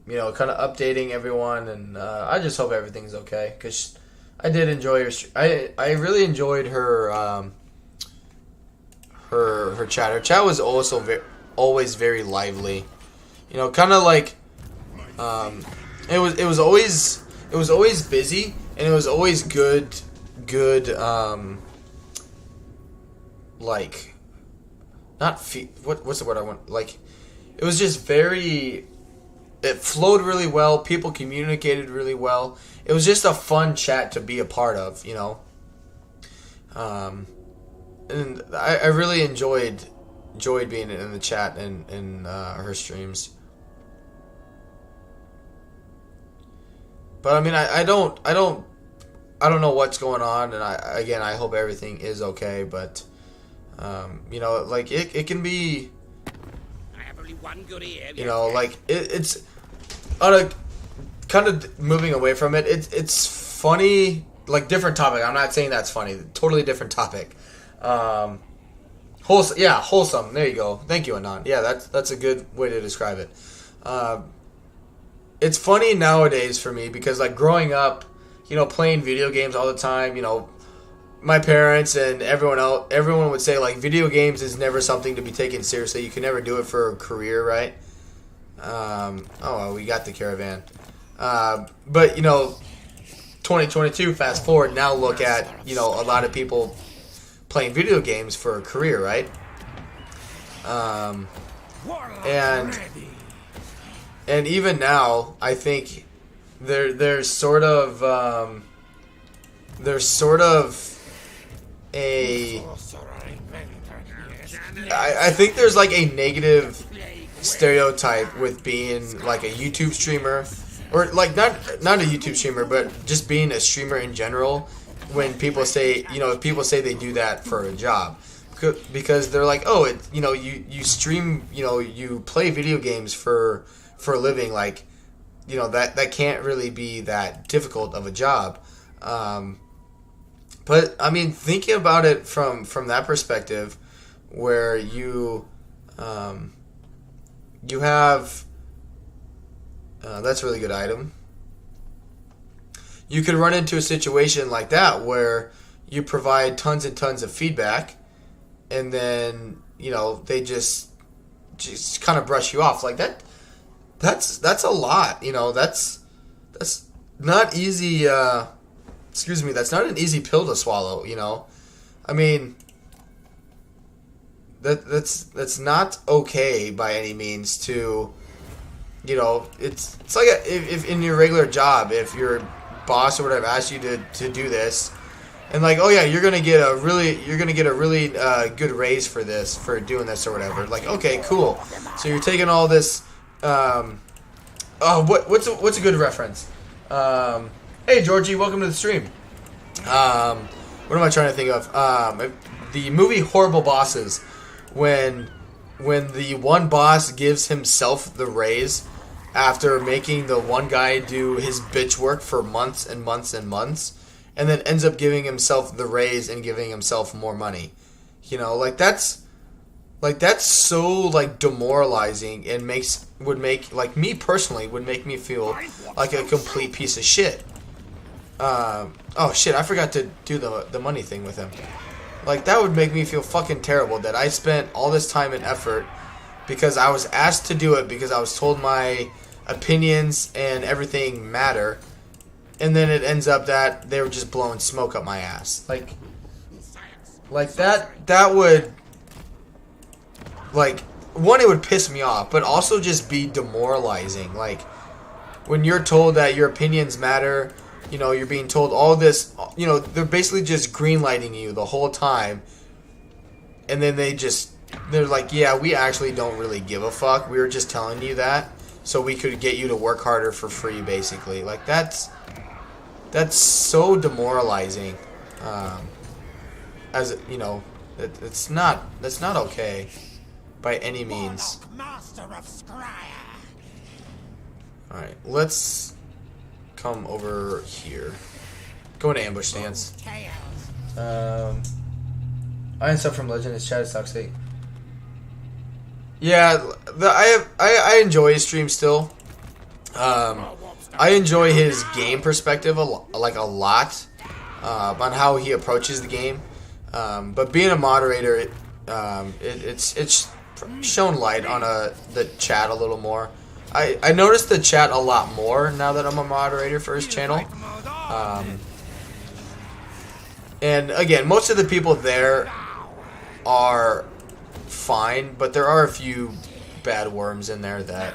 Speaker 1: you know, kind of updating everyone, and I just hope everything's okay, because I did enjoy her. I really enjoyed her her chat. Her chat was also always very lively. You know, kind of like it was always busy, and it was always good like, not what's the word I want, like, it was just very, it flowed really well, people communicated really well. It was just a fun chat to be a part of, you know. And I really enjoyed being in the chat and her streams. But I mean, I don't know what's going on, and I hope everything is okay. But you know, like, it can be
Speaker 2: one good ear.
Speaker 1: You know, like it's on a kind of moving away from it. It's funny, like different topic. I'm not saying that's funny. Totally different topic. Wholesome. Yeah, wholesome. There you go. Thank you, Anand. Yeah, that's a good way to describe it. It's funny nowadays for me because like growing up, you know, playing video games all the time, you know, my parents and everyone would say like video games is never something to be taken seriously. You can never do it for a career, right? Oh, well, we got the caravan. But you know, 2022, fast forward, now look at, you know, a lot of people playing video games for a career, right? And even now, I think there's sort of a I think there's like a negative stereotype with being like a YouTube streamer, or like not a YouTube streamer, but just being a streamer in general. When people say, you know, people say they do that for a job, because they're like, oh, it, you know, you stream, you know, you play video games for a living, like, you know, that can't really be that difficult of a job. But I mean, thinking about it from that perspective, where you have that's a really good item. You could run into a situation like that where you provide tons and tons of feedback, and then, you know, they just kind of brush you off like that. That's a lot, you know. That's not easy. Excuse me. That's not an easy pill to swallow, you know. I mean, that's not okay by any means. To, you know, it's like if in your regular job, if your boss or whatever asks you to do this, and like, oh yeah, you're gonna get a really good raise for this, for doing this or whatever. Like, okay, cool. So you're taking all this. What's a good reference? Hey Georgie, welcome to the stream. What am I trying to think of? The movie Horrible Bosses, when the one boss gives himself the raise after making the one guy do his bitch work for months and months and months, and then ends up giving himself the raise and giving himself more money. You know, like that's so like demoralizing, and would make like me personally would make me feel like a complete piece of shit. Oh shit, I forgot to do the money thing with him. Like, that would make me feel fucking terrible that I spent all this time and effort because I was asked to do it, because I was told my opinions and everything matter, and then it ends up that they were just blowing smoke up my ass. Like that would, like, one, it would piss me off, but also just be demoralizing. Like, when you're told that your opinions matter, you know, you're being told all this, you know, they're basically just greenlighting you the whole time, and then they're like, yeah, we actually don't really give a fuck. We were just telling you that so we could get you to work harder for free, basically. Like, that's so demoralizing. As you know, that's not okay by any means. All right, let's come over here. Go into ambush stance. I and stuff from Legend. His chat is toxic. Yeah, I enjoy his stream still. I enjoy his game perspective a lot on how he approaches the game. But being a moderator, it's shown light on the chat a little more. I noticed the chat a lot more now that I'm a moderator for his channel. And again, most of the people there are fine, but there are a few bad worms in there that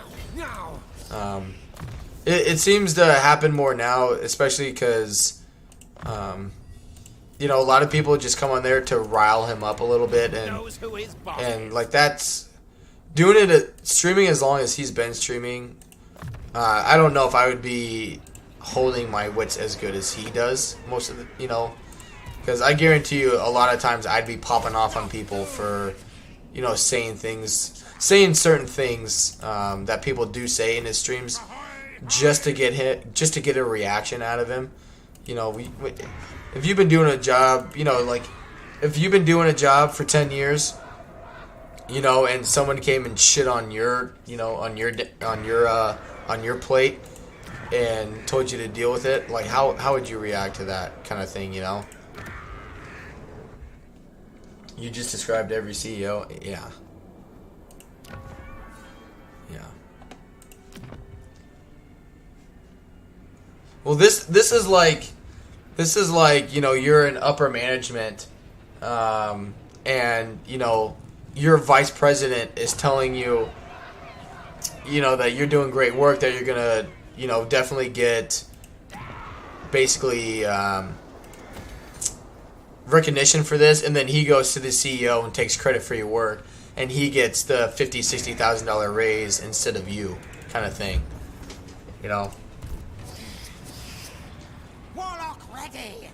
Speaker 1: it seems to happen more now, especially because you know, a lot of people just come on there to rile him up a little bit, and like, that's doing it streaming as long as he's been streaming. I don't know if I would be holding my wits as good as he does most of the, you know, because I guarantee you a lot of times I'd be popping off on people for you know, saying certain things that people do say in his streams, just to get a reaction out of him. You know, if you've been doing a job, you know, like if you've been doing a job for 10 years, you know, and someone came and shit on your, you know, on your plate and told you to deal with it, like how would you react to that kind of thing, you know? You just described every CEO. Yeah. Yeah. Well, this is like, you know, you're in upper management, and you know your vice president is telling you, you know, that you're doing great work, that you're gonna, you know, definitely get basically recognition for this, and then he goes to the CEO and takes credit for your work, and he gets the $50,000-$60,000 raise instead of you, kind of thing, you know.
Speaker 2: Warlock ready.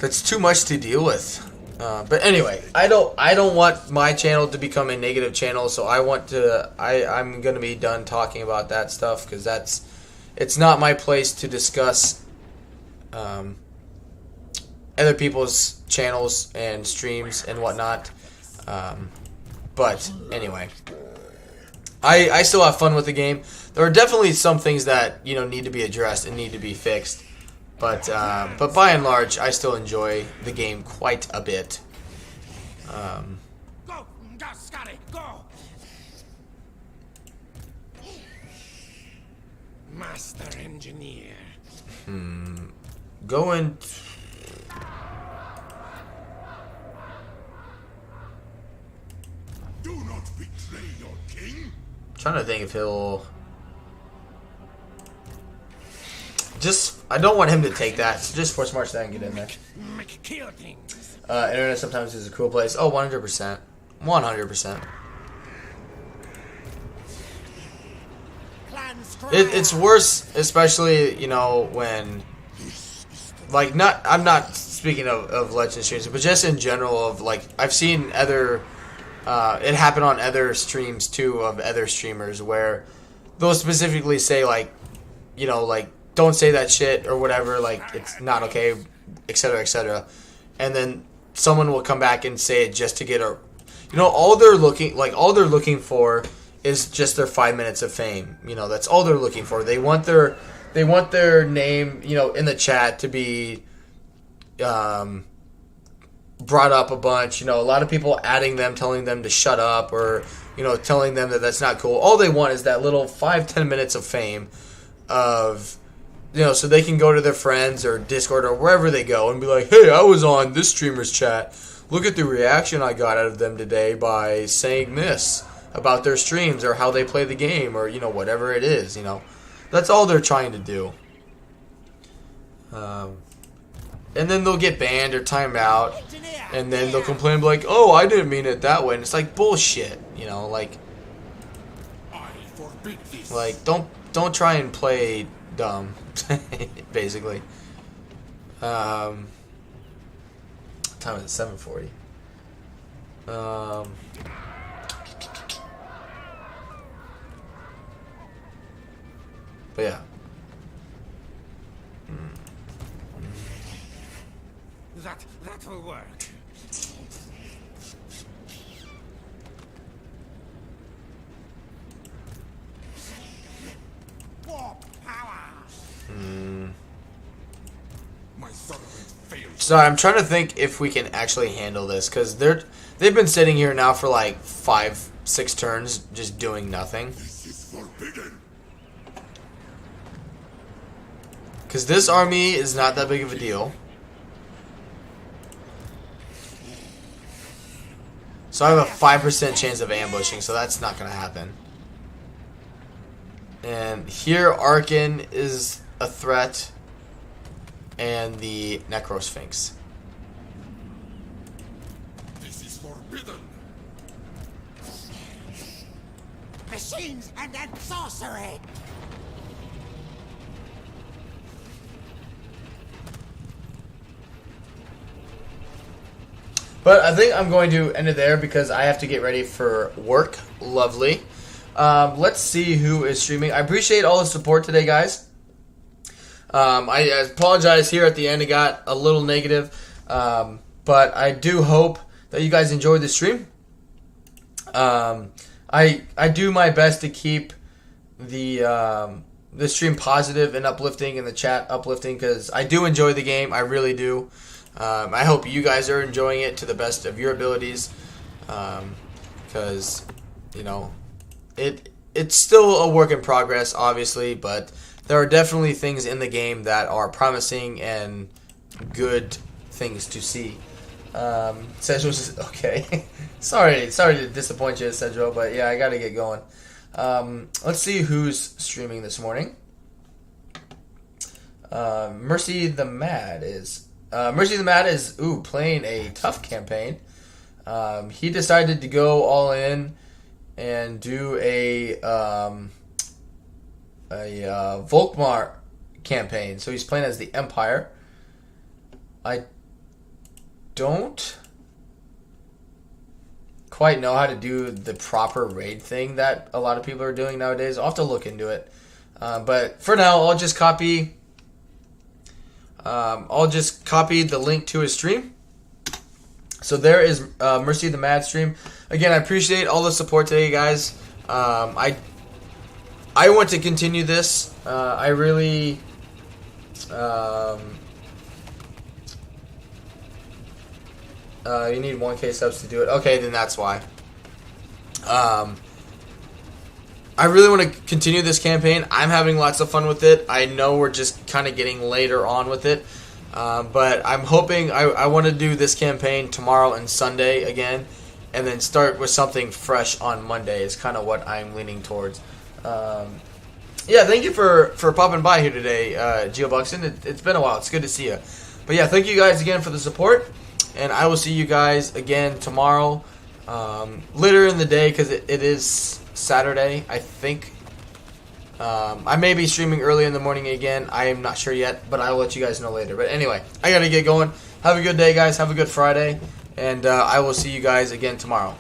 Speaker 1: That's too much to deal with. But anyway, I don't want my channel to become a negative channel, so I'm gonna be done talking about that stuff, because it's not my place to discuss other people's channels and streams and whatnot. But anyway, I still have fun with the game. There are definitely some things that, you know, need to be addressed and need to be fixed. But by and large, I still enjoy the game quite a bit.
Speaker 2: Go, Scotty, go. Master engineer.
Speaker 1: Going.
Speaker 5: Do not betray your king.
Speaker 1: Trying to think if he'll. I don't want him to take that. So just force march that and get in there.
Speaker 2: Kill things.
Speaker 1: Internet sometimes is a cool place. Oh, 100%. 100%. It's worse, especially, you know, when, like, I'm not speaking of Legend streams, but just in general of, like, I've seen other, it happen on other streams, too, of other streamers, where they'll specifically say, like, you know, like, don't say that shit or whatever, like, it's not okay, etc., etc. And then someone will come back and say it just to get a, you know, all they're looking for is just their 5 minutes of fame. You know, that's all they're looking for. They want their name, you know, in the chat to be brought up a bunch. You know, a lot of people adding them, telling them to shut up, or, you know, telling them that that's not cool. All they want is that little 5-10 minutes of fame of, you know, so they can go to their friends or Discord or wherever they go and be like, hey, I was on this streamer's chat. Look at the reaction I got out of them today by saying this about their streams or how they play the game, or, you know, whatever it is, you know. That's all they're trying to do. And then they'll get banned or timed out, and then they'll complain, be like, oh, I didn't mean it that way. And it's like bullshit, you know, like don't try and play dumb, basically. Time is 7:40. But yeah.
Speaker 2: That will work. Warp power.
Speaker 1: So I'm trying to think if we can actually handle this, because they've been sitting here now for like 5-6 turns just doing nothing.
Speaker 5: This is forbidden.
Speaker 1: Because this army is not that big of a deal. So I have a 5% chance of ambushing, so that's not going to happen. And here Arkin is a threat, and the Necrosphinx.
Speaker 5: This is forbidden.
Speaker 2: Machines and then sorcery.
Speaker 1: But I think I'm going to end it there because I have to get ready for work. Lovely. Let's see who is streaming. I appreciate all the support today, guys. I apologize here at the end. It got a little negative. But I do hope that you guys enjoyed the stream. I do my best to keep the stream positive and uplifting and the chat uplifting because I do enjoy the game. I really do. I hope you guys are enjoying it to the best of your abilities because, you know, it's still a work in progress, obviously, but there are definitely things in the game that are promising and good things to see. Cedro's okay. sorry to disappoint you, Cedro, but yeah, I gotta get going. Let's see who's streaming this morning. Mercy the Mad is playing a tough campaign. He decided to go all in and do a Volkmar campaign. So he's playing as the Empire. I don't quite know how to do the proper raid thing that a lot of people are doing nowadays. I'll have to look into it. But for now, I'll just copy the link to his stream. So there is Mercy the Mad stream. Again, I appreciate all the support today, guys. I want to continue this. I really... you need 1K subs to do it. Okay, then that's why. I really want to continue this campaign. I'm having lots of fun with it. I know we're just kind of getting later on with it. But I'm hoping I want to do this campaign tomorrow and Sunday again. And then start with something fresh on Monday is kind of what I'm leaning towards. Yeah, thank you for popping by here today, GeoBuxton. It's been a while. It's good to see you. But yeah, thank you guys again for the support. And I will see you guys again tomorrow, later in the day, because it is Saturday, I think. I may be streaming early in the morning again. I am not sure yet, but I will let you guys know later. But anyway, I got to get going. Have a good day, guys. Have a good Friday. And I will see you guys again tomorrow.